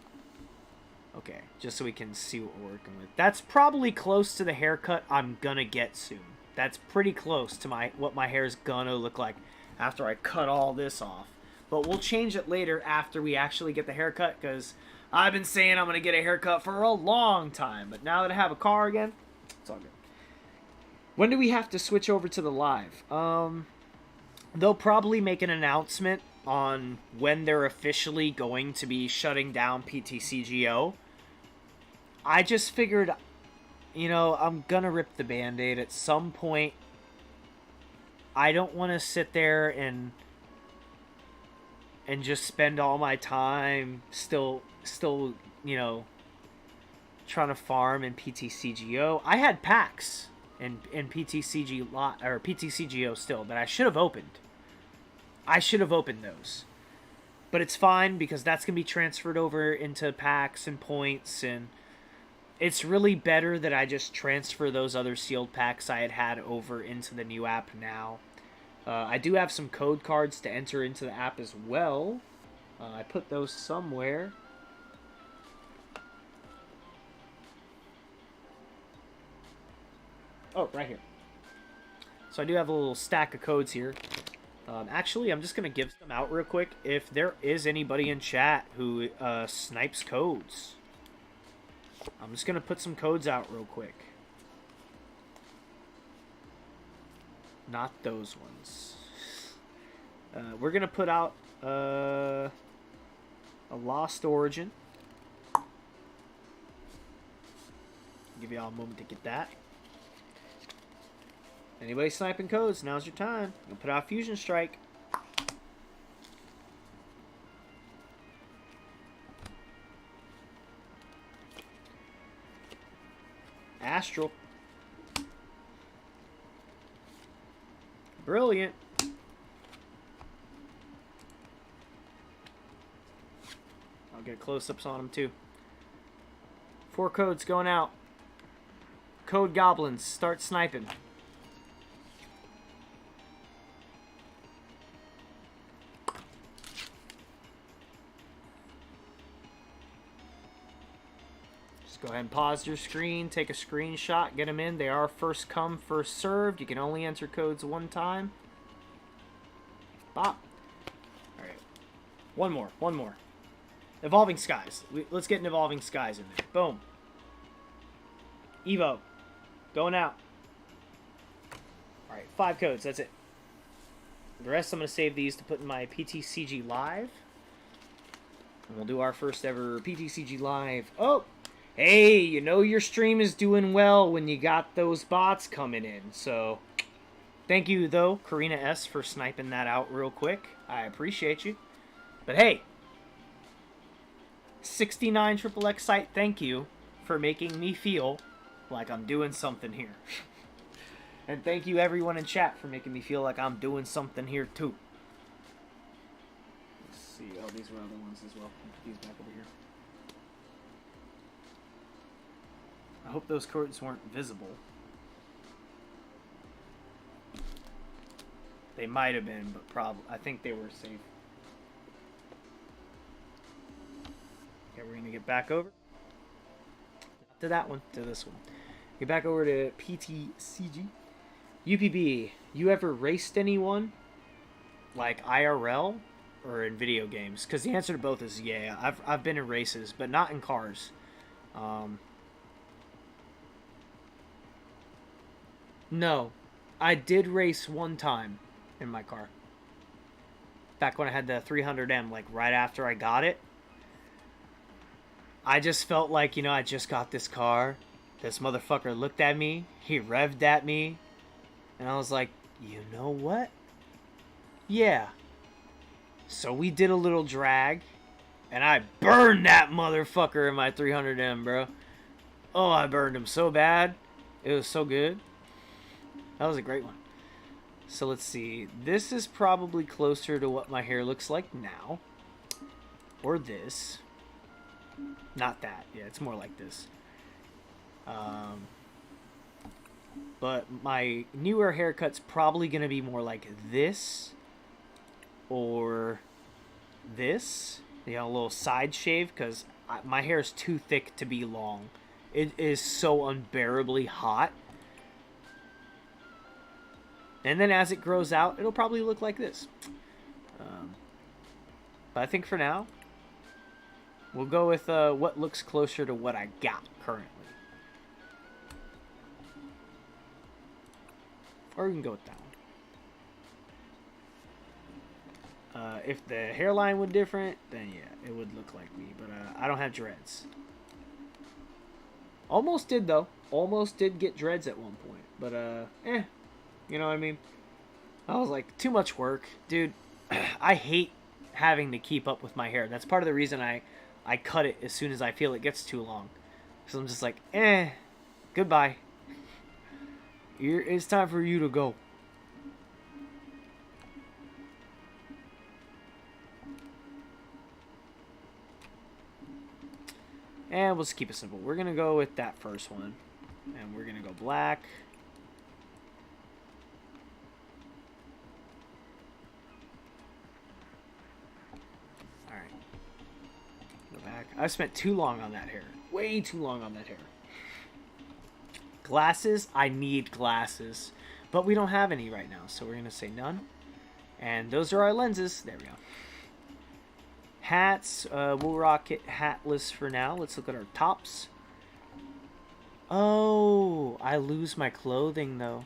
Okay, just so we can see what we're working with. That's probably close to the haircut I'm gonna get soon. That's pretty close to what my hair's gonna look like after I cut all this off. But we'll change it later after we actually get the haircut, because I've been saying I'm gonna get a haircut for a long time. But now that I have a car again, it's all good. When do we have to switch over to the live? They'll probably make an announcement on when they're officially going to be shutting down PTCGO. I just figured, you know, I'm gonna rip the Band-Aid at some point. I don't want to sit there and just spend all my time still, you know, trying to farm in PTCGO. I had packs in PTCG or PTCGO still that I should have opened. I should have opened those. But it's fine because that's going to be transferred over into packs and points, and it's really better that I just transfer those other sealed packs I had over into the new app now. I do have some code cards to enter into the app as well. I put those somewhere. Oh, right here. So I do have a little stack of codes here. Actually, I'm just going to give them out real quick. If there is anybody in chat who snipes codes, I'm just going to put some codes out real quick. Not those ones. We're going to put out a Lost Origin. Give y'all a moment to get that. Anybody sniping codes, now's your time. I'm going to put out Fusion Strike. Astral. Brilliant. I'll get close-ups on them too. 4 codes going out. Code Goblins, start sniping. Just go ahead and pause your screen, take a screenshot, get them in. They are first come, first served. You can only enter codes one time. Bop. Alright. One more. Evolving Skies. Let's get an Evolving Skies in there. Boom. Evo. Going out. Alright, 5 codes. That's it. The rest I'm going to save these to put in my PTCG Live. And we'll do our first ever PTCG Live. Oh! Hey, you know your stream is doing well when you got those bots coming in. So, thank you, though, Karina S., for sniping that out real quick. I appreciate you. But hey, 69 XXX site, thank you for making me feel like I'm doing something here. And thank you, everyone in chat, for making me feel like I'm doing something here, too. Let's see. Oh, these were other ones as well. Put these back over here. I hope those codes weren't visible. They might have been, but I think they were safe. we're going to get back over. Not to that one, to this one. Get back over to Ptcg. UPB, you ever raced anyone? Like IRL? Or in video games? Because the answer to both is yeah. I've been in races, but not in cars. No. I did race one time in my car. Back when I had the 300M, like right after I got it. I just felt like, you know, I just got this car. This motherfucker looked at me. He revved at me. And I was like, you know what? Yeah. So we did a little drag. And I burned that motherfucker in my 300M, bro. Oh, I burned him so bad. It was so good. That was a great one. So let's see. This is probably closer to what my hair looks like now. Or this. Not that. Yeah, it's more like this. But my newer haircut's probably going to be more like this. Or this. You know, a little side shave. Because my hair is too thick to be long. It is so unbearably hot. And then as it grows out, it'll probably look like this. But I think for now, we'll go with what looks closer to what I got currently. Or we can go with that one. If the hairline was different, then yeah, it would look like me. But I don't have dreads. Almost did, though. Almost did get dreads at one point. But, you know what I mean? I was like, too much work. Dude, I hate having to keep up with my hair. That's part of the reason I cut it as soon as I feel it gets too long. So I'm just like, goodbye. It's time for you to go. And we'll just keep it simple. We're going to go with that first one. And we're going to go black. Alright. Go back. I spent too long on that hair. Way too long on that hair. Glasses. I need glasses. But we don't have any right now. So we're going to say none. And those are our lenses. There we go. Hats, we'll rock it hatless for now. Let's look at our tops. Oh, I lose my clothing though.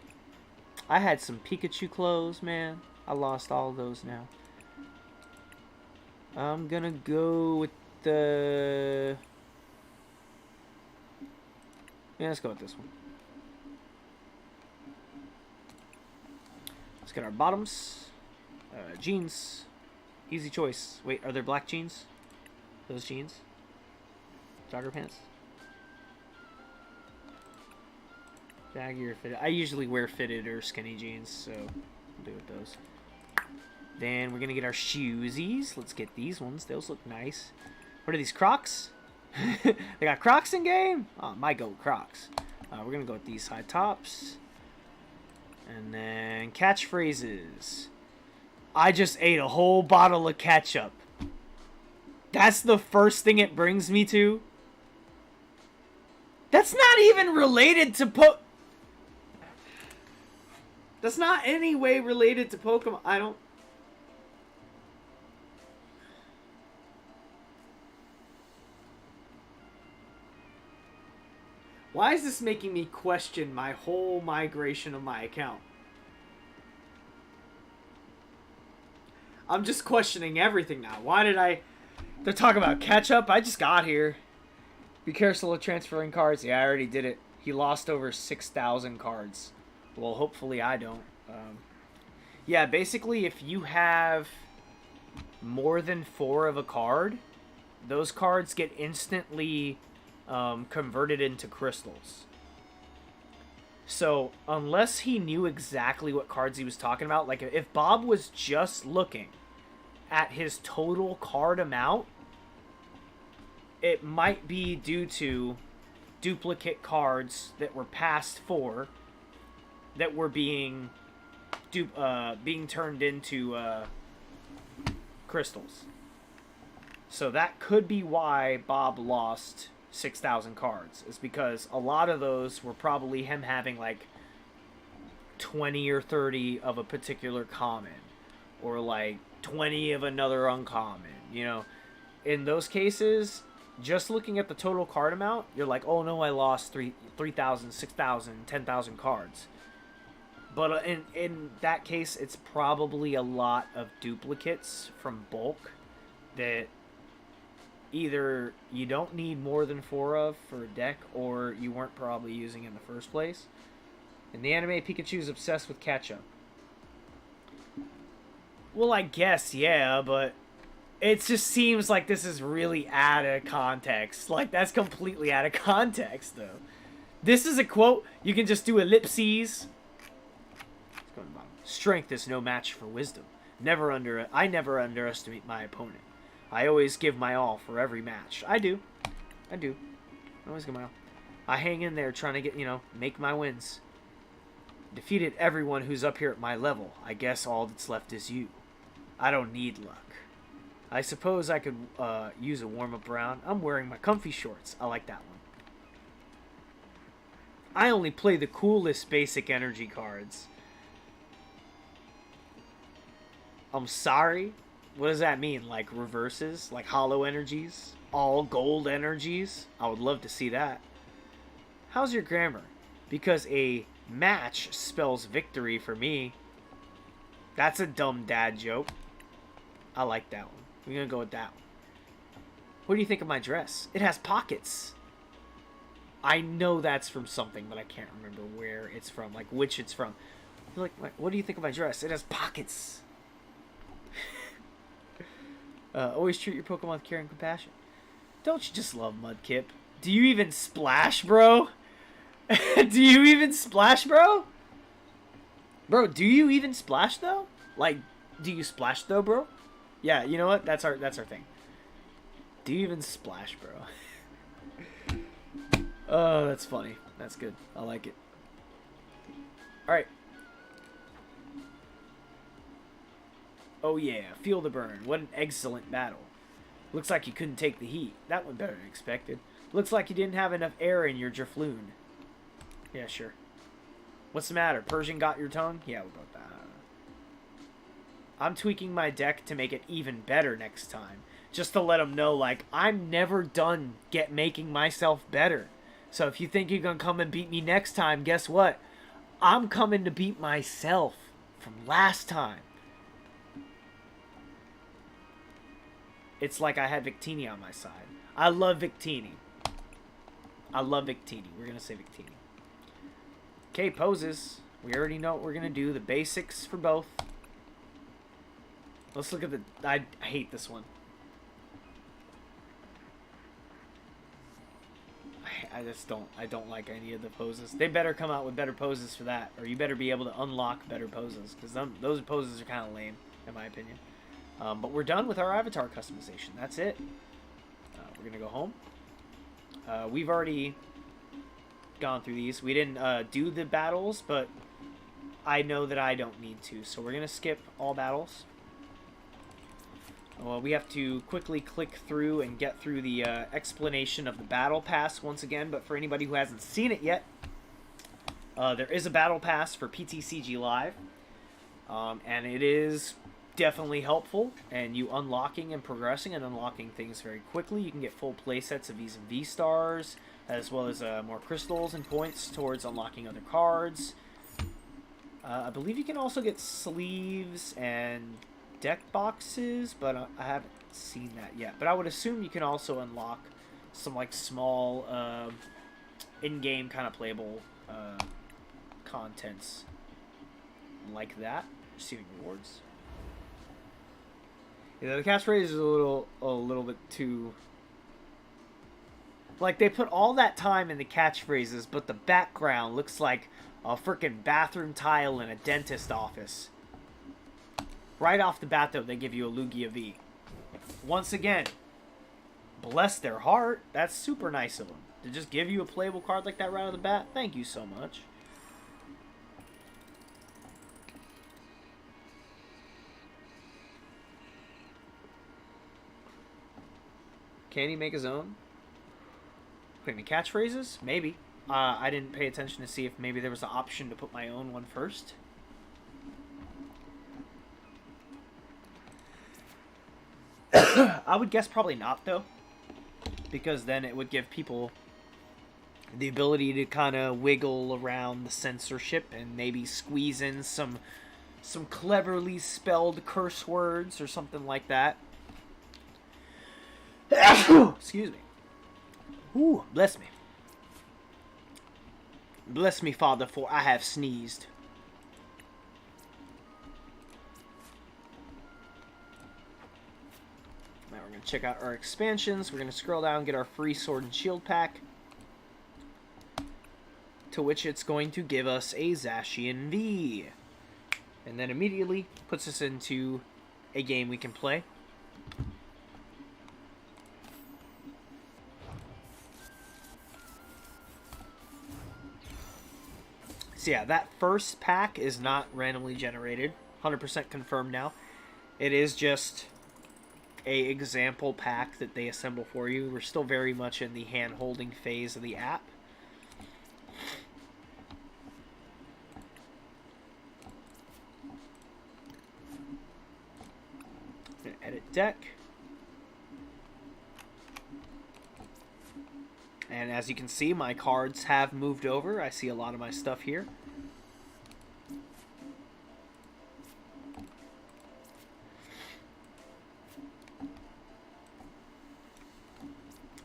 I had some Pikachu clothes, man. I lost all of those now. I'm gonna go with the... Yeah, let's go with this one. Let's get our bottoms. Jeans. Easy choice. Wait, are there black jeans? Those jeans? Jogger pants? Baggy or fitted? I usually wear fitted or skinny jeans, so we'll do with those. Then we're going to get our shoesies. Let's get these ones. Those look nice. What are these, Crocs? They got Crocs in game? Oh, my goat Crocs. We're going to go with these high tops. And then catchphrases. I just ate a whole bottle of ketchup. That's the first thing it brings me to. That's not even related to That's not any way related to Pokemon. I don't... Why is this making me question my whole migration of my account? I'm just questioning everything now. Why did They're talking about ketchup? I just got here. Be careful of transferring cards. Yeah, I already did it. He lost over 6,000 cards. Well, hopefully I don't. Yeah, basically, if you have more than 4 of a card, those cards get instantly converted into crystals. So, unless he knew exactly what cards he was talking about, like if Bob was just looking at his total card amount, it might be due to duplicate cards that were past 4 that were being turned into crystals. So that could be why Bob lost 6,000 cards. Is because a lot of those were probably him having like 20 or 30 of a particular common, or like 20 of another uncommon. You know, in those cases, just looking at the total card amount, you're like, oh no, I lost 3,000, 6,000, 10,000 cards. But in that case, it's probably a lot of duplicates from bulk that either you don't need more than 4 of for a deck, or you weren't probably using in the first place. In the anime, Pikachu's obsessed with ketchup. Well, I guess, yeah, but it just seems like this is really out of context. Like, that's completely out of context, though. This is a quote. You can just do ellipses. Strength is no match for wisdom. I never underestimate my opponent. I always give my all for every match. I do. I always give my all. I hang in there trying to get, make my wins. Defeated everyone who's up here at my level. I guess all that's left is you. I don't need luck. I suppose I could use a warm-up round. I'm wearing my comfy shorts. I like that one. I only play the coolest basic energy cards. I'm sorry? What does that mean? Like reverses? Like hollow energies? All gold energies? I would love to see that. How's your grammar? Because a match spells victory for me. That's a dumb dad joke. I like that one. We're going to go with that one. What do you think of my dress? It has pockets. I know that's from something, but I can't remember where it's from. Like, which it's from. You're like, what do you think of my dress? It has pockets. Always treat your Pokemon with care and compassion. Don't you just love Mudkip? Do you even splash, bro? Do you even splash, bro? Bro, do you even splash, though? Like, do you splash, though, bro? Yeah, you know what? That's our thing. Do you even splash, bro? Oh, that's funny. That's good. I like it. Alright. Oh yeah, feel the burn. What an excellent battle. Looks like you couldn't take the heat. That went better than expected. Looks like you didn't have enough air in your Drifloon. Yeah, sure. What's the matter? Persian got your tongue? Yeah, we'll go with that. I'm tweaking my deck to make it even better next time. Just to let them know, like, I'm never done making myself better. So if you think you're going to come and beat me next time, guess what? I'm coming to beat myself from last time. It's like I had Victini on my side. I love Victini. We're going to say Victini. Okay, poses. We already know what we're going to do. The basics for both. Let's look at the... I hate this one. I don't like any of the poses. They better come out with better poses for that. Or you better be able to unlock better poses. Because those poses are kind of lame, in my opinion. But we're done with our avatar customization. That's it. We're going to go home. We've already gone through these. We didn't do the battles, but I know that I don't need to. So we're going to skip all battles. Well, we have to quickly click through and get through the explanation of the battle pass once again. But for anybody who hasn't seen it yet, there is a battle pass for Ptcg Live. And it is definitely helpful, and you unlocking and progressing and unlocking things very quickly. You can get full play sets of V's and V stars, as well as more crystals and points towards unlocking other cards. I believe you can also get sleeves and deck boxes, but I haven't seen that yet. But I would assume you can also unlock some like small in-game kind of playable contents like that. Receiving rewards. Yeah, the catchphrase is a little bit too... Like, they put all that time in the catchphrases, but the background looks like a freaking bathroom tile in a dentist office. Right off the bat, though, they give you a Lugia V. Once again, bless their heart. That's super nice of them. To just give you a playable card like that right off the bat, thank you so much. Can he make his own? Wait, any catchphrases? Maybe. I didn't pay attention to see if maybe there was an option to put my own one first. I would guess probably not, though. Because then it would give people the ability to kind of wiggle around the censorship and maybe squeeze in some cleverly spelled curse words or something like that. Excuse me. Ooh, bless me. Bless me, Father, for I have sneezed. Now we're going to check out our expansions. We're going to scroll down and get our free sword and shield pack. To which it's going to give us a Zacian V. And then immediately puts us into a game we can play. So yeah, that first pack is not randomly generated. 100% confirmed now. It is just a example pack that they assemble for you. We're still very much in the hand-holding phase of the app. Edit deck. And as you can see, my cards have moved over. I see a lot of my stuff here.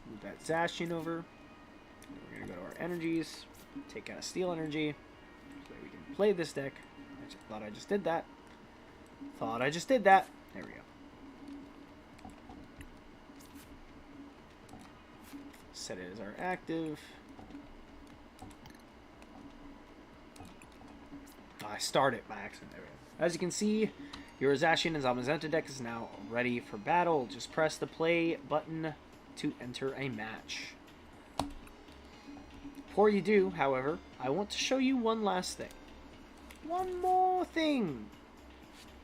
Move that Zacian over. We're going to go to our energies. Take out a steel energy. So we can play this deck. I thought I just did that. Thought I just did that. There we go. Set it as our active. Oh, I started by accident. There we go. As you can see, your Zacian and Zamazenta deck is now ready for battle. Just press the play button to enter a match. Before you do, however, I want to show you one last thing. One more thing.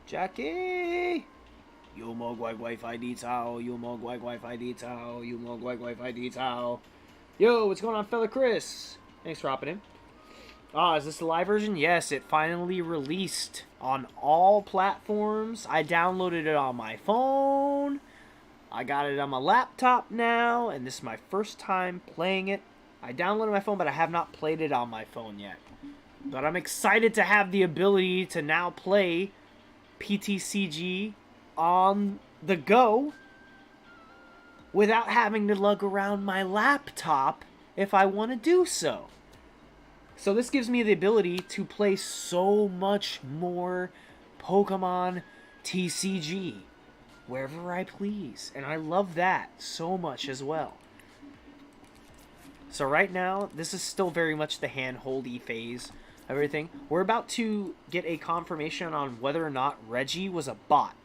Jackie! You mo guai guai fi di tao, you mo guai guai fi di tao, you mo guai guai fi di tao. Yo, what's going on, fella Chris? Thanks for hopping in. Is this the live version? Yes, it finally released on all platforms. I downloaded it on my phone. I got it on my laptop now, and this is my first time playing it. I downloaded my phone, but I have not played it on my phone yet. But I'm excited to have the ability to now play Ptcg on the go without having to lug around my laptop if I want to do so. So this gives me the ability to play so much more Pokemon TCG wherever I please. And I love that so much as well. So right now, this is still very much the hand-holdy phase of everything. We're about to get a confirmation on whether or not Reggie was a bot.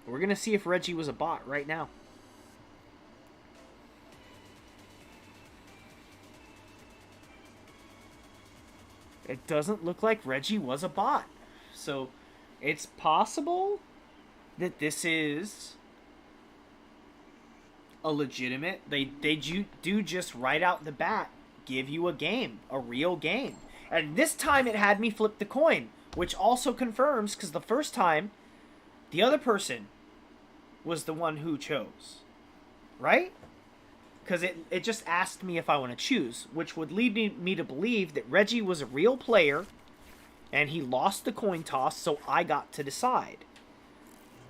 We're going to see if Reggie was a bot right now. It doesn't look like Reggie was a bot. So, it's possible that this is a legitimate... They do just right out the bat give you a game. A real game. And this time it had me flip the coin. Which also confirms, because the first time, the other person was the one who chose. Right? Because it just asked me if I want to choose, which would lead me to believe that Reggie was a real player, and he lost the coin toss, so I got to decide.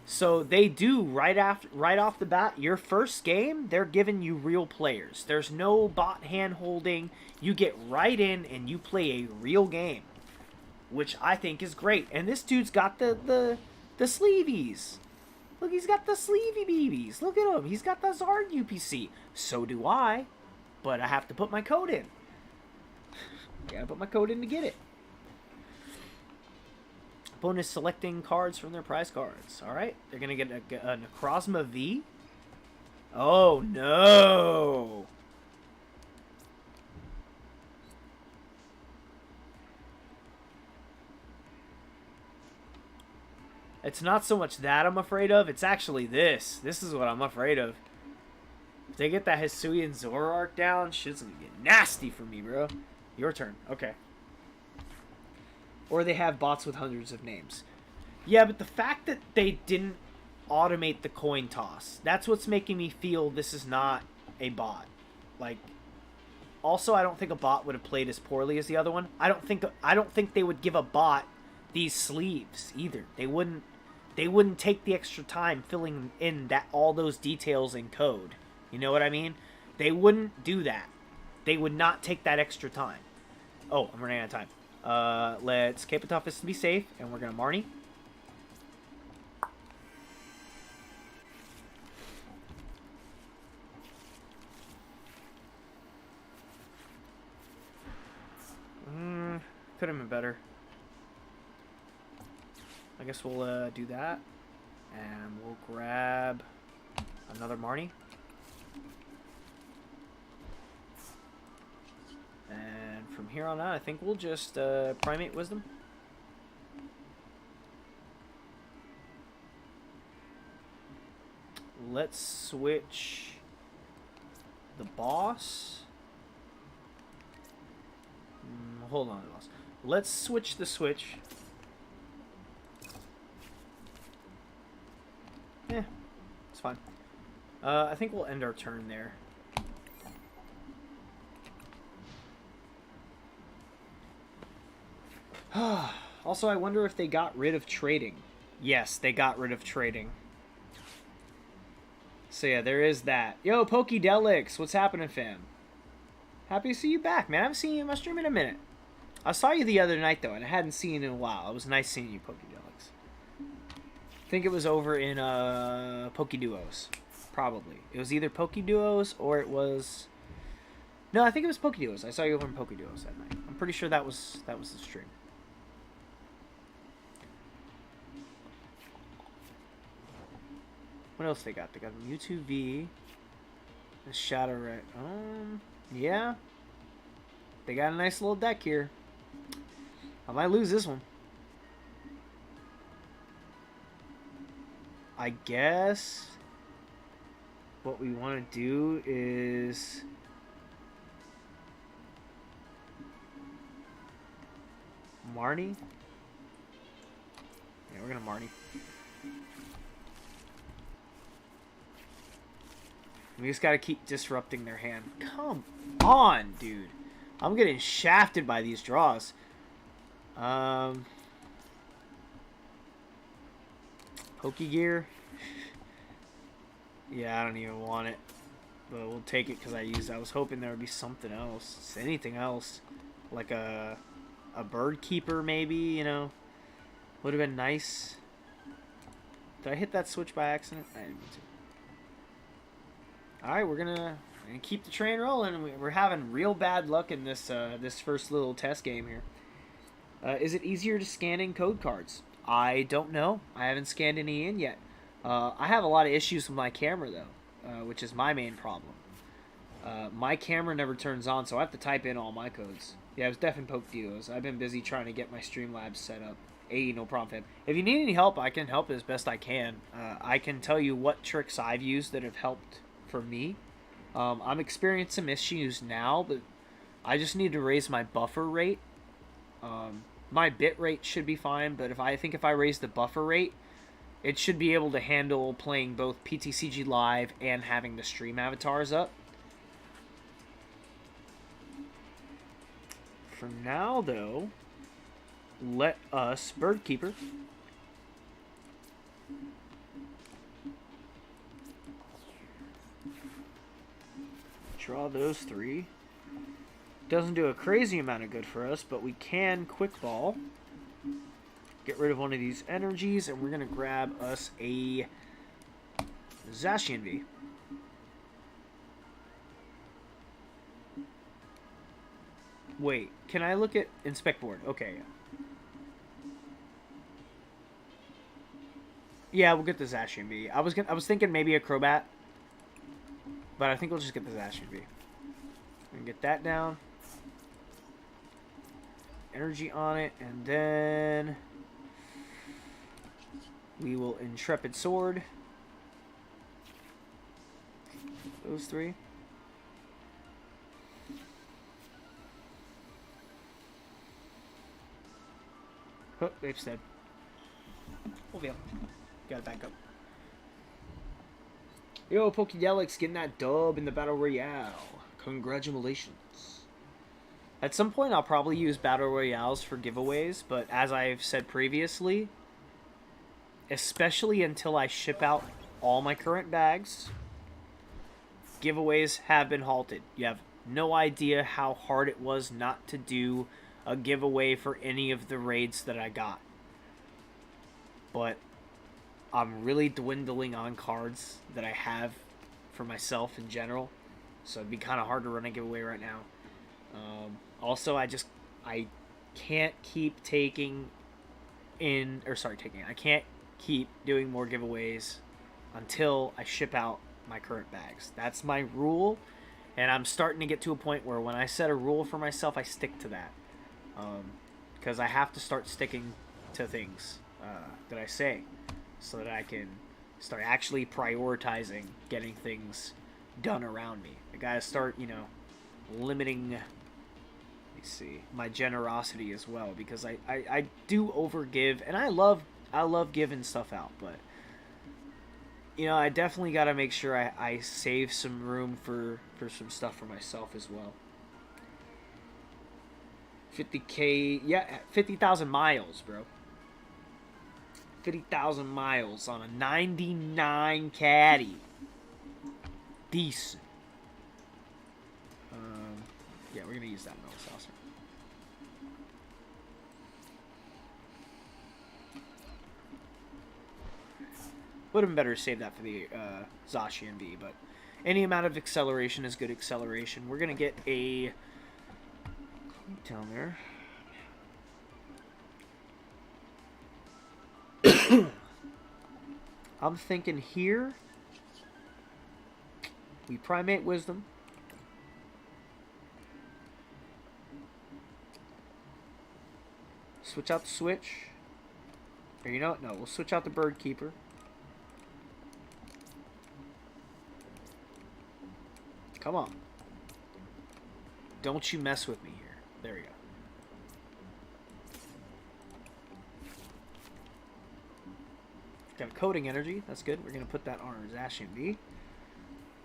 So they do, right off the bat, your first game, they're giving you real players. There's no bot hand-holding. You get right in, and you play a real game, which I think is great. And this dude's got the sleeveys. Look, he's got the sleevey BBs. Look at him. He's got the Zard UPC. So do I. But I have to put my code in. I gotta put my code in to get it. Opponent is selecting cards from their prize cards. Alright. They're gonna get a Necrozma V. Oh, no. It's not so much that I'm afraid of. It's actually this. This is what I'm afraid of. If they get that Hisuian Zoroark down, shit's gonna get nasty for me, bro. Your turn. Okay. Or they have bots with hundreds of names. Yeah, but the fact that they didn't automate the coin toss, that's what's making me feel this is not a bot. Like, also, I don't think a bot would have played as poorly as the other one. I don't think they would give a bot these sleeves either. They wouldn't take the extra time filling in all those details in code. You know what I mean? They wouldn't do that. They would not take that extra time. Oh, I'm running out of time. Let's Capitoffice to be safe, and we're gonna Marnie. Could have been better. I guess we'll do that, and we'll grab another Marnie. And from here on out, I think we'll just Primate Wisdom. Let's switch the boss. Hold on, boss. Let's switch the switch. Yeah, it's fine. I think we'll end our turn there. Also, I wonder if they got rid of trading. Yes, they got rid of trading. So yeah, there is that. Yo, Pokedelix, what's happening, fam? Happy to see you back, man. I haven't seen you in my stream in a minute. I saw you the other night, though, and I hadn't seen you in a while. It was nice seeing you, Pokedelix. I think it was over in Pokeduos. Probably. It was either Pokeduos or it was... No, I think it was Pokeduos. I saw you over in Pokeduos that night. I'm pretty sure that was the stream. What else they got? They got a Mewtwo V, a Shadow Red. Yeah. They got a nice little deck here. I might lose this one. I guess what we want to do is Marnie. Yeah, we're gonna Marnie. We just gotta keep disrupting their hand. Come on, dude. I'm getting shafted by these draws. Pokegear. Yeah, I don't even want it. But we'll take it because I was hoping there would be something else. Anything else. Like a bird keeper, maybe, you know. Would have been nice. Did I hit that switch by accident? I didn't mean to. Alright, we're gonna keep the train rolling. And we're having real bad luck in this this first little test game here. Is it easier to scan in code cards? I don't know. I haven't scanned any in yet. I have a lot of issues with my camera, though, which is my main problem. My camera never turns on, so I have to type in all my codes. Yeah, it was definitely Pokedeos. I've been busy trying to get my Streamlabs set up. Hey, no problem, fam. If you need any help, I can help as best I can. I can tell you what tricks I've used that have helped for me. I'm experiencing some issues now, but I just need to raise my buffer rate. My bit rate should be fine, but if I raise the buffer rate, it should be able to handle playing both Ptcg live and having the stream avatars up. For now, though, let us Birdkeeper. Draw those three. Doesn't do a crazy amount of good for us, but we can Quick Ball. Get rid of one of these energies, and we're going to grab us a Zacian V. Wait, can I look at Inspect Board? Okay, yeah. Yeah, we'll get the Zacian V. I was thinking maybe a Crobat, but I think we'll just get the Zacian V. And get that down. Energy on it, and then We will Intrepid Sword. Those 3. Oh, they've said. Got it back up. Yo, Pokedelic's getting that dub in the Battle Royale. Congratulations. At some point, I'll probably use Battle Royales for giveaways, but as I've said previously, especially until I ship out all my current bags, giveaways have been halted. You have no idea how hard it was not to do a giveaway for any of the raids that I got. But I'm really dwindling on cards that I have for myself in general, so it'd be kind of hard to run a giveaway right now. Also, I can't keep I can't keep doing more giveaways until I ship out my current bags. That's my rule, and I'm starting to get to a point where when I set a rule for myself, I stick to that. Because I have to start sticking to things that I say, so that I can start actually prioritizing getting things done around me. I gotta start, limiting, let me see, my generosity as well, because I do overgive, and I love giving stuff out, but I definitely gotta make sure I save some room for some stuff for myself as well. 50K, yeah, 50,000 miles, bro. 50,000 miles on a 99 caddy. Decent. Yeah, we're gonna use that metal saucer. Would have been better to save that for the Zacian V, but any amount of acceleration is good acceleration. We're gonna get a down there. I'm thinking here we Primate Wisdom. Switch out the switch. Or you know what? No, we'll switch out the Bird Keeper. Come on. Don't you mess with me here. There we go. Got a Coding Energy. That's good. We're going to put that on our Zacian V.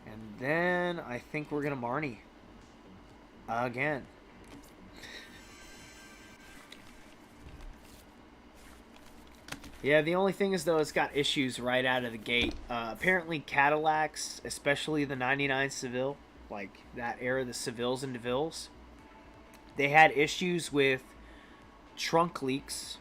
And then I think we're going to Marnie. Again. Yeah, the only thing is, though, it's got issues right out of the gate. Apparently Cadillacs, especially the 99 Seville, like that era, the Sevilles and DeVilles, they had issues with trunk leaks,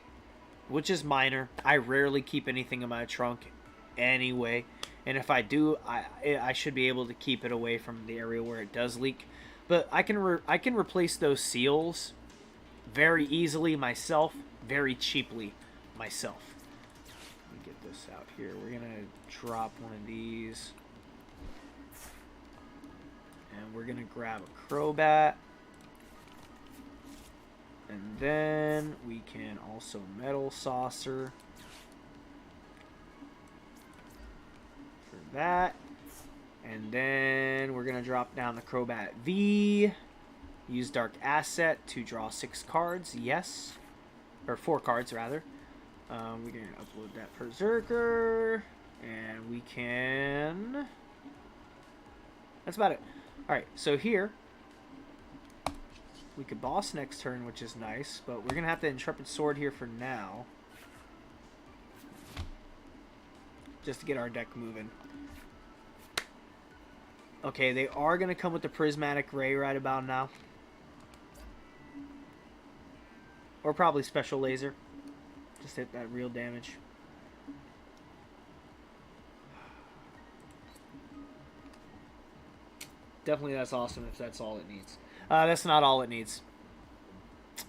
which is minor. I rarely keep anything in my trunk anyway, and if I do, I should be able to keep it away from the area where it does leak. But I can replace those seals very easily myself, very cheaply myself. Let me get this out here. We're gonna drop one of these, and we're gonna grab a Crobat. And then we can also Metal Saucer for that. And then we're going to drop down the Crobat V. Use Dark Asset to draw 6 cards. Yes. Or 4 cards, rather. We're going to upload that Berserker. And we can... That's about it. Alright, so here... We could boss next turn, which is nice, but we're going to have the Intrepid Sword here for now. Just to get our deck moving. Okay, they are going to come with the Prismatic Ray right about now. Or probably Special Laser. Just hit that real damage. Definitely that's awesome if that's all it needs. That's not all it needs.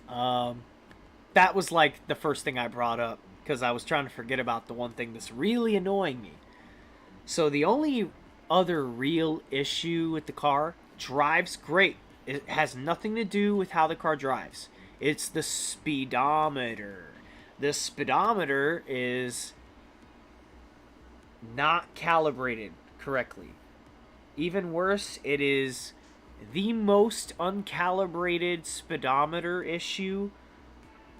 That was like the first thing I brought up because I was trying to forget about the one thing that's really annoying me. So the only other real issue with the car, drives great. It has nothing to do with how the car drives. It's the speedometer. The speedometer is not calibrated correctly. Even worse, it is the most uncalibrated speedometer issue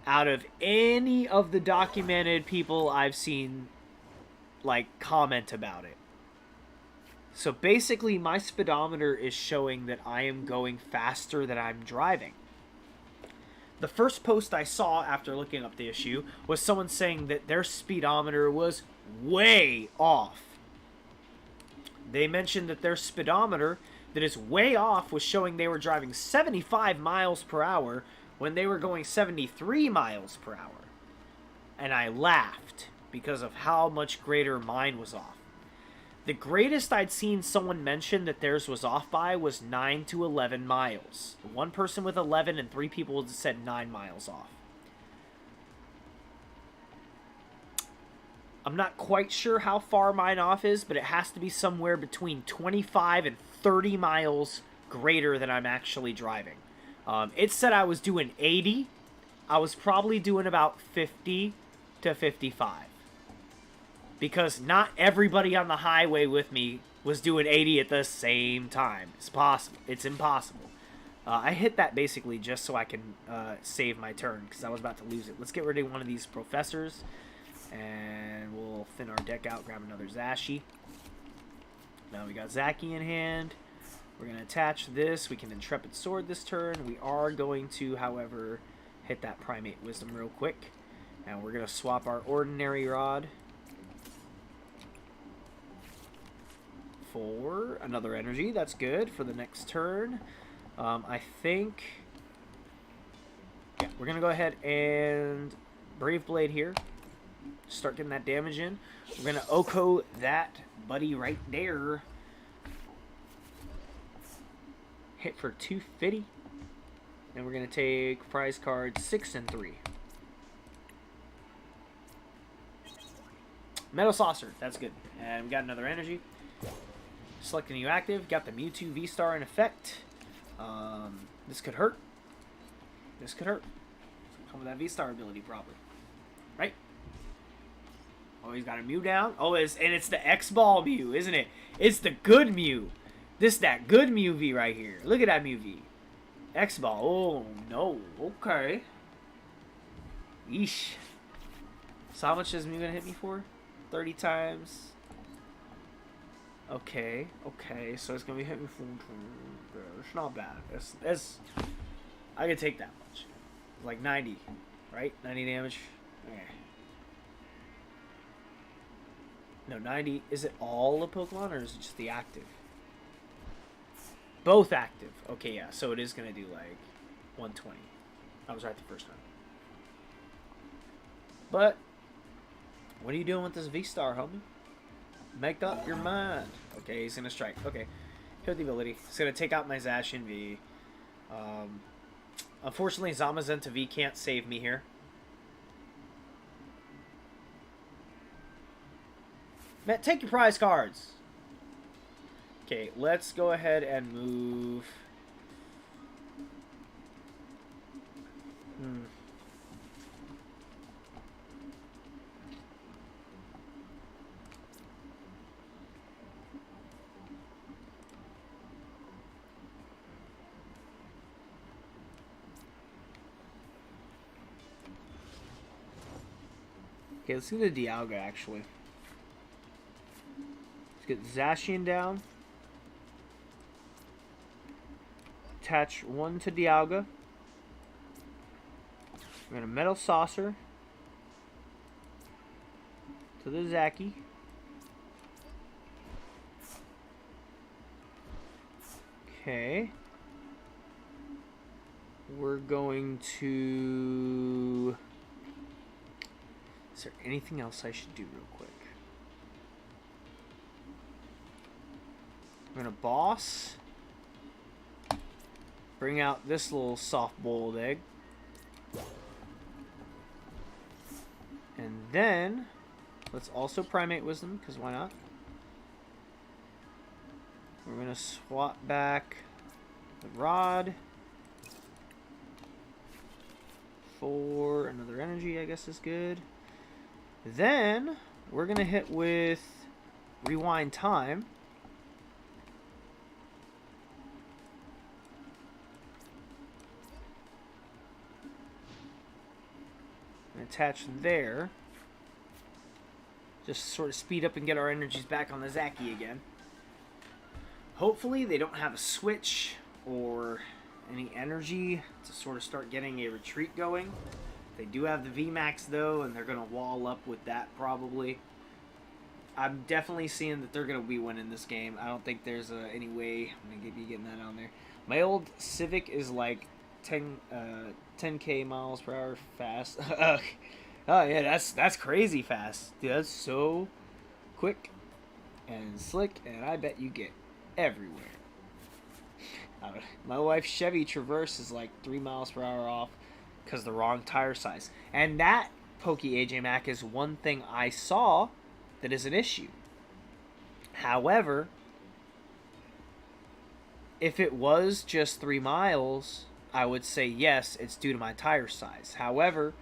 out of any of the documented people I've seen, like, comment about it. So basically, my speedometer is showing that I am going faster than I'm driving. The first post I saw after looking up the issue was someone saying that their speedometer was way off. They mentioned that their speedometer that is way off was showing they were driving 75 miles per hour when they were going 73 miles per hour. And I laughed because of how much greater mine was off. The greatest I'd seen someone mention that theirs was off by was 9 to 11 miles. One person with 11 and 3 people said 9 miles off. I'm not quite sure how far mine off is, but it has to be somewhere between 25 and 30 miles greater than I'm actually driving. It said I was doing 80. I was probably doing about 50 to 55. Because not everybody on the highway with me was doing 80 at the same time. It's possible. It's impossible. I hit that basically just so I can save my turn, because I was about to lose it. Let's get rid of one of these professors, and we'll thin our deck out, grab another Zashi. Now we got Zaki in hand. We're going to attach this. We can Intrepid Sword this turn. We are going to, however, hit that Primate Wisdom real quick. And we're going to swap our Ordinary Rod for another energy. That's good for the next turn. I think... yeah, we're going to go ahead and Brave Blade here. Start getting that damage in. We're going to Oko that buddy right there. Hit for 250. And we're going to take prize cards 6 and 3. Metal Saucer. That's good. And we got another energy. Select a new active. Got the Mewtwo V-Star in effect. This could hurt. This could hurt. Come with that V-Star ability probably. Right? Oh, he's got a Mew down. Oh, and it's the X-Ball Mew, isn't it? It's the good Mew. That good Mew V right here. Look at that Mew V. X-Ball. Oh, no. Okay. Yeesh. So how much is Mew going to hit me for? 30 times. Okay. Okay. So it's going to be hitting me for... it's not bad. I can take that much. Like 90. Right? 90 damage. Okay. No, 90. Is it all the Pokemon or is it just the active? Both active. Okay, yeah. So it is going to do like 120. I was right the first time. But, what are you doing with this V-Star, homie? Make up your mind. Okay, he's going to strike. Okay. Hit the ability. It's going to take out my Zacian V. Unfortunately, Zamazenta V can't save me here. Matt, take your prize cards. Okay, let's go ahead and move. Okay, let's do the Dialga, actually. Let's get Zacian down. Attach one to Dialga. We're going to Metal Saucer to the Zaki. Okay. We're going to... Is there anything else I should do real quick? I'm going to Boss. Bring out this little soft-boiled egg. And then, let's also Primate Wisdom, because why not? We're going to swap back the Rod for another energy, I guess is good. Then, we're going to hit with rewind time. And attach there. Just sort of speed up and get our energies back on the Zaki again. Hopefully they don't have a switch or any energy to sort of start getting a retreat going. They do have the VMAX though, and they're going to wall up with that probably. I'm definitely seeing that they're going to be winning this game. I don't think there's any way I'm going to be getting that on there. My old Civic is like 10k miles per hour fast. Oh yeah, that's crazy fast. Dude, that's so quick and slick, and I bet you get everywhere. My wife's Chevy Traverse is like 3 miles per hour off because the wrong tire size. And that, Pokey AJ Mac, is one thing I saw that is an issue. However, if it was just 3 miles, I would say yes, it's due to my tire size. However,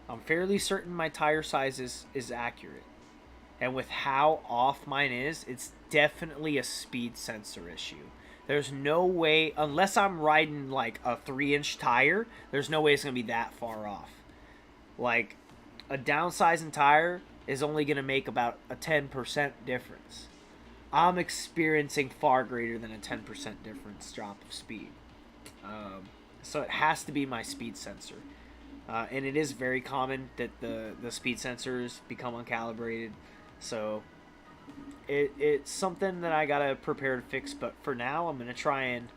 I'm fairly certain my tire size is accurate. And with how off mine is, it's definitely a speed sensor issue. There's no way, unless I'm riding like a 3-inch tire, there's no way it's going to be that far off. Like, a downsizing tire is only going to make about a 10% difference. I'm experiencing far greater than a 10% difference drop of speed. So it has to be my speed sensor. And it is very common that the speed sensors become uncalibrated. So it's something that I gotta prepare to fix. But for now, I'm gonna try and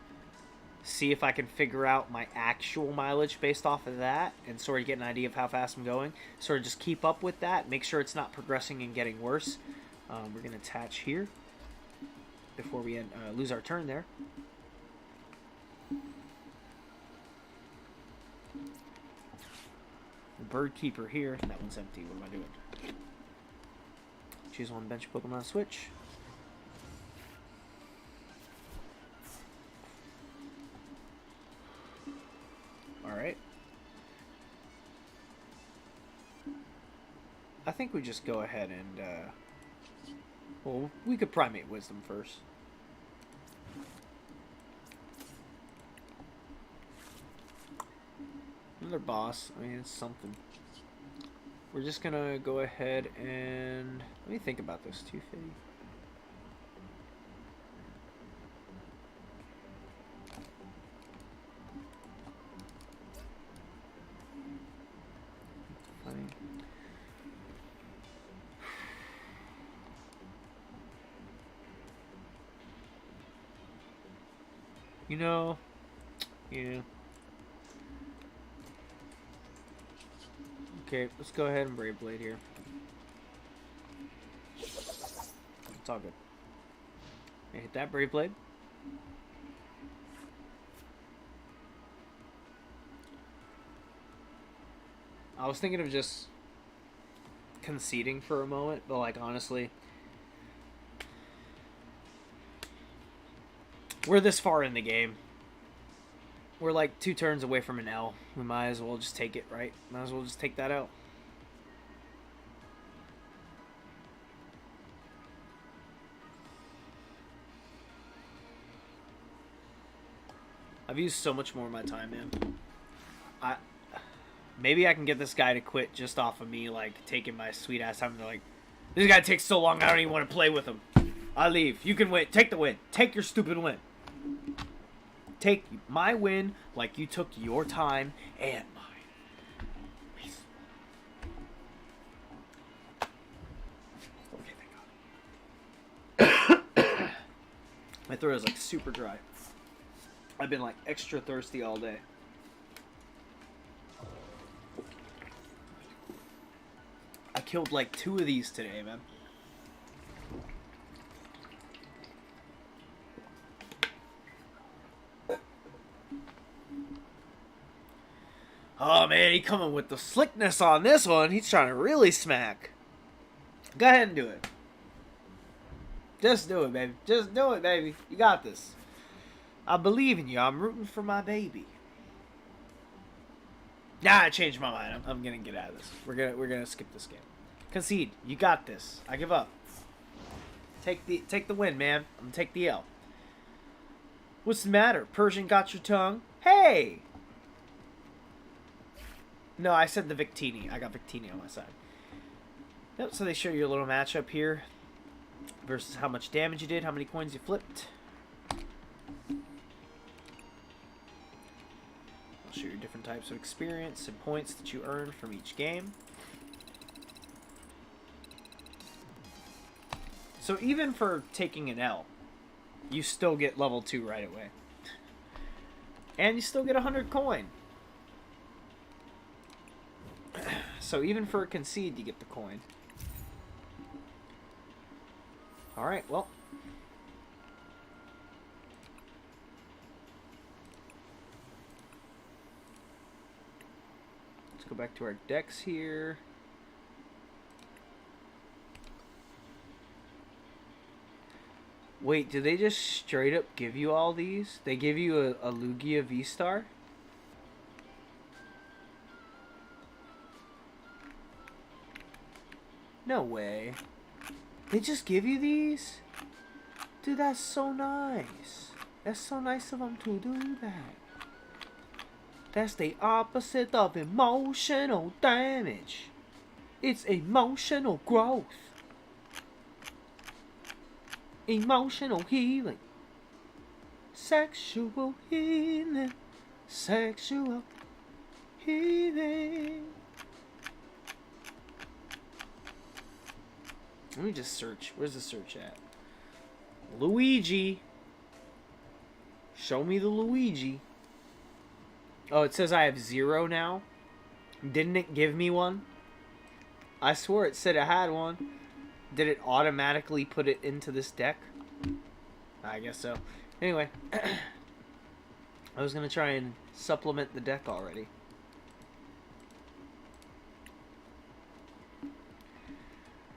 see if I can figure out my actual mileage based off of that, and sort of get an idea of how fast I'm going. Sort of just keep up with that, make sure it's not progressing and getting worse. We're gonna attach here before we lose our turn there. Bird Keeper here. That one's empty. What am I doing? Choose one bench Pokemon switch. Alright. I think we just go ahead and well, we could Primate Wisdom first. Another boss. I mean, it's something. We're just gonna go ahead and let me think about this. 250. Funny. You know, yeah. Okay, let's go ahead and Brave Blade here. It's all good. I hit that Brave Blade. I was thinking of just conceding for a moment, but like honestly, we're this far in the game. We're like 2 turns away from an L. We might as well just take it, right? Might as well just take that out. I've used so much more of my time, man. Maybe I can get this guy to quit just off of me, like, taking my sweet ass time. They're like, this guy takes so long, I don't even want to play with him. I leave. You can win. Take the win. Take your stupid win. Take my win like you took your time and mine. Peace. Okay, thank God. My throat is like super dry. I've been like extra thirsty all day. I killed like 2 of these today, man. Oh man, he coming with the slickness on this one. He's trying to really smack. Go ahead and do it. Just do it, baby. Just do it, baby. You got this. I believe in you. I'm rooting for my baby. Nah, I changed my mind. I'm gonna get out of this. We're gonna skip this game. Concede. You got this. I give up. Take the win, man. I'm gonna take the L. What's the matter? Persian got your tongue? Hey! No, I said the Victini. I got Victini on my side. Yep, so they show you a little matchup here. Versus how much damage you did, how many coins you flipped. I'll show you different types of experience and points that you earned from each game. So even for taking an L, you still get level 2 right away. And you still get 100 coin. So even for a concede, you get the coin. Alright, well. Let's go back to our decks here. Wait, did they just straight up give you all these? They give you a Lugia V-Star? No way. They just give you these? Dude, that's so nice. That's so nice of them to do that. That's the opposite of emotional damage. It's emotional growth. Emotional healing. Sexual healing. Sexual healing. Let me just search. Where's the search at? Luigi. Show me the Luigi. Oh, it says I have 0 now. Didn't it give me one? I swore it said I had one. Did it automatically put it into this deck? I guess so. Anyway. I was going to try and supplement the deck already.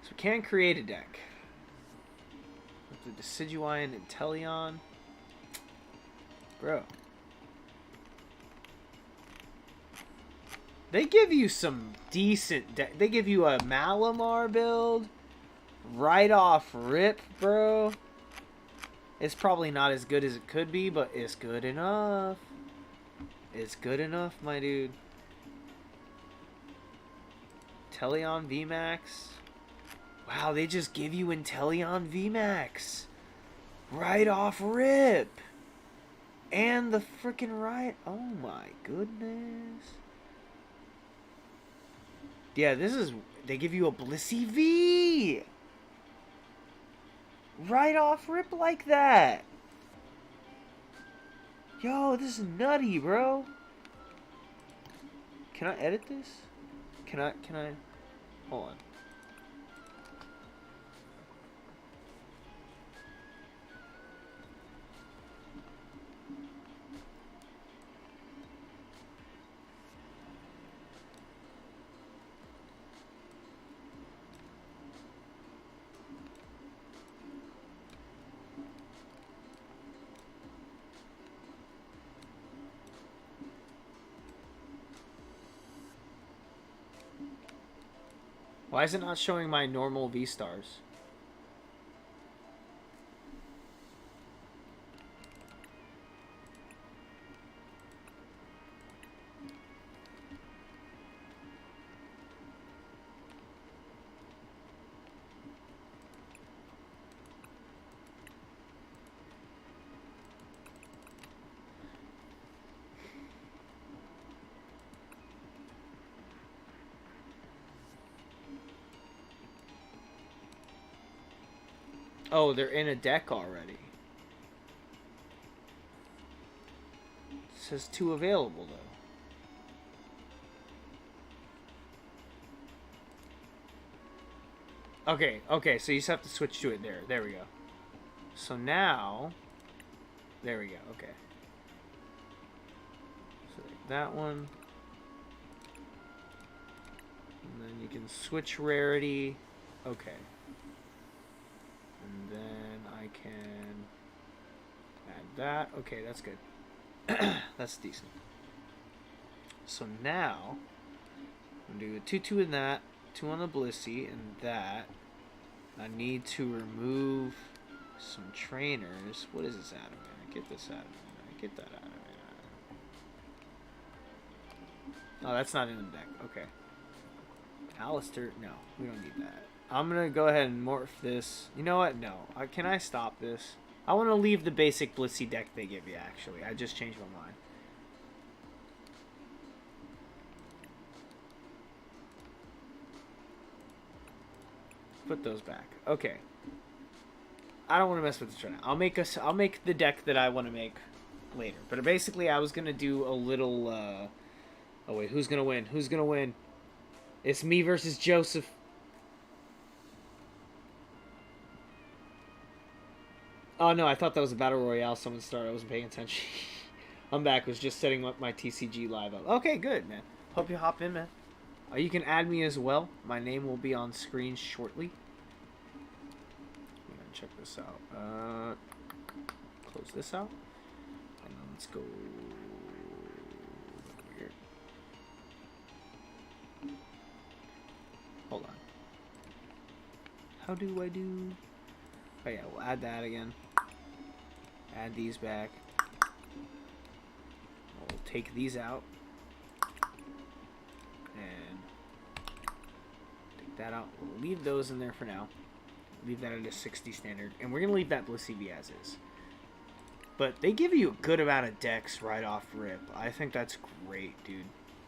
So we can create a deck. With the Decidueye and Inteleon. Bro. They give you some decent deck. They give you a Malamar build. Right off rip, bro. It's probably not as good as it could be, but it's good enough. It's good enough, my dude. Inteleon VMAX. Wow, they just give you Inteleon VMAX. Right off rip. And the freaking right. Oh my goodness. Yeah, this is... They give you a Blissey V. Right off rip like that. Yo, this is nutty, bro. Can I edit this? Can I... Hold on. Why is it not showing my normal V-Stars? Oh, they're in a deck already. It says 2 available, though. Okay, so you just have to switch to it there. There we go. So now... There we go, okay. So that one. And then you can switch rarity. Okay. And then I can add that. Okay, that's good. That's decent. So now, I'm going to do a 2-2 in that, 2 on the Blissey, and that. I need to remove some trainers. What is this out of it? Get this out of it. Get that out of it. Oh, that's not in the deck. Okay. Alistair, no, we don't need that. I'm gonna go ahead and morph this. You know what? No. Can I stop this? I want to leave the basic Blissey deck they give you, actually. I just changed my mind. Put those back. Okay. I don't want to mess with this right now. I'll make the deck that I want to make later. But basically, I was gonna do a little. Oh wait, who's gonna win? Who's gonna win? It's me versus Joseph. Oh no, I thought that was a battle royale. Someone started. I wasn't paying attention. I'm back. Was just setting up my TCG live up. Okay, good, man. Hope you hop in, man. You can add me as well. My name will be on screen shortly. I'm gonna check this out. Close this out, and then let's go over here. Hold on. How do I do? Oh yeah, we'll add that again. Add these back. We'll take these out. And take that out. We'll leave those in there for now. Leave that at a 60 standard. And we're going to leave that Blissey V as is. But they give you a good amount of decks right off rip. I think that's great, dude.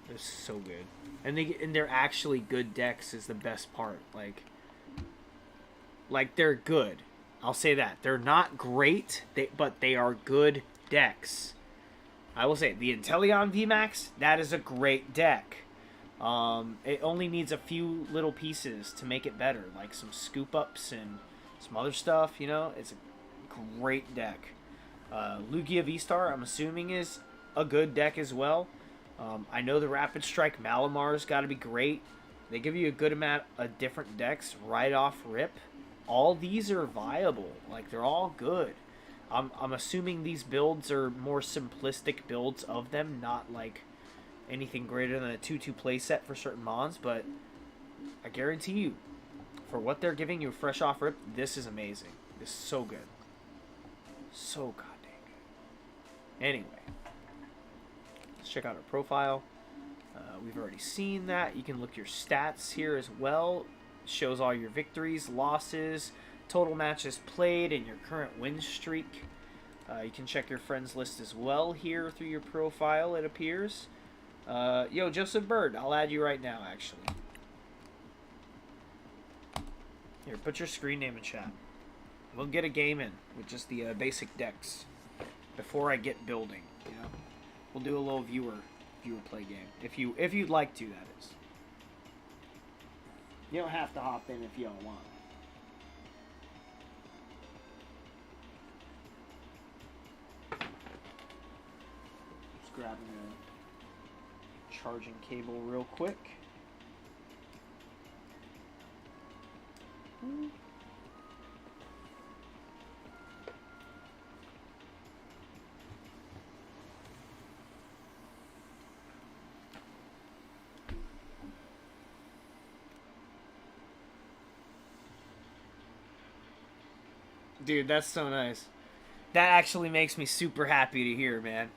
They're so good. And they're actually good decks is the best part. Like they're good. I'll say that. They're not great, but they are good decks. I will say, the Inteleon VMAX, that is a great deck. It only needs a few little pieces to make it better, like some scoop ups and some other stuff, you know? It's a great deck. Lugia V-Star, I'm assuming, is a good deck as well. I know the Rapid Strike Malamar's got to be great. They give you a good amount of different decks right off rip. All these are viable. Like, they're all good. I'm assuming these builds are more simplistic builds of them, not like anything greater than a 2/2 playset for certain mons, but I guarantee you, for what they're giving you fresh off rip, this is amazing. This is so good. So goddamn good. Anyway, let's check out our profile. We've already seen that. You can look your stats here as well. Shows all your victories, losses, total matches played, and your current win streak. You can check your friends list as well here through your profile, it appears. Yo, Joseph Bird, I'll add you right now, actually. Here, put your screen name in chat. We'll get a game in with just the basic decks before I get building, you know? We'll do a little viewer play game. If you'd like to, that is. You don't have to hop in if you don't want. Just grabbing a charging cable real quick. Dude, that's so nice. That actually makes me super happy to hear, man.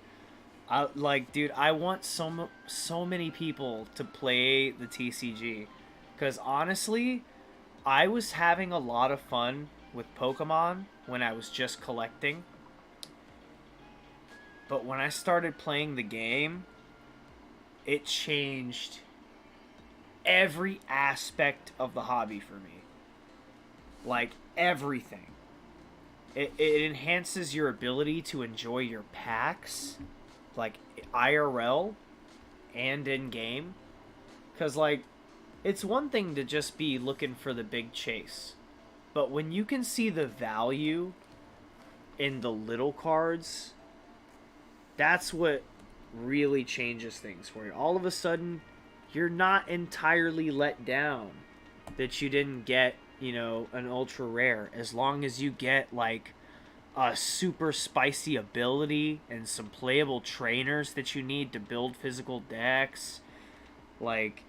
Dude, I want so many people to play the TCG. Because honestly, I was having a lot of fun with Pokemon when I was just collecting. But when I started playing the game, it changed every aspect of the hobby for me. Like, everything. It enhances your ability to enjoy your packs, like IRL and in game. Because, like, it's one thing to just be looking for the big chase, but when you can see the value in the little cards, that's what really changes things for you. All of a sudden, you're not entirely let down that you didn't get, you know, an ultra rare, as long as you get like a super spicy ability and some playable trainers that you need to build physical decks. Like,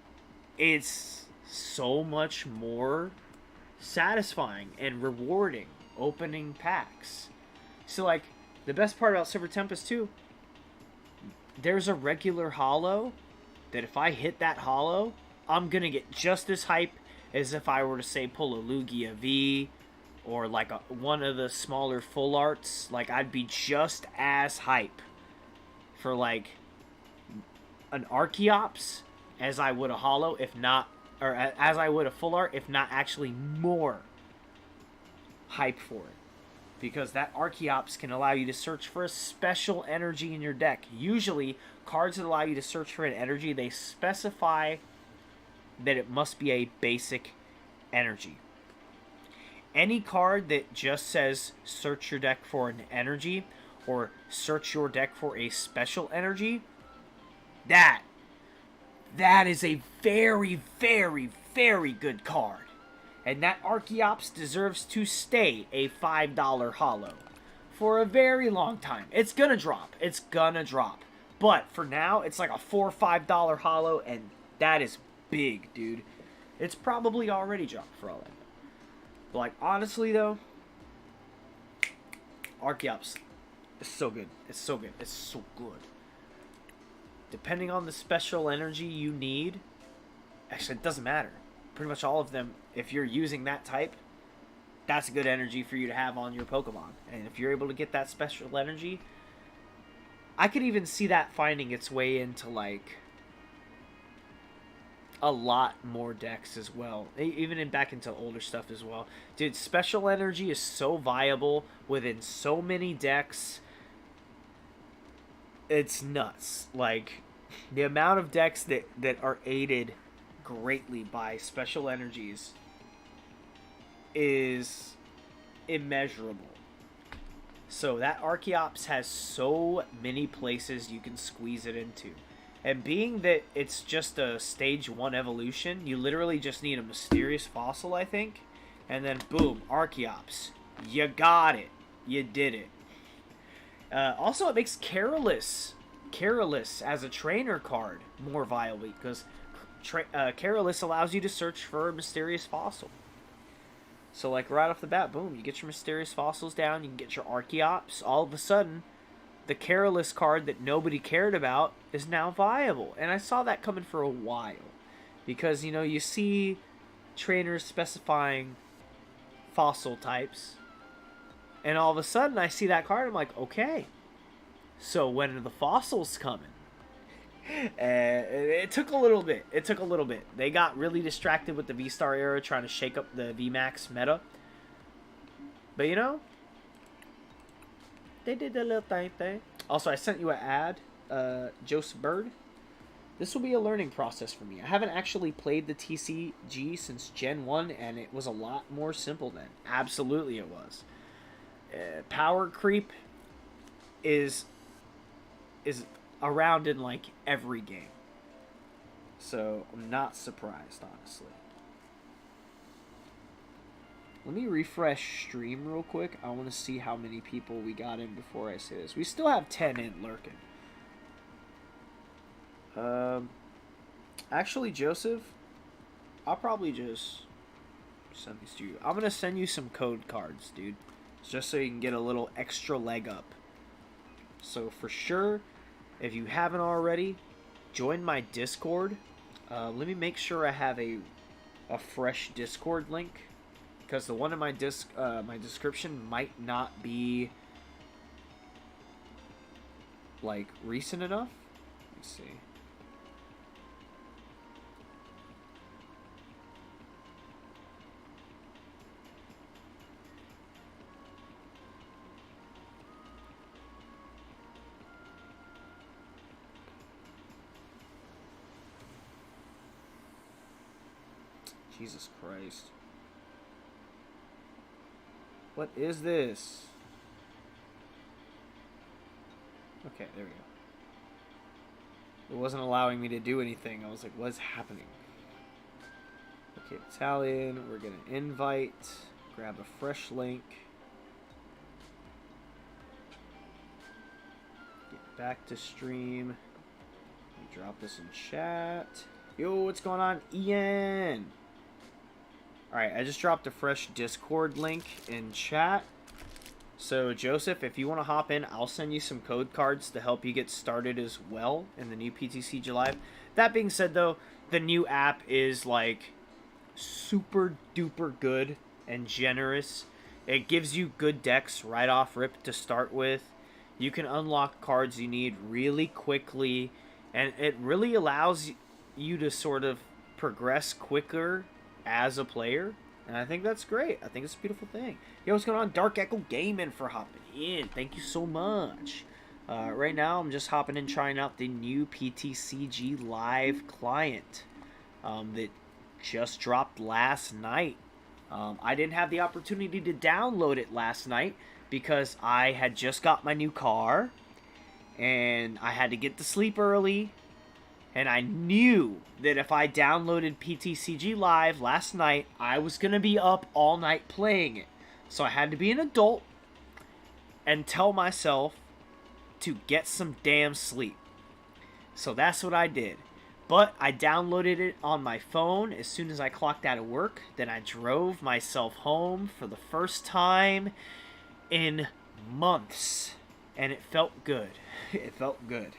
it's so much more satisfying and rewarding opening packs. So, like, the best part about Silver Tempest too, there's a regular holo that if I hit that holo, I'm gonna get just as hype as if I were to say pull a Lugia V or like one of the smaller full arts. Like, I'd be just as hype for like an Archeops as I would a holo, if not, or as I would a full art, if not actually more hype for it. Because that Archeops can allow you to search for a special energy in your deck. Usually, cards that allow you to search for an energy, they specify that it must be a basic energy. Any card that just says search your deck for an energy or search your deck for a special energy, that is a very, very, very good card. And that Archeops deserves to stay a $5 holo for a very long time. It's gonna drop. It's gonna drop. But for now, it's like a $4 or $5 holo, and that is big, dude. It's probably already dropped for all that. But, like, honestly, though, Archeops is so good. It's so good. It's so good. Depending on the special energy you need, actually, it doesn't matter. Pretty much all of them, if you're using that type, that's a good energy for you to have on your Pokemon. And if you're able to get that special energy, I could even see that finding its way into, like, a lot more decks as well. Even back into older stuff as well. Dude, special energy is so viable within so many decks. It's nuts. Like, the amount of decks that are aided greatly by special energies is immeasurable. So that Archeops has so many places you can squeeze it into. And being that it's just a stage 1 evolution, you literally just need a mysterious fossil, I think. And then boom, Archeops. You got it. You did it. Also, it makes Carolus as a trainer card more viable, because Carolus allows you to search for a mysterious fossil. So, like, right off the bat, boom, you get your mysterious fossils down, you can get your Archeops. All of a sudden, the Carolus card that nobody cared about is now viable. And I saw that coming for a while. Because, you know, you see trainers specifying fossil types, and all of a sudden I see that card, I'm like, okay, so when are the fossils coming? It took a little bit. They got really distracted with the V-Star era, trying to shake up the VMAX meta. But, you know, they did their little thing. Also, I sent you an ad, Joseph Bird. This will be a learning process for me. I haven't actually played the TCG since Gen 1, and it was a lot more simple then. Absolutely it was. Power creep is around in, like, every game. So, I'm not surprised, honestly. Let me refresh stream real quick. I want to see how many people we got in before I say this. We still have 10 in lurking. Actually, Joseph, I'll probably just send these to you. I'm going to send you some code cards, dude. Just so you can get a little extra leg up. So, for sure, if you haven't already, join my Discord. Let me make sure I have a fresh Discord link, because the one in my description might not be, like, recent enough. Let's see. Jesus Christ. What is this? Okay, there we go. It wasn't allowing me to do anything. I was like, what is happening? Okay, Italian. We're going to invite. Grab a fresh link. Get back to stream. Drop this in chat. Yo, what's going on, Ian? Alright, I just dropped a fresh Discord link in chat. So, Joseph, if you want to hop in, I'll send you some code cards to help you get started as well in the new Ptcg Live. That being said, though, the new app is, like, super duper good and generous. It gives you good decks right off rip to start with. You can unlock cards you need really quickly, and it really allows you to sort of progress quicker as a player. And I think that's great. I think it's a beautiful thing. Yo, what's going on? Dark Echo Gaming for hopping in. Thank you so much. Right now, I'm just hopping in trying out the new Ptcg Live client that just dropped last night. I didn't have the opportunity to download it last night because I had just got my new car and I had to get to sleep early. And I knew that if I downloaded Ptcg Live last night, I was going to be up all night playing it. So I had to be an adult and tell myself to get some damn sleep. So that's what I did. But I downloaded it on my phone as soon as I clocked out of work. Then I drove myself home for the first time in months. And it felt good. It felt good.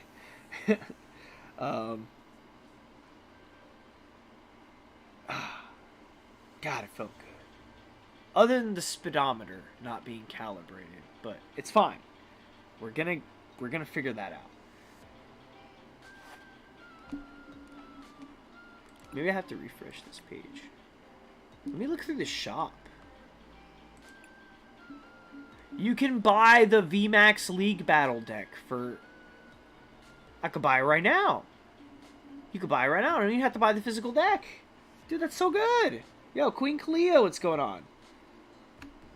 God, it felt good. Other than the speedometer not being calibrated, but it's fine. We're gonna figure that out. Maybe I have to refresh this page. Let me look through the shop. You can buy the VMAX League Battle deck for... I could buy it right now. You could buy it right now. I don't even have to buy the physical deck. Dude, that's so good. Yo, Queen Cleo, what's going on?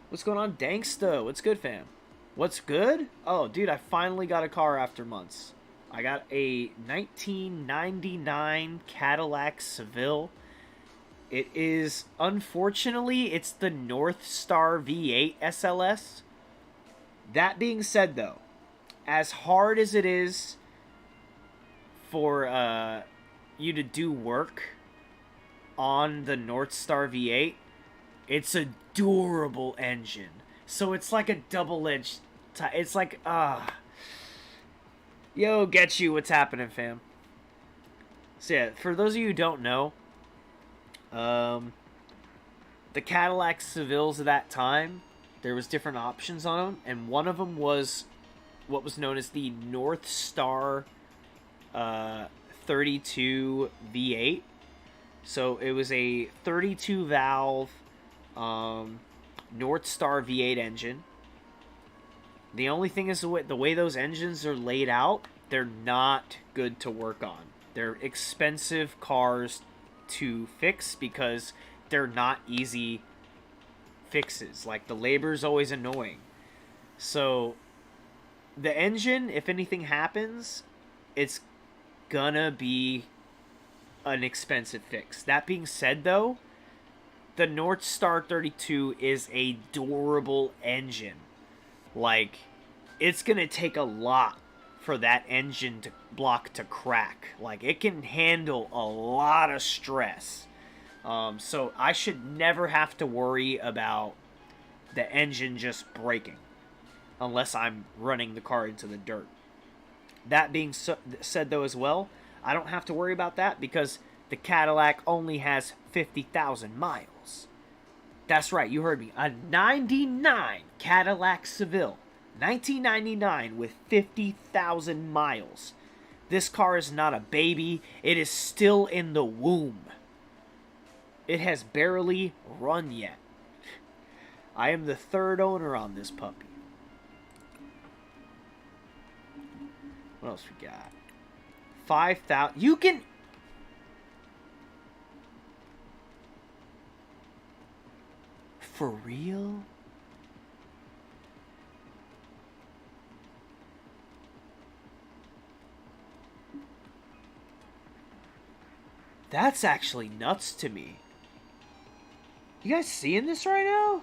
What's going on, Danksta? What's good, fam? What's good? Oh, dude, I finally got a car after months. I got a 1999 Cadillac Seville. It is, unfortunately, it's the North Star V8 SLS. That being said, though, as hard as it is for you to do work on the North Star V8, it's a durable engine. So it's like a double-edged... It's like, Yo, get you. What's happening, fam? So yeah, for those of you who don't know, the Cadillac Sevilles of that time, there was different options on them, and one of them was what was known as the North Star 32 V8. So it was a 32 valve North Star V8 engine. The only thing is the way those engines are laid out, they're not good to work on. They're expensive cars to fix because they're not easy fixes. Like, the labor is always annoying. So the engine, if anything happens, it's gonna be an expensive fix. That being said, though, the North Star 32 is a durable engine. Like, it's gonna take a lot for that engine block to crack. Like, it can handle a lot of stress. So I should never have to worry about the engine just breaking unless I'm running the car into the dirt. That being said, though, as well, I don't have to worry about that because the Cadillac only has 50,000 miles. That's right, you heard me. A 99 Cadillac Seville. 1999 with 50,000 miles. This car is not a baby. It is still in the womb. It has barely run yet. I am the third owner on this puppy. What else we got? 5,000. You can... For real? That's actually nuts to me. You guys seeing this right now?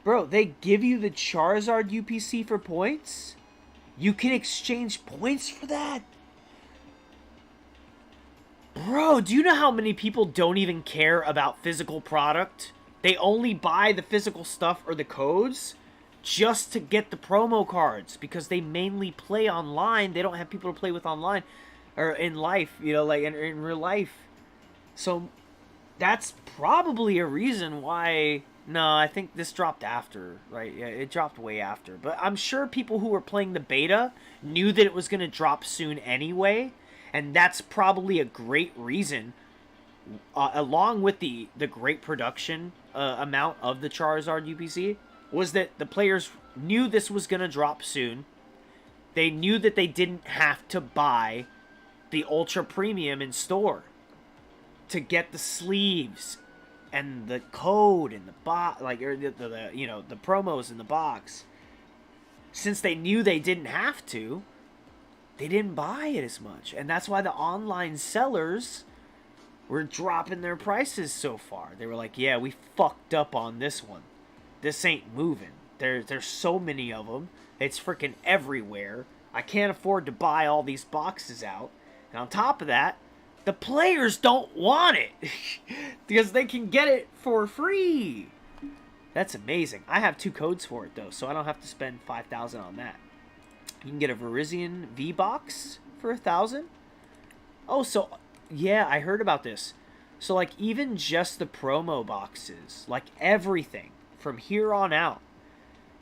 Bro, they give you the Charizard UPC for points? You can exchange points for that? Bro, do you know how many people don't even care about physical product? They only buy the physical stuff or the codes just to get the promo cards because they mainly play online. They don't have people to play with online or in life, you know, like in real life. So that's probably a reason why. No, I think this dropped after, right? Yeah, it dropped way after. But I'm sure people who were playing the beta knew that it was going to drop soon anyway. And that's probably a great reason, along with the great production amount of the Charizard UPC, was that the players knew this was going to drop soon. They knew that they didn't have to buy the Ultra Premium in store to get the sleeves and the code and the box, like, or the you know, the promos in the box. Since they knew they didn't have to, they didn't buy it as much. And that's why the online sellers were dropping their prices so far. They were like, yeah, we fucked up on this one. This ain't moving. There's so many of them. It's freaking everywhere. I can't afford to buy all these boxes out. And on top of that, the players don't want it because they can get it for free. That's amazing. I have 2 codes for it though, so I don't have to spend 5,000 on that. You can get a Virizion V-Box for 1,000. Oh, so yeah, I heard about this. So like even just the promo boxes, like everything from here on out,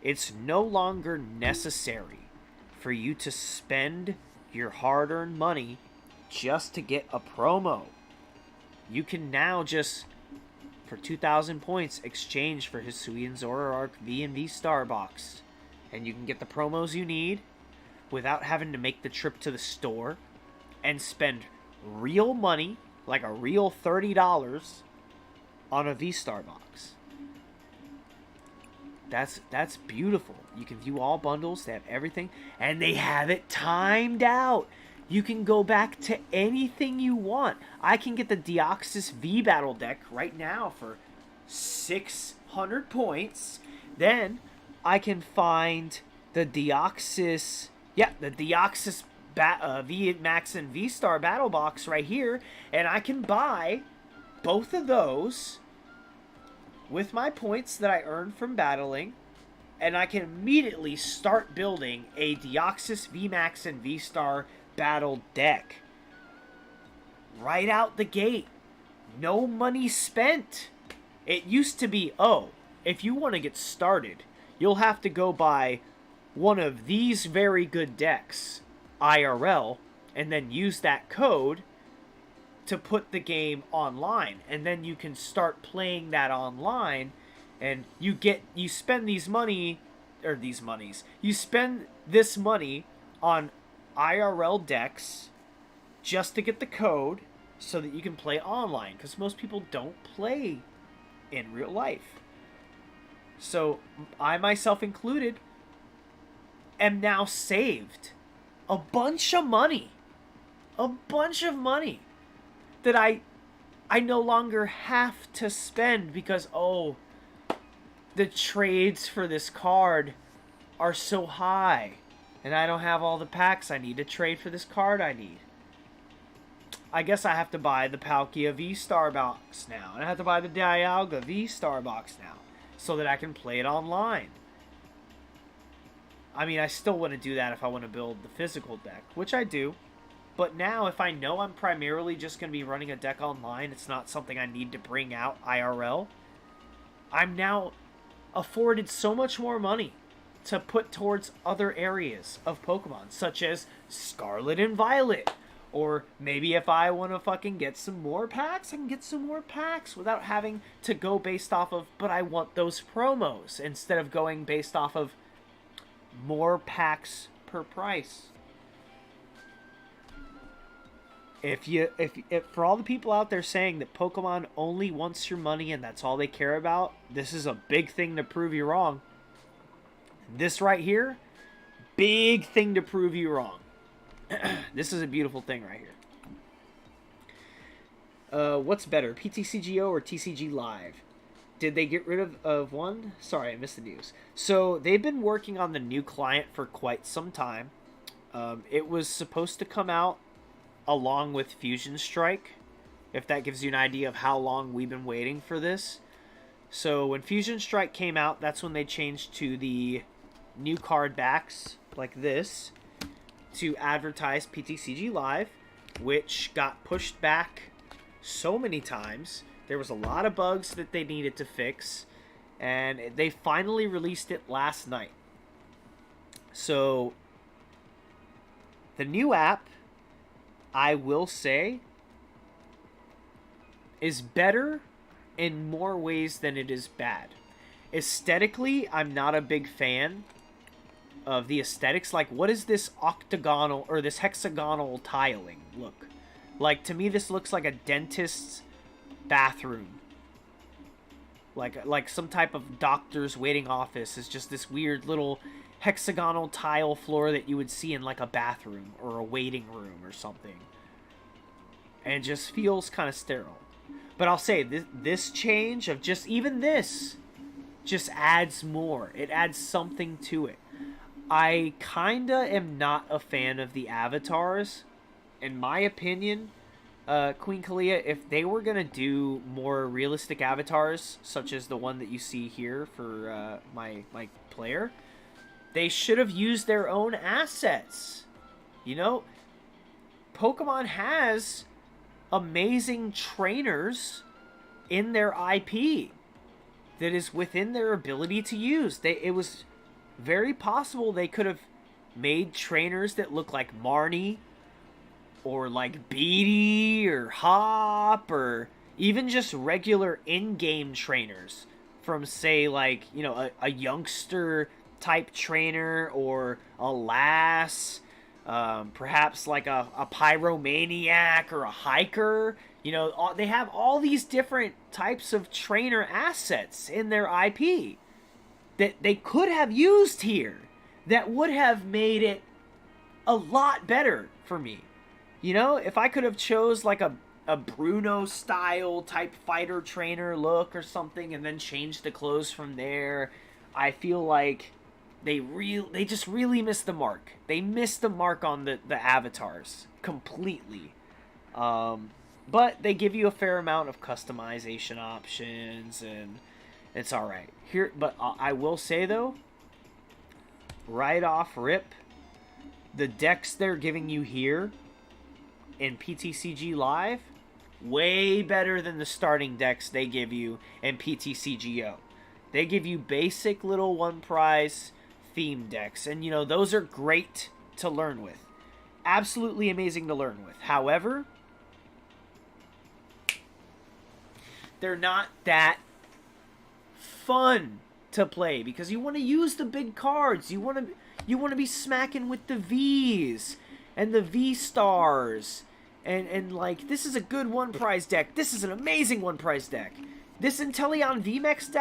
it's no longer necessary for you to spend your hard-earned money just to get a promo. You can now just, for 2,000 points, exchange for his Hisuian Zoroark V and V Star box. And you can get the promos you need without having to make the trip to the store and spend real money, like a real $30, on a V Star box. That's beautiful. You can view all bundles, they have everything, and they have it timed out. You can go back to anything you want. I can get the Deoxys V Battle deck right now for 600 points. Then I can find the Deoxys, V Max and V Star Battle box right here, and I can buy both of those with my points that I earned from battling, and I can immediately start building a Deoxys V Max and V Star Battle deck right out the gate. No money spent. It used to be, oh, if you want to get started, you'll have to go buy one of these very good decks IRL and then use that code to put the game online, and then you can start playing that online, and you spend you spend this money on IRL decks just to get the code so that you can play online, because most people don't play in real life. So I myself included am now saved a bunch of money that I no longer have to spend because, oh, the trades for this card are so high and I don't have all the packs I need to trade for this card I need. I guess I have to buy the Palkia V-Star box now, and I have to buy the Dialga V-Star box now so that I can play it online. I mean, I still want to do that if I want to build the physical deck, which I do. But now, if I know I'm primarily just going to be running a deck online, it's not something I need to bring out IRL, I'm now afforded so much more money to put towards other areas of Pokemon, such as Scarlet and Violet. Or maybe if I want to fucking get some more packs, I can get some more packs without having to go based off of, but I want those promos, instead of going based off of more packs per price. If for all the people out there saying that Pokemon only wants your money and that's all they care about, this is a big thing to prove you wrong. This right here, big thing to prove you wrong. This is a beautiful thing right here. What's better, PTCGO or TCG Live? Did they get rid of one? Sorry, I missed the news. So they've been working on the new client for quite some time. It was supposed to come out along with Fusion Strike if that gives you an idea of how long we've been waiting for this. So when Fusion Strike came out, that's when they changed to the new card backs like this to advertise PTCG Live, which got pushed back so many times. There was a lot of bugs that they needed to fix, and they finally released it last night. So the new app, I will say, is better in more ways than it is bad. Aesthetically, I'm not a big fan of the aesthetics. Like, what is this octagonal or this hexagonal tiling look? Like, to me, this looks like a dentist's bathroom. Like some type of doctor's waiting office is just this weird little hexagonal tile floor that you would see in like a bathroom or a waiting room or something. And it just feels kind of sterile. But I'll say, this change of just even this just adds more. It adds something to it. I kinda am not a fan of the avatars. In my opinion, Queen Kalia, if they were gonna do more realistic avatars, such as the one that you see here for my player, they should have used their own assets. You know, Pokemon has amazing trainers in their IP that is within their ability to use. It was very possible they could have made trainers that look like Marnie or like Beatty or Hop, or even just regular in-game trainers from, say, like, you know, a youngster type trainer or a lass, perhaps like a pyromaniac or a hiker. You know, they have all these different types of trainer assets in their IP that they could have used here that would have made it a lot better for me. You know, if I could have chose like a Bruno style type fighter trainer look or something and then changed the clothes from there, I feel like they just really missed the mark. They missed the mark on the avatars completely. But they give you a fair amount of customization options, and it's all right. Here, but I will say though, right off rip, the decks they're giving you here in PTCG Live, way better than the starting decks they give you in PTCGO. They give you basic little one prize theme decks, and you know, those are great to learn with. Absolutely amazing to learn with. However, they're not that fun to play because you want to use the big cards. You want to be smacking with the V's and the V stars, and like, this is a good one prize deck. This is an amazing one prize deck. This Inteleon VMAX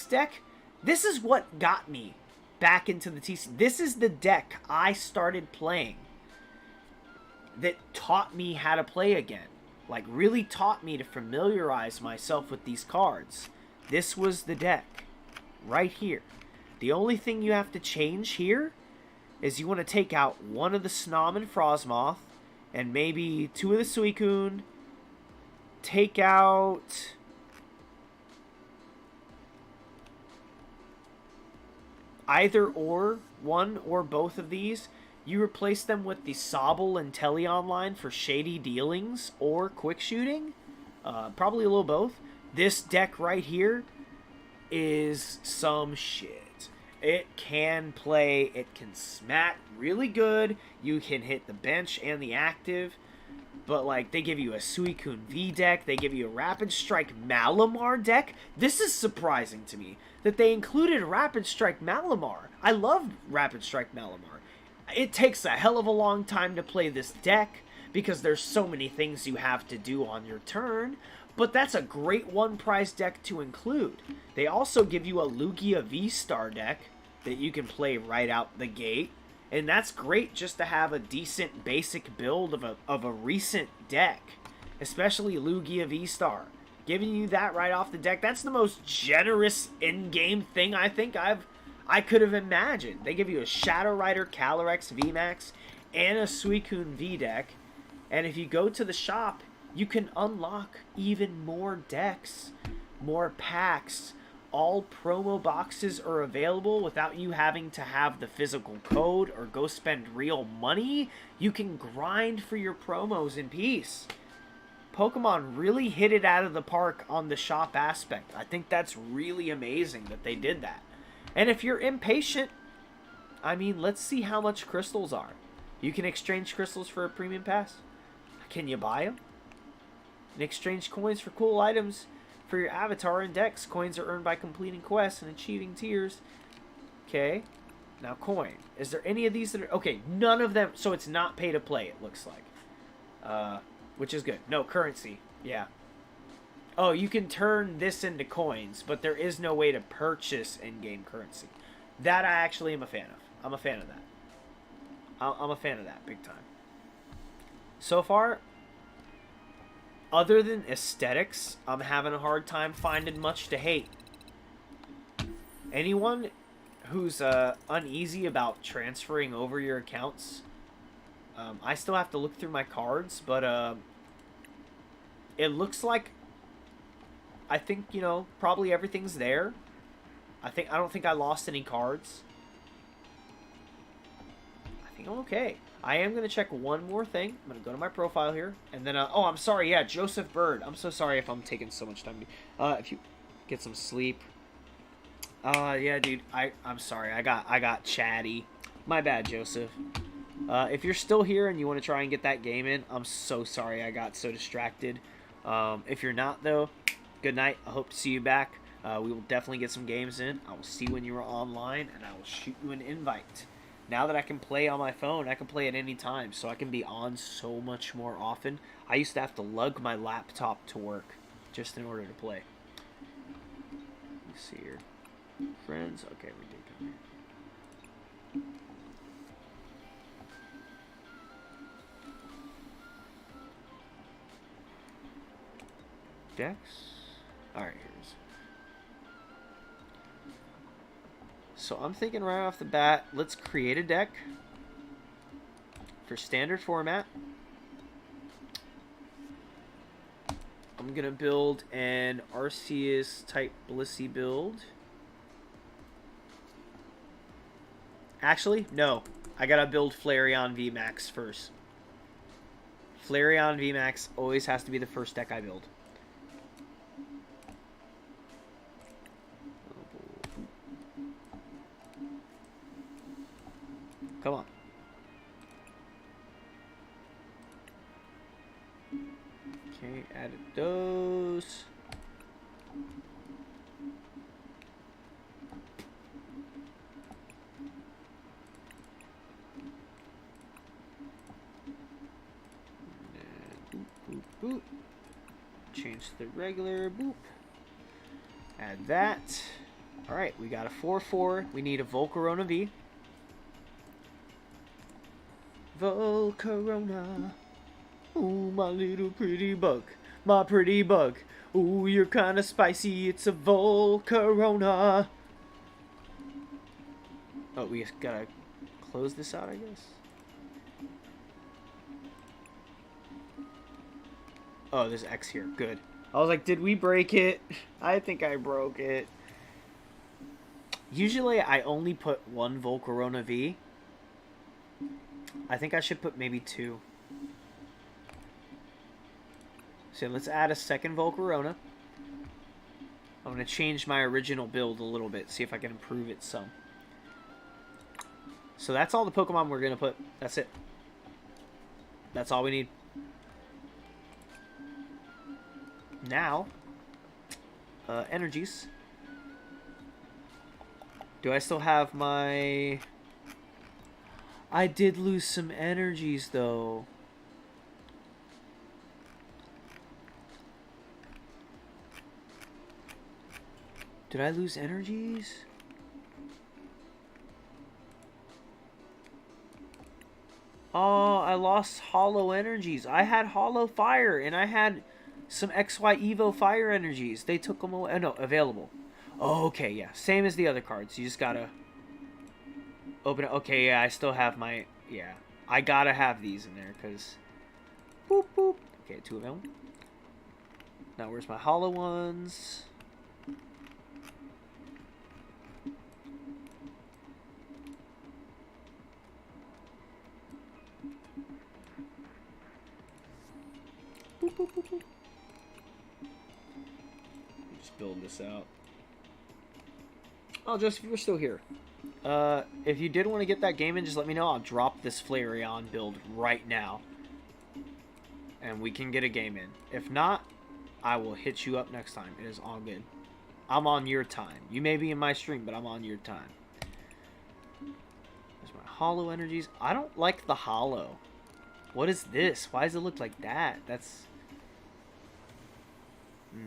deck, this is what got me back into the TC. This is the deck I started playing that taught me how to play again. Like, really taught me to familiarize myself with these cards. This was the deck right here. The only thing you have to change here is you want to take out one of the Snom and Frosmoth and maybe two of the Suicune. Take out either or, one or both of these. You replace them with the Sobble and Teleon line for shady dealings or quick shooting. Probably a little both. This deck right here is some shit. It can play, it can smack really good. You can hit the bench and the active. But, like, they give you a Suicune V deck. They give you a Rapid Strike Malamar deck. This is surprising to me that they included Rapid Strike Malamar. I love Rapid Strike Malamar. It takes a hell of a long time to play this deck because there's so many things you have to do on your turn. But that's a great one prize deck to include. They also give you a Lugia V-Star deck that you can play right out the gate. And that's great just to have a decent basic build of a recent deck. Especially Lugia V-Star. Giving you that right off the deck. That's the most generous in-game thing I think I could have imagined. They give you a Shadow Rider Calyrex VMAX and a Suicune V deck. And if you go to the shop, you can unlock even more decks, more packs. All promo boxes are available without you having to have the physical code or go spend real money. You can grind for your promos in peace. Pokemon really hit it out of the park on the shop aspect. I think that's really amazing that they did that. And if you're impatient, I mean, let's see how much crystals are. You can exchange crystals for a premium pass. Can you buy them? And exchange coins for cool items for your avatar and decks. Coins are earned by completing quests and achieving tiers. Okay. Now coin. Is there any of these that are... Okay, none of them... So it's not pay to play, it looks like. Which is good. No, currency. Yeah. Oh, you can turn this into coins, but there is no way to purchase in-game currency. That I actually am a fan of. I'm a fan of that. I'm a fan of that, big time. So far, other than aesthetics, I'm having a hard time finding much to hate. Anyone who's uneasy about transferring over your accounts, I still have to look through my cards, but it looks like, I think, you know, probably everything's there. I don't think I lost any cards. I think I'm okay. I am going to check one more thing. I'm going to go to my profile here. And then, oh, I'm sorry. Yeah, Joseph Bird. I'm so sorry if I'm taking so much time. If you get some sleep. Yeah, dude. I'm sorry. I got chatty. My bad, Joseph. If you're still here and you want to try and get that game in, I'm so sorry I got so distracted. If you're not, though, good night. I hope to see you back. We will definitely get some games in. I will see when you are online, and I will shoot you an invite. Now that I can play on my phone, I can play at any time, so I can be on so much more often. I used to have to lug my laptop to work just in order to play. Let's see here. Friends. Okay, we did come here. Decks? Alright, here's. So I'm thinking right off the bat, let's create a deck for standard format. I'm going to build an Arceus type Blissey build. Actually, no. I got to build Flareon VMAX first. Flareon VMAX always has to be the first deck I build. Come on. Okay, added those. And boop, boop, boop. Change to the regular, boop. Add that. Alright, we got a 4/4. We need a Volcarona V. Volcarona, ooh, my little pretty bug, my pretty bug. Ooh, you're kinda spicy, it's a Volcarona. Oh, we just gotta close this out, I guess. Oh, there's X here, good. I was like, did we break it? I think I broke it. Usually I only put one Volcarona V. I think I should put maybe 2. So let's add a second Volcarona. I'm going to change my original build a little bit, see if I can improve it some. So that's all the Pokemon we're going to put. That's it. That's all we need. Now, energies. Do I still have my... I did lose some energies, though. Did I lose energies? Oh, I lost hollow energies. I had hollow fire, and I had some XY Evo fire energies. They took them away. Oh, no, available. Oh, okay, yeah. Same as the other cards. You just gotta... open it. Okay, yeah, I still have my... Yeah. I gotta have these in there, because... Boop, boop. Okay, 2 of them. Now where's my hollow ones? Boop, boop, boop, boop. Just build this out. Oh, Joseph, you were still here. If you did want to get that game in, just let me know. I'll drop this Flareon build right now. And we can get a game in. If not, I will hit you up next time. It is all good. I'm on your time. You may be in my stream, but I'm on your time. There's my hollow energies. I don't like the hollow. What is this? Why does it look like that? That's...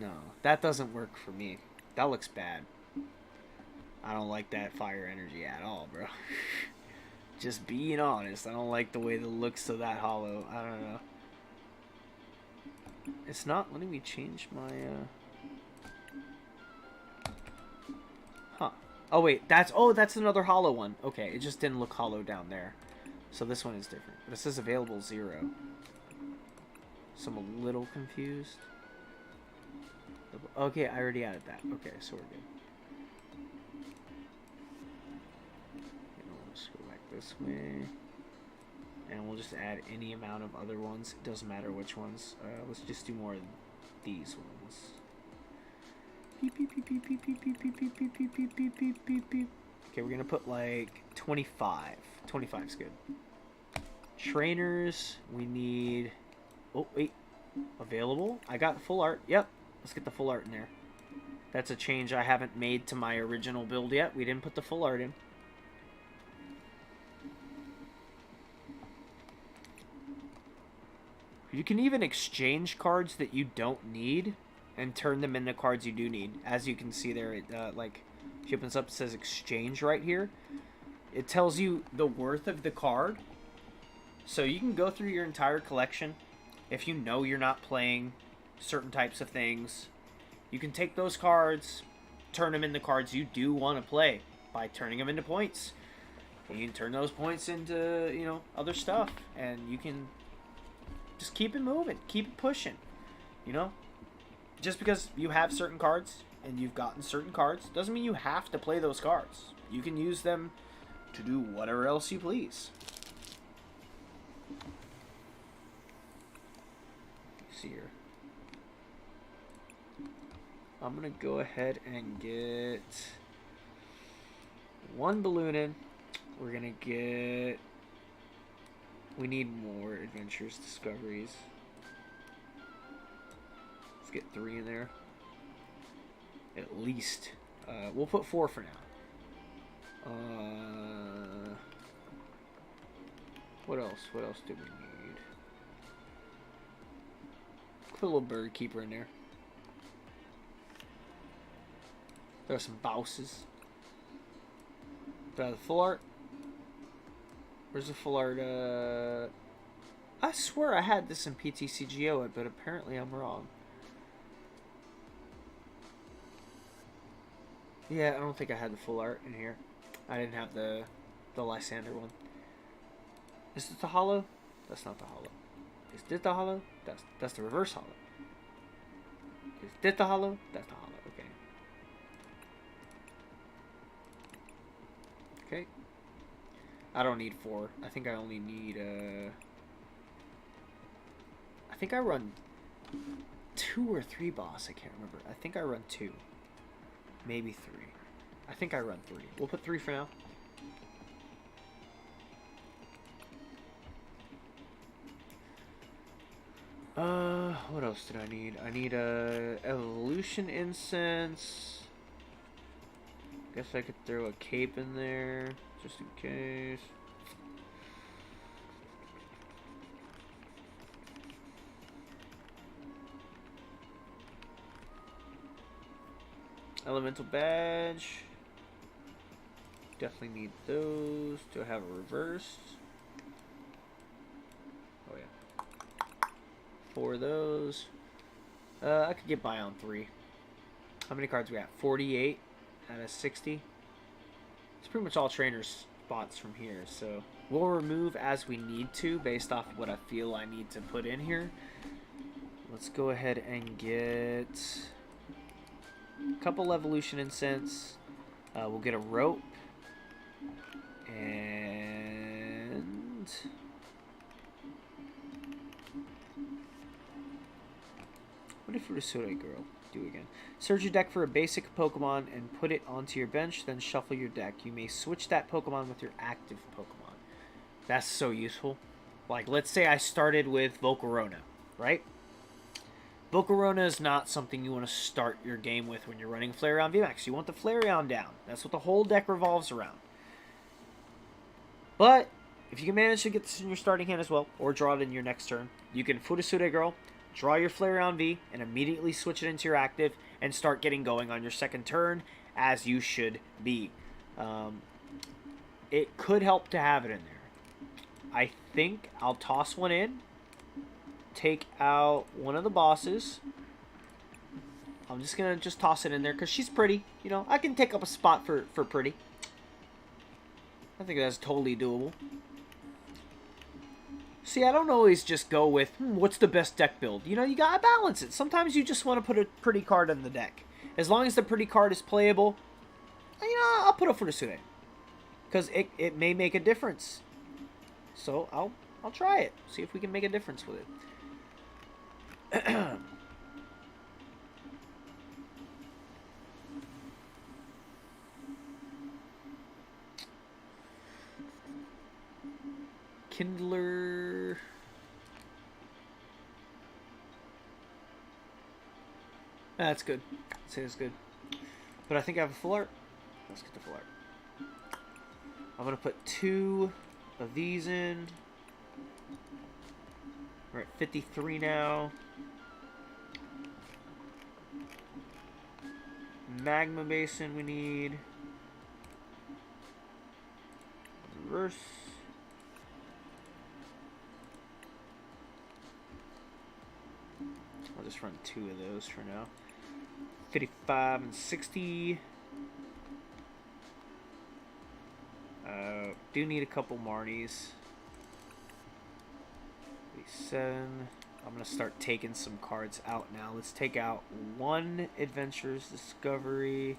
No, that doesn't work for me. That looks bad. I don't like that fire energy at all, bro. Just being honest, I don't like the way the looks of that hollow. I don't know. It's not letting me change my, Huh. Oh, wait, that's another hollow one. Okay, it just didn't look hollow down there. So this one is different. But it says available 0. So I'm a little confused. Okay, I already added that. Okay, so we're good. Let's go back this way. And we'll just add any amount of other ones. It doesn't matter which ones. Let's just do more of these ones. Beep, beep, beep, beep, beep, beep, beep, beep, beep, beep, beep, beep, beep, beep, beep, beep. Okay, we're gonna put like 25. 25 is good. Trainers, we need... Oh, wait. Available? I got full art. Yep. Let's get the full art in there. That's a change I haven't made to my original build yet. We didn't put the full art in. You can even exchange cards that you don't need and turn them into cards you do need. As you can see there, it, like, if you open this up, it says exchange right here. It tells you the worth of the card. So you can go through your entire collection. If you know you're not playing certain types of things, you can take those cards, turn them into cards you do want to play by turning them into points. And you can turn those points into, you know, other stuff. And you can... just keep it moving. Keep it pushing. You know? Just because you have certain cards and you've gotten certain cards doesn't mean you have to play those cards. You can use them to do whatever else you please. Let's see here. I'm going to go ahead and get one balloon in. We're going to get... We need more adventures, discoveries. Let's get 3 in there. At least. We'll put 4 for now. What else? What else do we need? Put a little bird keeper in there. There are some bouses. Do I have the full art? Where's the full art? I swear I had this in Ptcg, but apparently I'm wrong. Yeah, I don't think I had the full art in here. I didn't have the Lysander one. Is this the hollow? That's not the hollow. Is this the hollow? That's the reverse hollow. Is this the hollow? That's the hollow. Okay. Okay. I don't need 4. I think I only need, I think I run 2 or 3 boss. I can't remember. I think I run 2. Maybe 3. I think I run 3. We'll put 3 for now. What else did I need? I need a evolution incense. Guess I could throw a cape in there, just in case. Elemental badge. Definitely need those. Do I have a reversed? Oh yeah. 4 of those. I could get by on 3. How many cards we got? 48 out of 60. It's pretty much all trainers spots from here, so we'll remove as we need to based off what I feel I need to put in here. Let's go ahead and get a couple evolution incense. We'll get a rope. And what did Furusoda girl do again? Search your deck for a basic Pokemon and put it onto your bench, then shuffle your deck. You may switch that Pokemon with your active Pokemon. That's so useful. Like, let's say I started with Volcarona, right? Volcarona is not something you want to start your game with when you're running Flareon VMAX. You want the Flareon down. That's what the whole deck revolves around. But if you can manage to get this in your starting hand as well, or draw it in your next turn, you can Furusoda Girl, draw your Flareon V, and immediately switch it into your active and start getting going on your second turn, as you should be. It could help to have it in there. I think I'll toss one in, take out one of the bosses. I'm just going to toss it in there because she's pretty. You know, I can take up a spot for pretty. I think that's totally doable. See, I don't always just go with, what's the best deck build? You know, you gotta balance it. Sometimes you just want to put a pretty card in the deck. As long as the pretty card is playable, you know, I'll put it for Furusoda. Because it may make a difference. So, I'll try it. See if we can make a difference with it. Kindler. That's good. I'd say it's good. But I think I have a full art. Let's get the full art. I'm going to put 2 of these in. We're at 53 now. Magma Basin we need. Reverse. I'll just run 2 of those for now. 55 and 60. Do need a couple Marnies. 87. I'm going to start taking some cards out now. Let's take out 1 Adventurer's Discovery.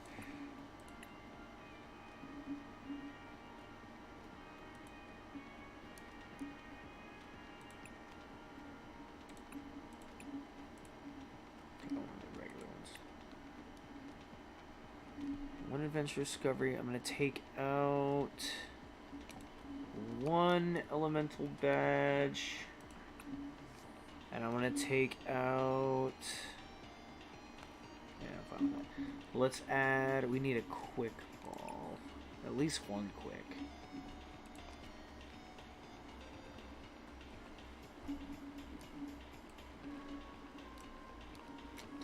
One Adventure Discovery. I'm going to take out 1 Elemental Badge. And I'm going to take out... Yeah, fine. Let's add... We need a Quick Ball. At least 1 Quick.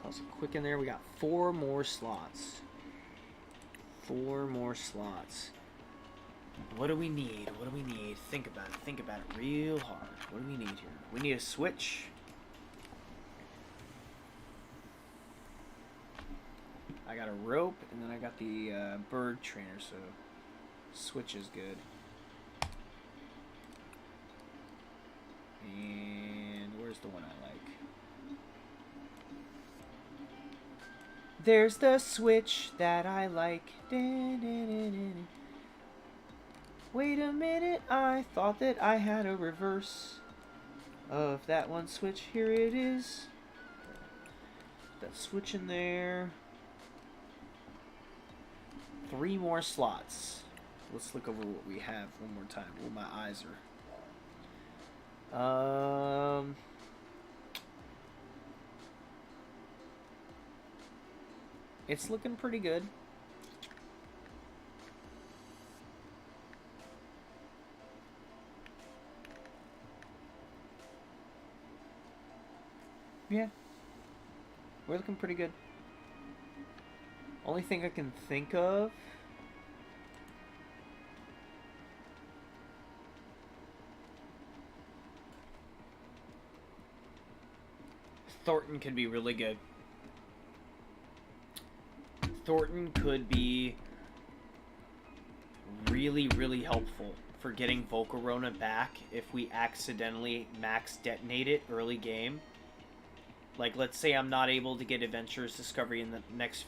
Toss a Quick in there. We got 4 more slots. 4 more slots. What do we need? What do we need? Think about it. Think about it real hard. What do we need here? We need a switch. I got a rope, and then I got the bird trainer, so switch is good. And where's the one I like? There's the switch that I like. Wait a minute, I thought that I had a reverse of that one switch. Here it is. That switch in there. 3 more slots. Let's look over what we have one more time. Oh, my eyes are... It's looking pretty good. Yeah. We're looking pretty good. Only thing I can think of... Thornton could be really good. Thornton could be really, really helpful for getting Volcarona back if we accidentally max detonate it early game. Like, let's say I'm not able to get Adventurer's Discovery in the next,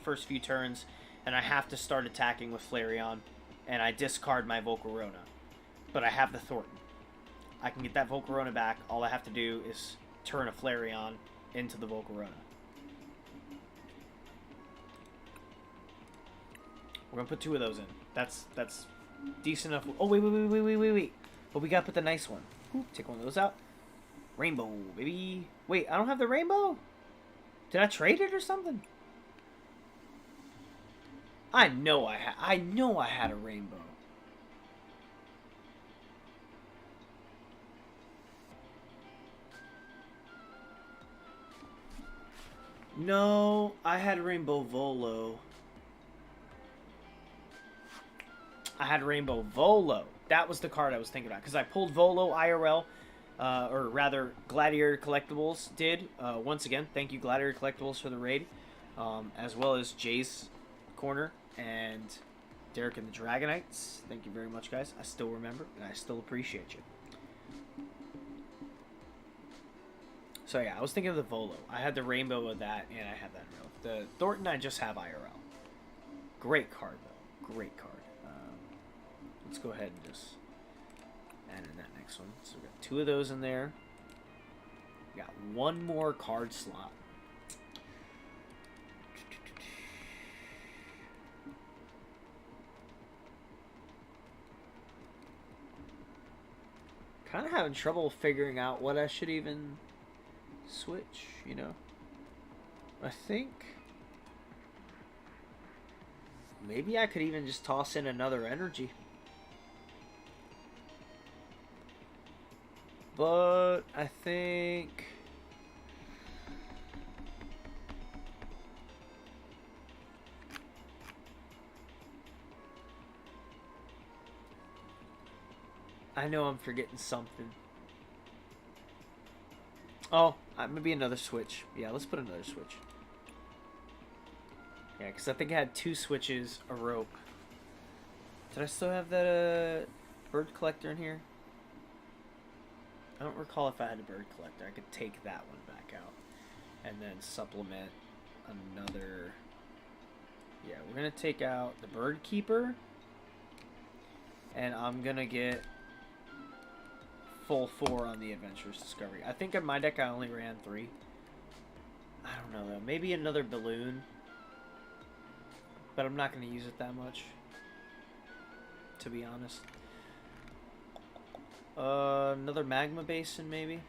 first few turns, and I have to start attacking with Flareon, and I discard my Volcarona, but I have the Thornton. I can get that Volcarona back. All I have to do is turn a Flareon into the Volcarona. We're gonna put 2 of those in. That's decent enough. Oh, wait. But we gotta put the nice one. Ooh, take one of those out. Rainbow, baby. Wait, I don't have the rainbow? Did I trade it or something? I know I had a rainbow. No, I had Rainbow Volo. I had Rainbow Volo. That was the card I was thinking about. Because I pulled Volo IRL. Or rather, Gladiator Collectibles did. Once again, thank you, Gladiator Collectibles, for the raid. As well as Jay's Corner and Derek and the Dragonites. Thank you very much, guys. I still remember, and I still appreciate you. So yeah, I was thinking of the Volo. I had the rainbow of that, and I had that in real. The Thornton, I just have IRL. Great card, though. Great card. Let's go ahead and just add in that next one. So we got 2 of those in there. We got 1 more card slot. Kind of having trouble figuring out what I should even switch, I think maybe I could even just toss in another energy. But I think I know I'm forgetting something. Oh, maybe another switch. Yeah, let's put another switch. Yeah, because I think I had 2 switches, a rope. Did I still have that bird collector in here? I don't recall if I had a bird collector. I could take that one back out and then supplement another. Yeah, we're going to take out the bird keeper. And I'm going to get full 4 on the Adventurer's Discovery. I think in my deck I only ran 3. I don't know though. Maybe another balloon. But I'm not going to use it that much, to be honest. Another magma basin, maybe?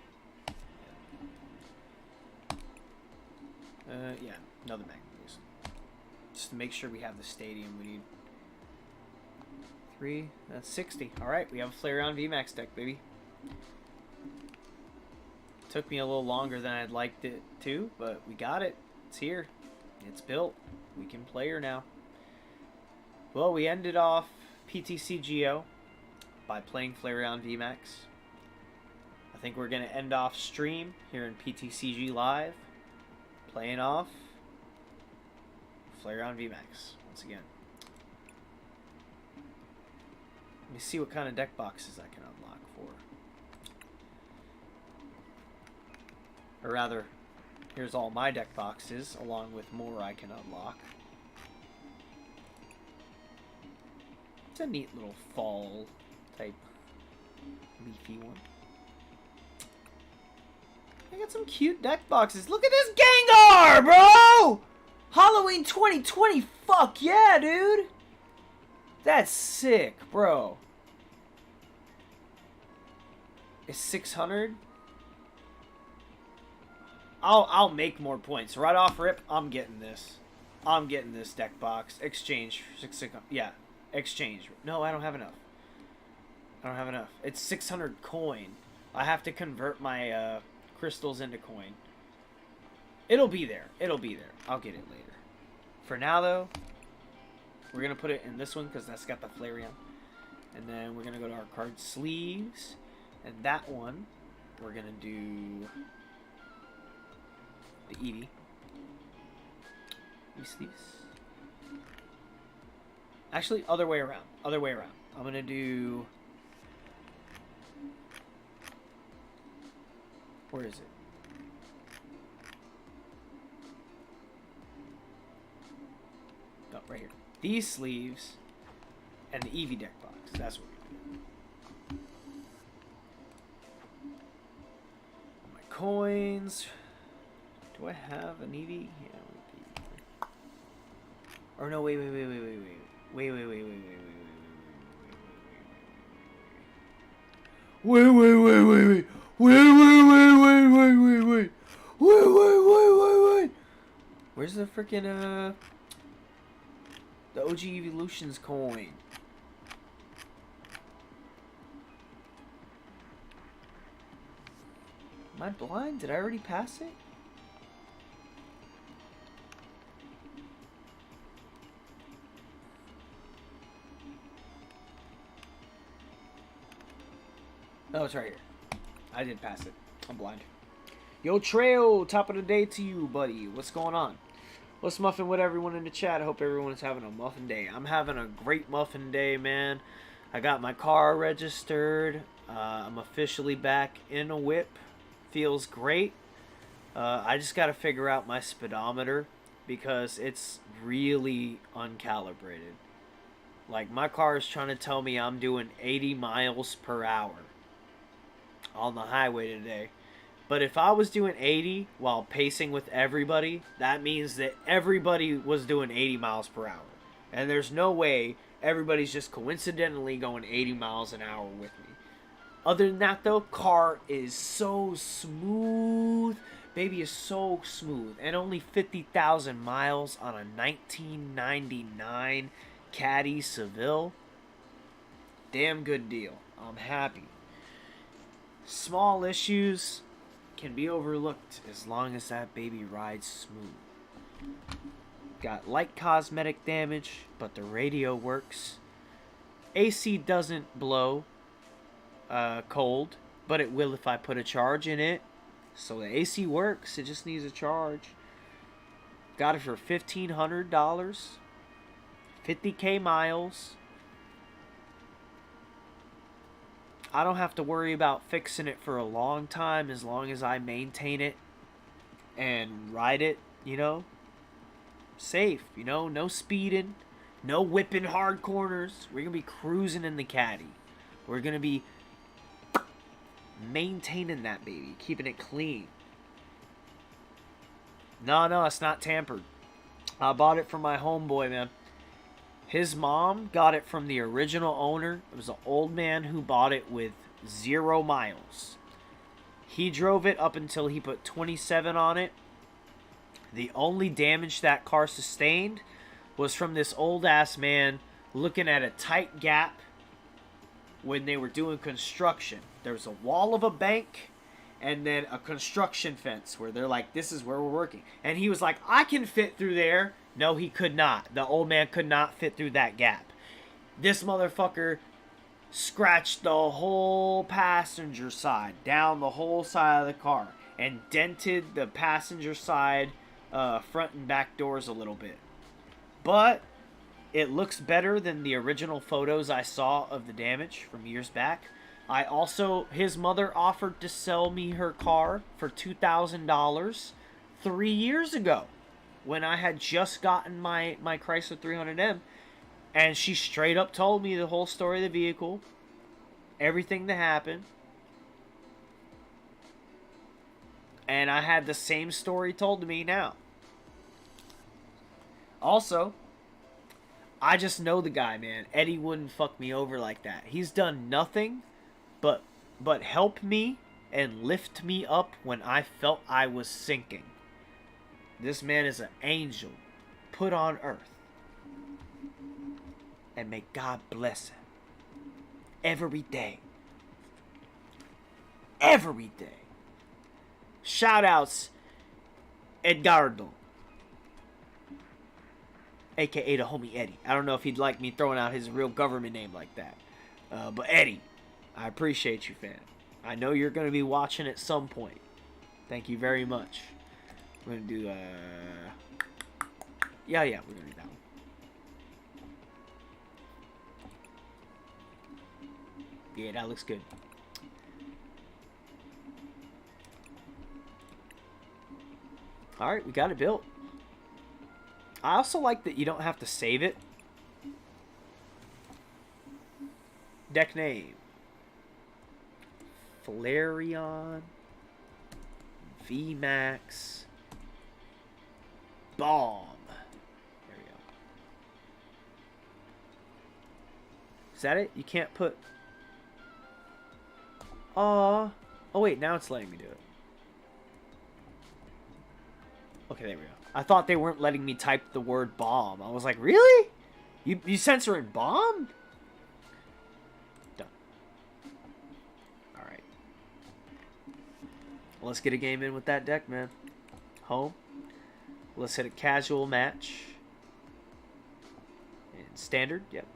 Yeah, another magma basin. Just to make sure we have the stadium we need. 3, that's 60. Alright, we have a Flareon VMAX deck, baby. Took me a little longer than I'd liked it to, but we got it. It's here. It's built. We can play her now. Well, we ended off PTCGO by playing Flareon VMAX. I think we're going to end off stream here in PTCG Live, playing off Flareon VMAX once again. Let me see what kind of deck boxes I can unlock for. Or rather, here's all my deck boxes, along with more I can unlock. It's a neat little fall type leafy one. I got some cute deck boxes. Look at this Gengar, bro! Halloween 2020, fuck yeah, dude! That's sick, bro. It's 600. I'll make more points. Right off rip, I'm getting this. I'm getting this deck box. Exchange. Yeah, exchange. No, I don't have enough. I don't have enough. It's 600 coin. I have to convert my crystals into coin. It'll be there. It'll be there. I'll get it later. For now, though, we're going to put it in this one because that's got the Flareon. And then we're going to go to our card sleeves. And that one, we're going to do the Eevee. Sleeves. Actually, other way around. Other way around. I'm going to do... Where is it? Oh, right here. These sleeves and the EV deck box. That's what we do. My coins. Do I have an EV? Yeah. Or no, wait. Wait. Where's the freaking the OG Evolutions coin? Am I blind? Did I already pass it? Oh, it's right here. I did pass it. I'm blind. Yo, Trail, top of the day to you, buddy. What's going on? What's muffin with everyone in the chat? I hope everyone is having a muffin day. I'm having a great muffin day, man. I got my car registered. I'm officially back in a whip. Feels great. I just got to figure out my speedometer because it's really uncalibrated. Like, my car is trying to tell me I'm doing 80 miles per hour on the highway today. But if I was doing 80 while pacing with everybody, that means that everybody was doing 80 miles per hour. And there's no way everybody's just coincidentally going 80 miles an hour with me. Other than that, though, car is so smooth. Baby is so smooth. And only 50,000 miles on a 1999 Caddy Seville. Damn good deal. I'm happy. Small issues can be overlooked as long as that baby rides smooth. Got light cosmetic damage, but the radio works. AC doesn't blow cold, but it will if I put a charge in it. So the AC works, it just needs a charge. Got it for $1,500. 50K miles. I don't have to worry about fixing it for a long time as long as I maintain it and ride it, you know. Safe, you know, no speeding, no whipping hard corners. We're going to be cruising in the Caddy. We're going to be maintaining that baby, keeping it clean. No, it's not tampered. I bought it from my homeboy, man. His mom got it from the original owner. It was an old man who bought it with 0 miles. He drove it up until he put 27 on it. The only damage that car sustained was from this old-ass man looking at a tight gap when they were doing construction. There was a wall of a bank and then a construction fence where they're like, this is where we're working. And he was like, I can fit through there. No, he could not. The old man could not fit through that gap. This motherfucker scratched the whole passenger side, down the whole side of the car, and dented the passenger side front and back doors a little bit. But it looks better than the original photos I saw of the damage from years back. His mother offered to sell me her car for $2,000 3 years ago when I had just gotten my Chrysler 300M, and she straight up told me the whole story of the vehicle, everything that happened, and I had the same story told to me now. Also, I just know the guy, man. Eddie wouldn't fuck me over like that. He's done nothing but help me and lift me up when I felt I was sinking. This man is an angel put on earth. And may God bless him. Every day. Every day. Shout outs, Edgardo. AKA the homie Eddie. I don't know if he'd like me throwing out his real government name like that. But Eddie, I appreciate you, fam. I know you're going to be watching at some point. Thank you very much. We're going to do, yeah, we're going to do that one. Yeah, that looks good. Alright, we got it built. I also like that you don't have to save it. Deck name. Flareon. VMAX. Bomb. There we go. Is that it? You can't put... Oh wait, now it's letting me do it. Okay, there we go. I thought they weren't letting me type the word bomb. I was like, really? You censoring bomb? Done. Alright. Let's get a game in with that deck, man. Home. Let's hit a casual match. And standard, yep.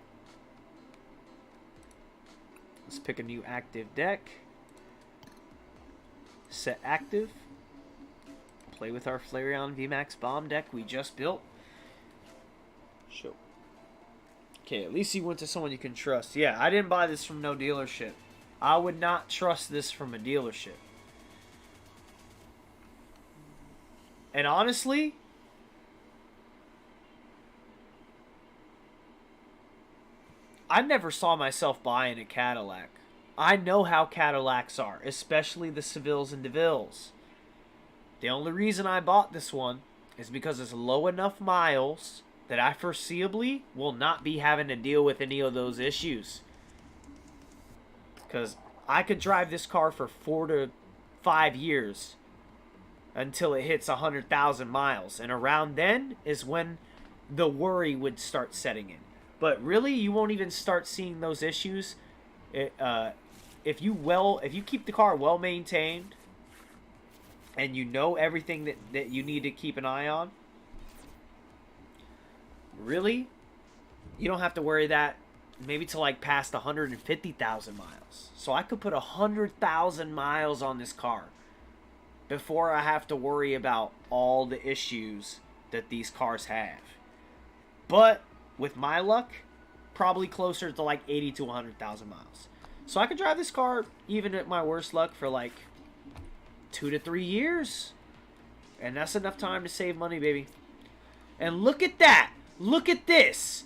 Let's pick a new active deck. Set active. Play with our Flareon VMAX Bomb deck we just built. Show. Okay, at least you went to someone you can trust. Yeah, I didn't buy this from no dealership. I would not trust this from a dealership. And honestly, I never saw myself buying a Cadillac. I know how Cadillacs are, especially the Sevilles and DeVilles. The only reason I bought this one is because it's low enough miles that I foreseeably will not be having to deal with any of those issues. Because I could drive this car for 4 to 5 years until it hits 100,000 miles. And around then is when the worry would start setting in. But really, you won't even start seeing those issues if you keep the car well maintained and you know everything that you need to keep an eye on. Really, you don't have to worry that maybe to like past 150,000 miles. So I could put 100,000 miles on this car before I have to worry about all the issues that these cars have. But with my luck, probably closer to like 80 to 100,000 miles. So I could drive this car, even at my worst luck, for like 2 to 3 years. And that's enough time to save money, baby. And look at that. Look at this.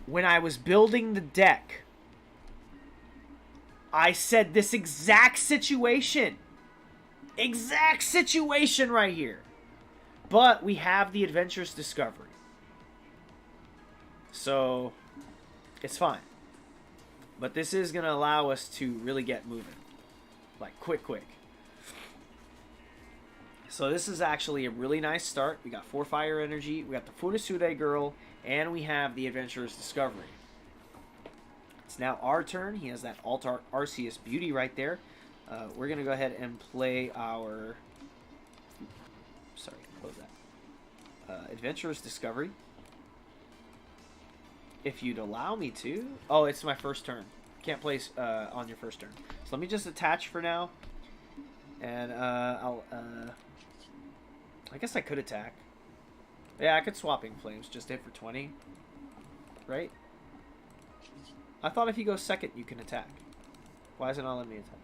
When I was building the deck, I said this exact situation. Exact situation right here. But we have the Adventurous Discovery. So, it's fine. But this is going to allow us to really get moving. Like, quick. So this is actually a really nice start. We got 4 Fire Energy, we got the Funafude Girl, and we have the Adventurous Discovery. It's now our turn. He has that Alt Arceus Beauty right there. We're going to go ahead and play our... Sorry, close that. Adventurous Discovery. If you'd allow me to. Oh, it's my first turn. Can't place on your first turn. So let me just attach for now. And I'll... I guess I could attack. Yeah, I could Swapping Flames. Just hit for 20. Right? I thought if you go second, you can attack. Why is it not letting me attack?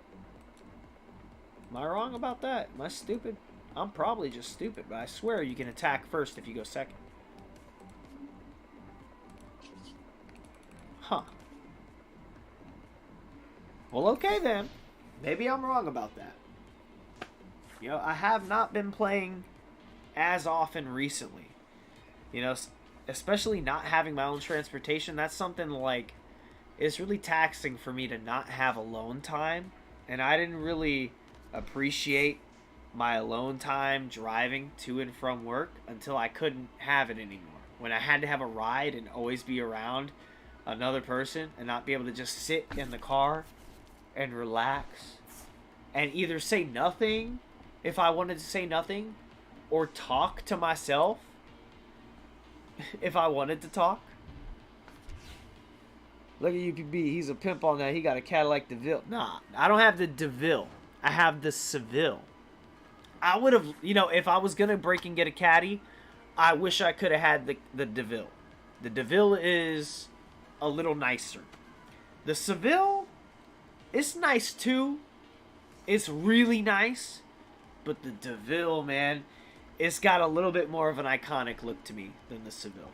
Am I wrong about that? Am I stupid? I'm probably just stupid, but I swear you can attack first if you go second. Huh. Well, okay then. Maybe I'm wrong about that. You know, I have not been playing as often recently. You know, especially not having my own transportation. That's something like, it's really taxing for me to not have alone time. And I didn't really appreciate my alone time driving to and from work until I couldn't have it anymore. When I had to have a ride and always be around another person and not be able to just sit in the car and relax and either say nothing if I wanted to say nothing or talk to myself if I wanted to talk. Look at UPB, he's a pimp on that. He got a Cadillac DeVille. Nah, I don't have the DeVille. I have the Seville. I would have, you know, if I was going to break and get a caddy, I wish I could have had the DeVille. The DeVille is a little nicer. The Seville, it's nice too. It's really nice. But the DeVille, man, it's got a little bit more of an iconic look to me than the Seville.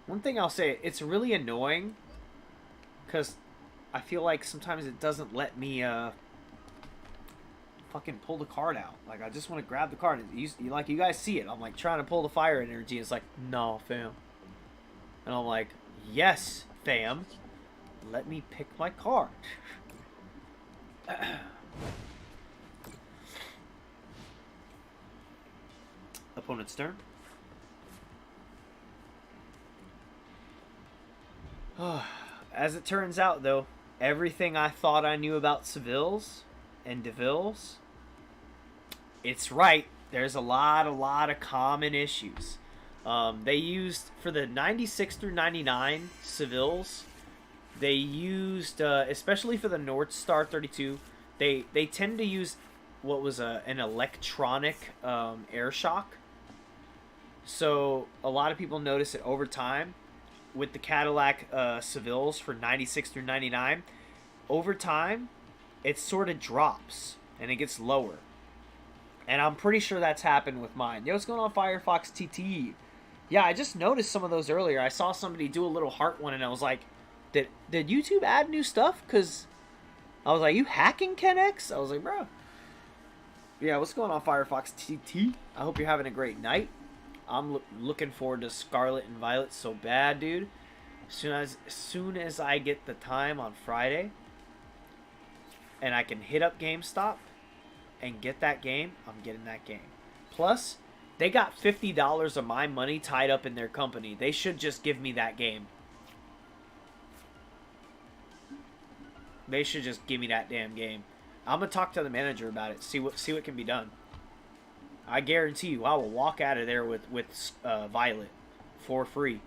One thing I'll say, it's really annoying because I feel like sometimes it doesn't let me fucking pull the card out. Like, I just want to grab the card. You guys see it. I'm like trying to pull the fire energy. It's like, no, fam. And I'm like, yes, fam. Let me pick my card. Opponent's turn. As it turns out, though, everything I thought I knew about Sevilles and Devilles, it's right. There's a lot of common issues. They used, for the 96 through 99 Sevilles, they used, especially for the North Star 32, they tend to use what was an electronic air shock. So a lot of people notice it over time. With the Cadillac Sevilles for 96 through 99, over time, it sort of drops, and it gets lower. And I'm pretty sure that's happened with mine. Yo, what's going on, Firefox TT? Yeah, I just noticed some of those earlier. I saw somebody do a little heart one, and I was like, did YouTube add new stuff? Because I was like, you hacking, Ken X? I was like, bro. Yeah, what's going on, Firefox TT? I hope you're having a great night. I'm looking forward to Scarlet and Violet so bad, dude. As soon as I get the time on Friday and I can hit up GameStop and get that game, I'm getting that game. Plus, they got $50 of my money tied up in their company. They should just give me that game. They should just give me that damn game. I'm gonna talk to the manager about it. See what can be done. I guarantee you, I will walk out of there with Violet for free.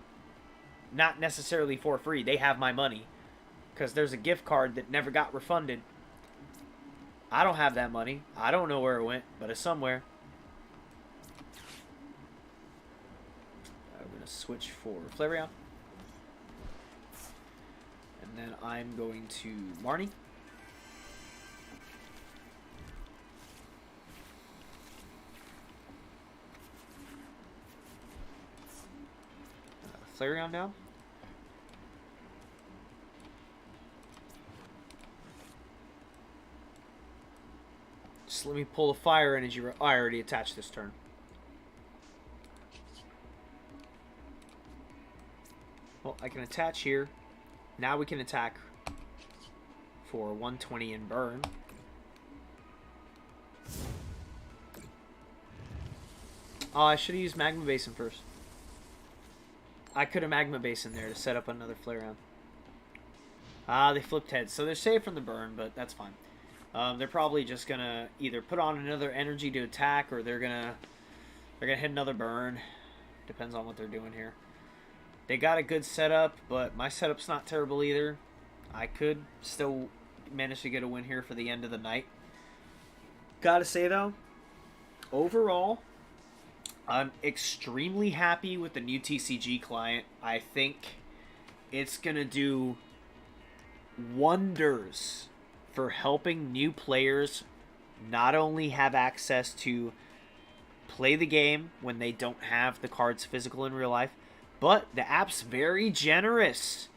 Not necessarily for free. They have my money. Because there's a gift card that never got refunded. I don't have that money. I don't know where it went, but it's somewhere. I'm going to switch for Flareon. And then I'm going to Marnie. Flareon now. Just let me pull the fire energy. Oh, I already attached this turn. Well, I can attach here. Now we can attack for 120 and burn. Oh, I should have used Magma Basin first. I could have Magma Basin there to set up another Flareon. Ah, they flipped heads. So they're safe from the burn, but that's fine. They're probably just going to either put on another energy to attack, or they're gonna hit another burn. Depends on what they're doing here. They got a good setup, but my setup's not terrible either. I could still manage to get a win here for the end of the night. Gotta say, though, overall, I'm extremely happy with the new TCG client. I think it's going to do wonders for helping new players not only have access to play the game when they don't have the cards physical in real life, but the app's very generous.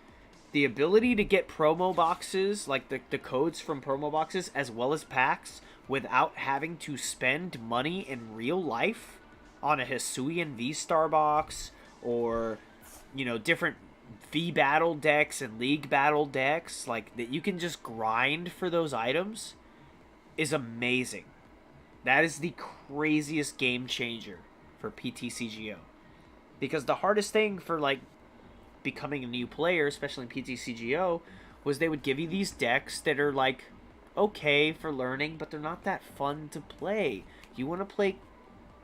The ability to get promo boxes, like the codes from promo boxes, as well as packs, without having to spend money in real life on a Hisuian V-Star box, or, you know, different V-Battle decks and League Battle decks, like, that you can just grind for those items, is amazing. That is the craziest game changer for PTCGO. Because the hardest thing for, like, becoming a new player, especially in PTCGO, was they would give you these decks that are, like, okay for learning, but they're not that fun to play. You want to play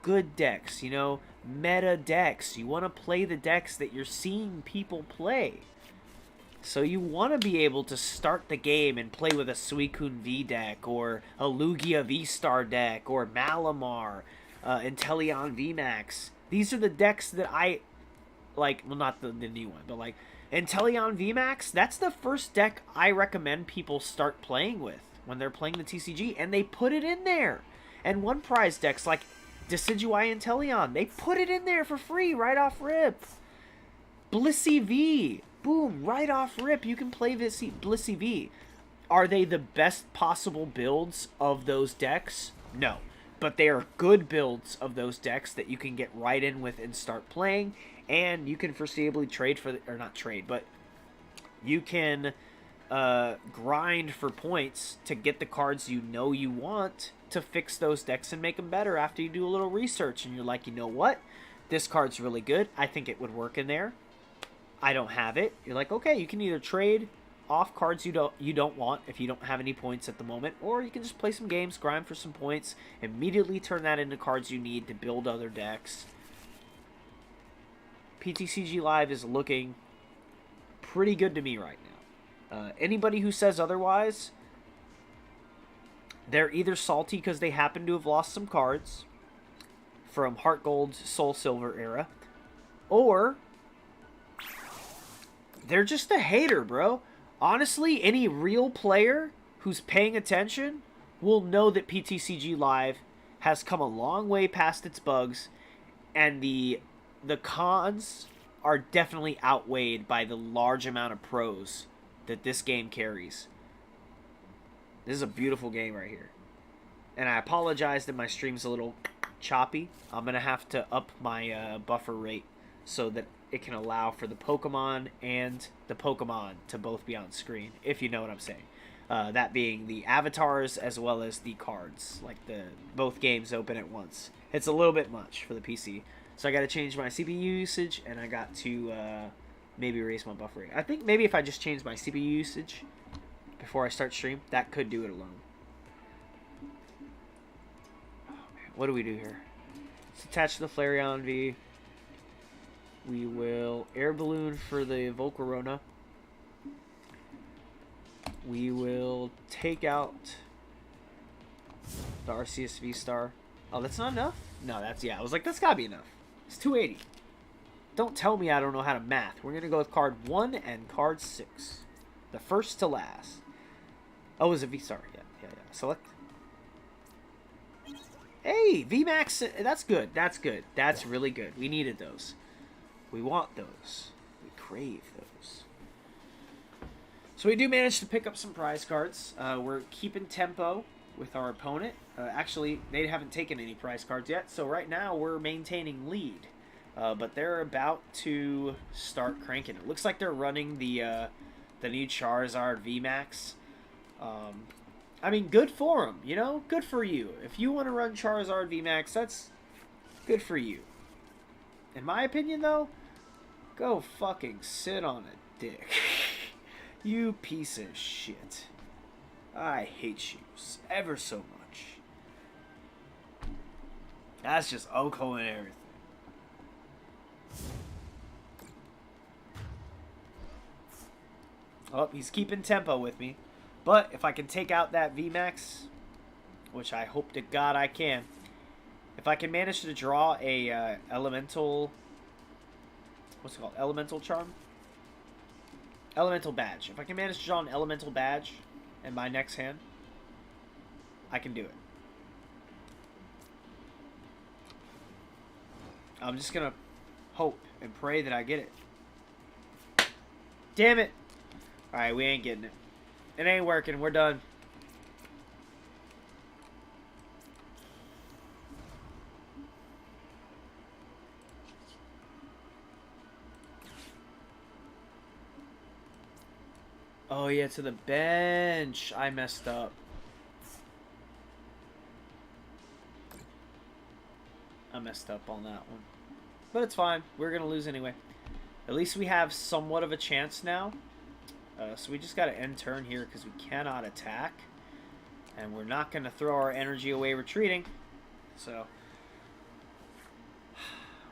good decks, you know, meta decks. You want to play the decks that you're seeing people play. So you want to be able to start the game and play with a Suicune V deck, or a Lugia V-Star deck, or Malamar, Inteleon VMAX. These are the decks that I like. Well, not the new one, but like Inteleon VMAX. That's the first deck I recommend people start playing with when they're playing the TCG, and they put it in there. And one prize decks like Decidueye Inteleon, they put it in there for free right off rip. Blissey V. Boom, right off rip, you can play Blissey V. Are they the best possible builds of those decks? No. But they are good builds of those decks that you can get right in with and start playing. And you can foreseeably trade for, or not trade, but you can grind for points to get the cards you know you want to fix those decks and make them better after you do a little research. And you're like, you know what? This card's really good. I think it would work in there. I don't have it. You're like, okay, you can either trade off cards you don't want if you don't have any points at the moment, or you can just play some games, grind for some points, immediately turn that into cards you need to build other decks. PTCG Live is looking pretty good to me right now. Anybody who says otherwise, they're either salty because they happen to have lost some cards from Heart Gold, Soul Silver era, or they're just a hater, bro. Honestly, any real player who's paying attention will know that PTCG Live has come a long way past its bugs, and the cons are definitely outweighed by the large amount of pros that this game carries. This is a beautiful game right here. And I apologize that my stream's a little choppy. I'm going to have to up my buffer rate so that it can allow for the Pokemon and the Pokemon to both be on screen, if you know what I'm saying. That being the avatars as well as the cards, like both games open at once. It's a little bit much for the PC, so I got to change my CPU usage, and I got to maybe raise my buffer rate. I think maybe if I just change my CPU usage before I start stream, that could do it alone. Oh, man. What do we do here? Let's attach the Flareon V. We will air balloon for the Volcarona. We will take out the Arceus V-Star. Oh, that's not enough? No, that's, yeah. I was like, that's gotta be enough. It's 280. Don't tell me I don't know how to math. We're gonna go with card 1 and card 6. The first to last. Oh, it was a V-Star. Yeah. Select. Hey, VMAX. That's good. That's good. That's really good. We needed those. We want those. We crave those. So we do manage to pick up some prize cards. We're keeping tempo with our opponent. Actually, they haven't taken any prize cards yet, so right now we're maintaining lead. But they're about to start cranking. It looks like they're running the new Charizard VMAX. I mean, good for them, you know? Good for you. If you want to run Charizard VMAX, that's good for you. In my opinion, though, go fucking sit on a dick. You piece of shit. I hate you ever so much. That's just Oko and everything. Oh, he's keeping tempo with me. But if I can take out that VMAX, which I hope to God I can, if I can manage to draw a elemental, what's it called? Elemental charm? Elemental badge. If I can manage to draw an elemental badge in my next hand, I can do it. I'm just gonna hope and pray that I get it. Damn it! Alright, we ain't getting it. It ain't working. We're done. Oh, yeah, to the bench. I messed up. I messed up on that one. But it's fine. We're going to lose anyway. At least we have somewhat of a chance now. So we just got to end turn here because we cannot attack. And we're not going to throw our energy away retreating. So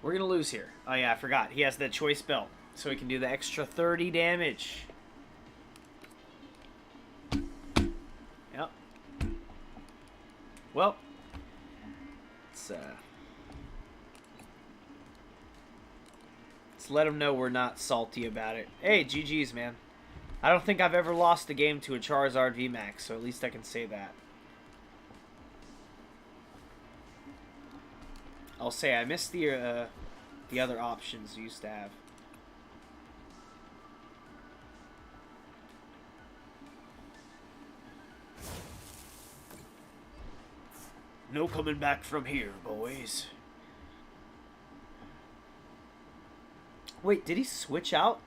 We're going to lose here. Oh, yeah, I forgot. He has the choice belt, so he can do the extra 30 damage. Yep. Well, let's let him know we're not salty about it. Hey, GG's, man. I don't think I've ever lost a game to a Charizard VMAX, so at least I can say that. I'll say I missed the other options you used to have. No coming back from here, boys. Wait, did he switch out?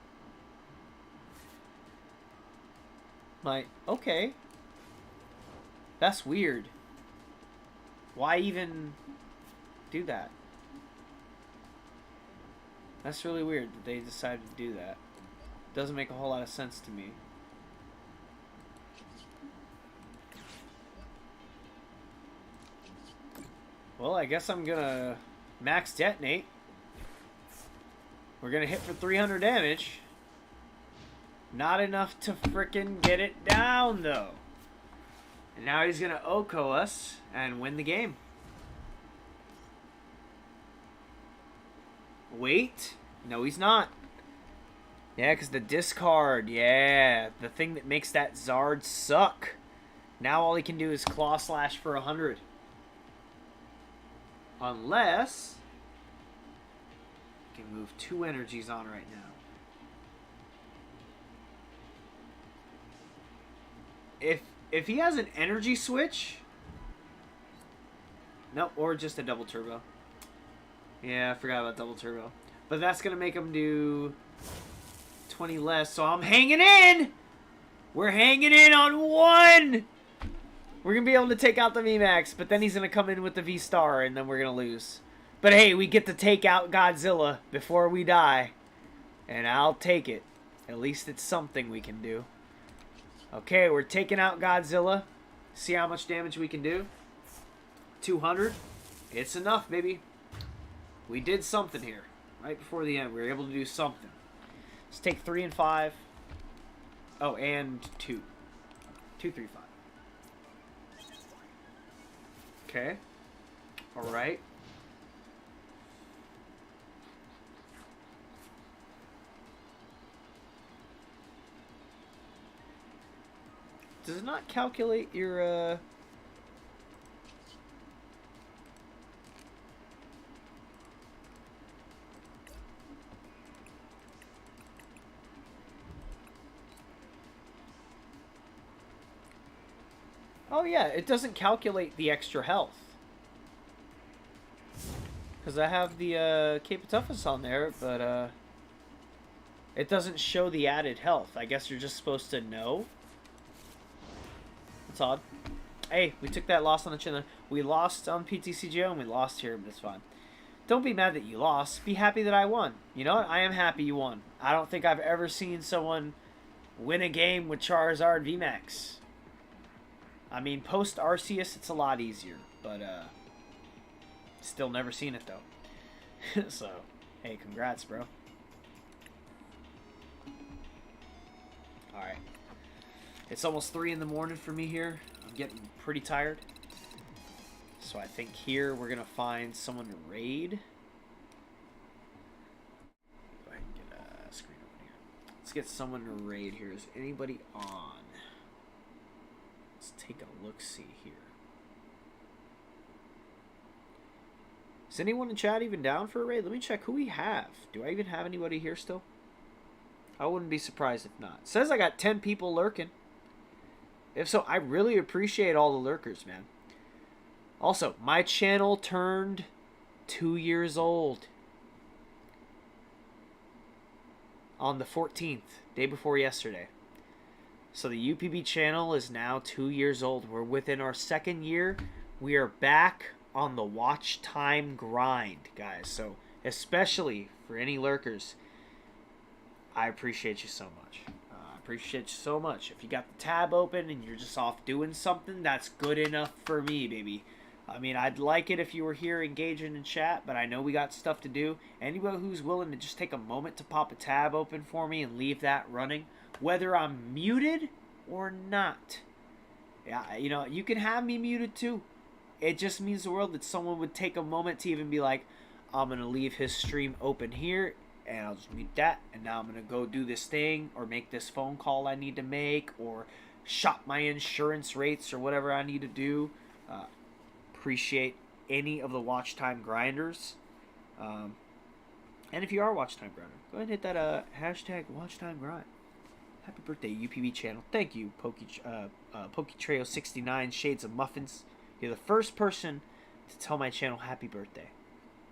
Okay. That's weird. Why even do that? That's really weird that they decided to do that. Doesn't make a whole lot of sense to me. Well, I guess I'm gonna max detonate. We're gonna hit for 300 damage. Not enough to frickin' get it down, though. And now he's gonna OHKO us and win the game. Wait. No, he's not. Yeah, because the discard. Yeah, the thing that makes that Zard suck. Now all he can do is Claw Slash for 100. Unless he can move 2 energies on right now. If he has an energy switch, nope, or just a double turbo. Yeah, I forgot about double turbo. But that's gonna make him do 20 less. So I'm hanging in. We're hanging in on 1. We're gonna be able to take out the VMAX, but then he's gonna come in with the V-Star, and then we're gonna lose. But hey, we get to take out Godzilla before we die, and I'll take it. At least it's something we can do. Okay, we're taking out Godzilla. See how much damage we can do. 200. It's enough, baby. We did something here. Right before the end, we were able to do something. Let's take 3 and 5. Oh, and 2. 2, 3, 5. Okay. Alright. Does it not calculate your, Oh yeah, it doesn't calculate the extra health. Because I have the, Cape of Toughness on there, but, it doesn't show the added health. I guess you're just supposed to know. That's odd. Hey, we took that loss on the chin. We lost on Ptcg and we lost here, but it's fine. Don't be mad that you lost. Be happy that I won. You know what? I am happy you won. I don't think I've ever seen someone win a game with Charizard VMAX. I mean, post Arceus, it's a lot easier, but still never seen it though. So, hey, congrats, bro. All right. It's almost 3 in the morning for me here. I'm getting pretty tired. So I think here we're going to find someone to raid. Go ahead and get a screen open here. Let's get someone to raid here. Is anybody on? Let's take a look-see here. Is anyone in chat even down for a raid? Let me check who we have. Do I even have anybody here still? I wouldn't be surprised if not. It says I got 10 people lurking. If so, I really appreciate all the lurkers, man. Also, my channel turned 2 years old. On the 14th, day before yesterday. So the UPB channel is now 2 years old. We're within our 2nd year. We are back on the watch time grind, guys. So, especially for any lurkers, I appreciate you so much. Appreciate you so much. If you got the tab open and you're just off doing something, that's good enough for me, baby. I mean, I'd like it if you were here engaging in chat, but I know we got stuff to do. Anybody who's willing to just take a moment to pop a tab open for me and leave that running, whether I'm muted or not. Yeah, you know, you can have me muted too. It just means the world that someone would take a moment to even be like, I'm going to leave his stream open here, and I'll just mute that, and now I'm going to go do this thing, or make this phone call I need to make, or shop my insurance rates, or whatever I need to do. Appreciate any of the watch time grinders. And if you are a watch time grinder, go ahead and hit that hashtag watch time grind. Happy birthday, UPB channel. Thank you, Poketrio69 Shades of Muffins. You're the first person to tell my channel happy birthday.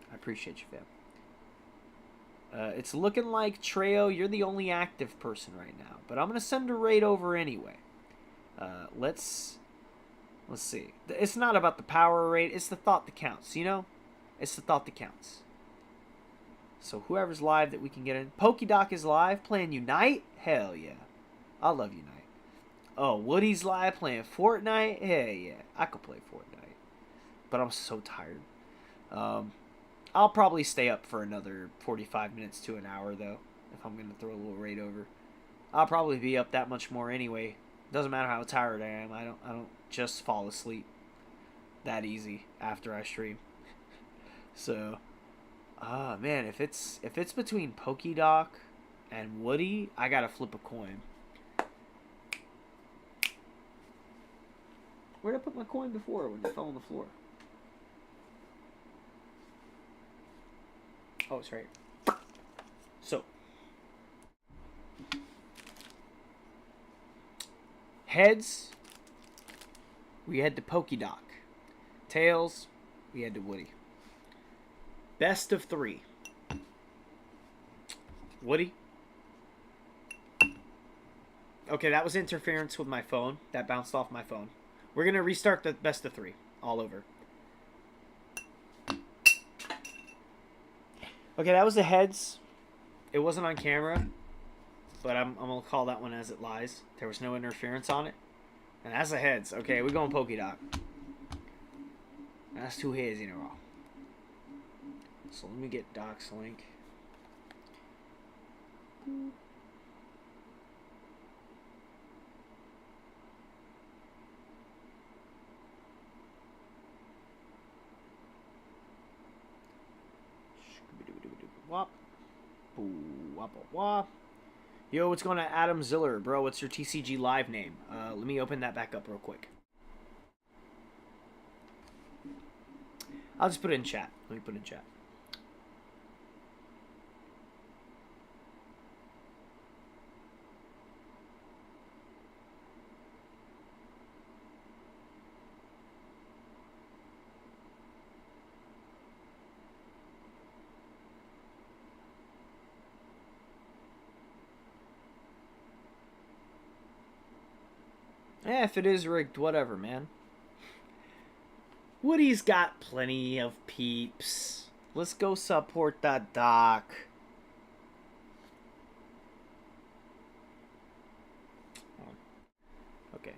I appreciate you, fam. It's looking like, Treo, you're the only active person right now. But I'm going to send a raid over anyway. Let's see. It's not about the power raid. It's the thought that counts, you know? It's the thought that counts. So whoever's live that we can get in. Pokedoc is live playing Unite? Hell yeah. I love Unite. Oh, Woody's live playing Fortnite? Hell yeah. I could play Fortnite. But I'm so tired. I'll probably stay up for another 45 minutes to an hour, though, if I'm going to throw a little raid over. I'll probably be up that much more anyway. Doesn't matter how tired I am. I don't just fall asleep that easy after I stream. So, man, if it's between Pokedoc and Woody, I gotta flip a coin. Where'd I put my coin before when it fell on the floor? Oh, it's right. So, heads, we head to Pokedoc. Tails, we head to Woody. Best of 3. Woody. Okay, that was interference with my phone. That bounced off my phone. We're going to restart the best of 3 all over. Okay, that was the heads. It wasn't on camera, but I'm going to call that one as it lies. There was no interference on it. And that's the heads. Okay, we're going Pokedoc. That's 2 heads in a row. So let me get Doc's link. Wop. Boo, wop, wop. Yo, what's going on, Adam Ziller? Bro, what's your TCG live name? Let me open that back up real quick. I'll just put it in chat. Let me put it in chat. Eh, if it is rigged, whatever, man. Woody's got plenty of peeps. Let's go support that Doc. Okay.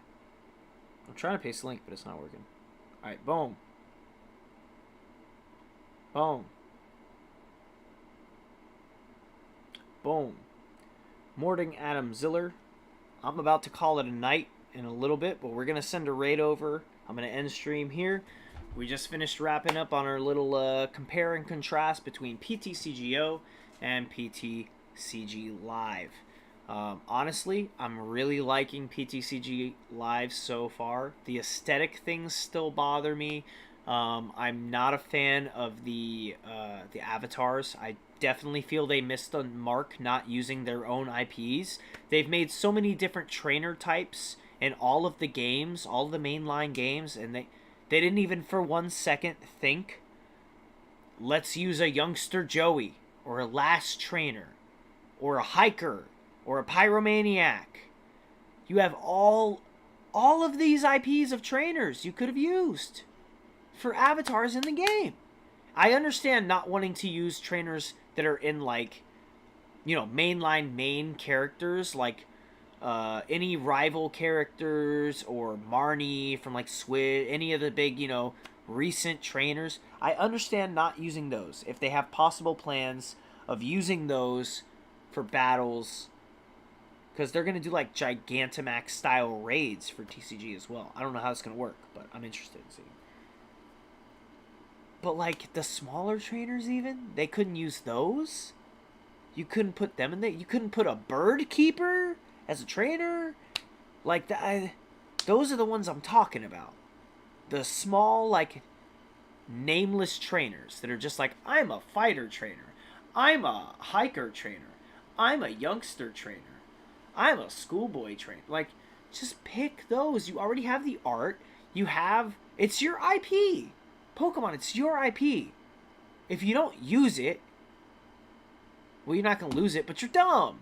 I'm trying to paste the link, but it's not working. Alright, boom. Boom. Boom. Morning, Adam Ziller. I'm about to call it a night in a little bit, but we're going to send a raid over. I'm going to end stream here. We just finished wrapping up on our little compare and contrast between PTCGO and PTCG Live. Honestly, I'm really liking PTCG Live so far. The aesthetic things still bother me. I'm not a fan of the avatars. I definitely feel they missed the mark not using their own IPs. They've made so many different trainer types in all of the games, all of the mainline games, and they didn't even for 1 second think, let's use a youngster Joey, or a last trainer, or a hiker, or a pyromaniac. You have all of these IPs of trainers you could have used for avatars in the game. I understand not wanting to use trainers that are in, like, you know, mainline main characters, like any rival characters, or Marnie from, like, Squid, any of the big, you know, recent trainers, I understand not using those if they have possible plans of using those for battles, because they're going to do like Gigantamax style raids for TCG as well. I don't know how it's going to work, but I'm interested in seeing. But like the smaller trainers, even they couldn't use those. You couldn't put them in there. You couldn't put a bird keeper as a trainer. Like that. Those are the ones I'm talking about. The small, like, nameless trainers that are just like, I'm a fighter trainer. I'm a hiker trainer. I'm a youngster trainer. I'm a schoolboy trainer. Like, just pick those. You already have the art. You have... It's your IP. Pokemon, it's your IP. If you don't use it, well, you're not going to lose it, but you're dumb.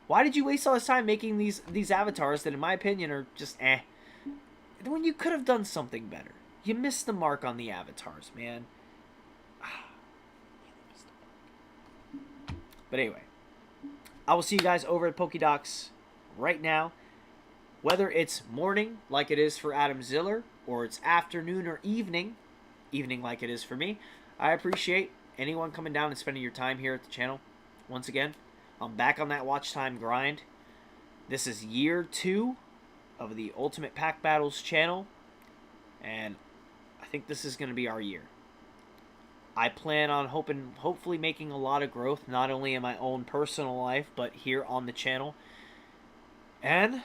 Why did you waste all this time making these avatars that, in my opinion, are just eh? When you could have done something better. You missed the mark on the avatars, man. But anyway, I will see you guys over at Pokédocs right now. Whether it's morning, like it is for Adam Ziller, or it's afternoon or evening like it is for me, I appreciate anyone coming down and spending your time here at the channel. Once again, I'm back on that watch time grind. This is year 2 of the Ultimate Pack Battles channel, and I think this is going to be our year. I plan on hopefully making a lot of growth, not only in my own personal life, but here on the channel. And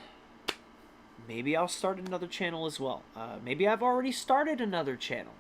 maybe I'll start another channel as well. Maybe I've already started another channel.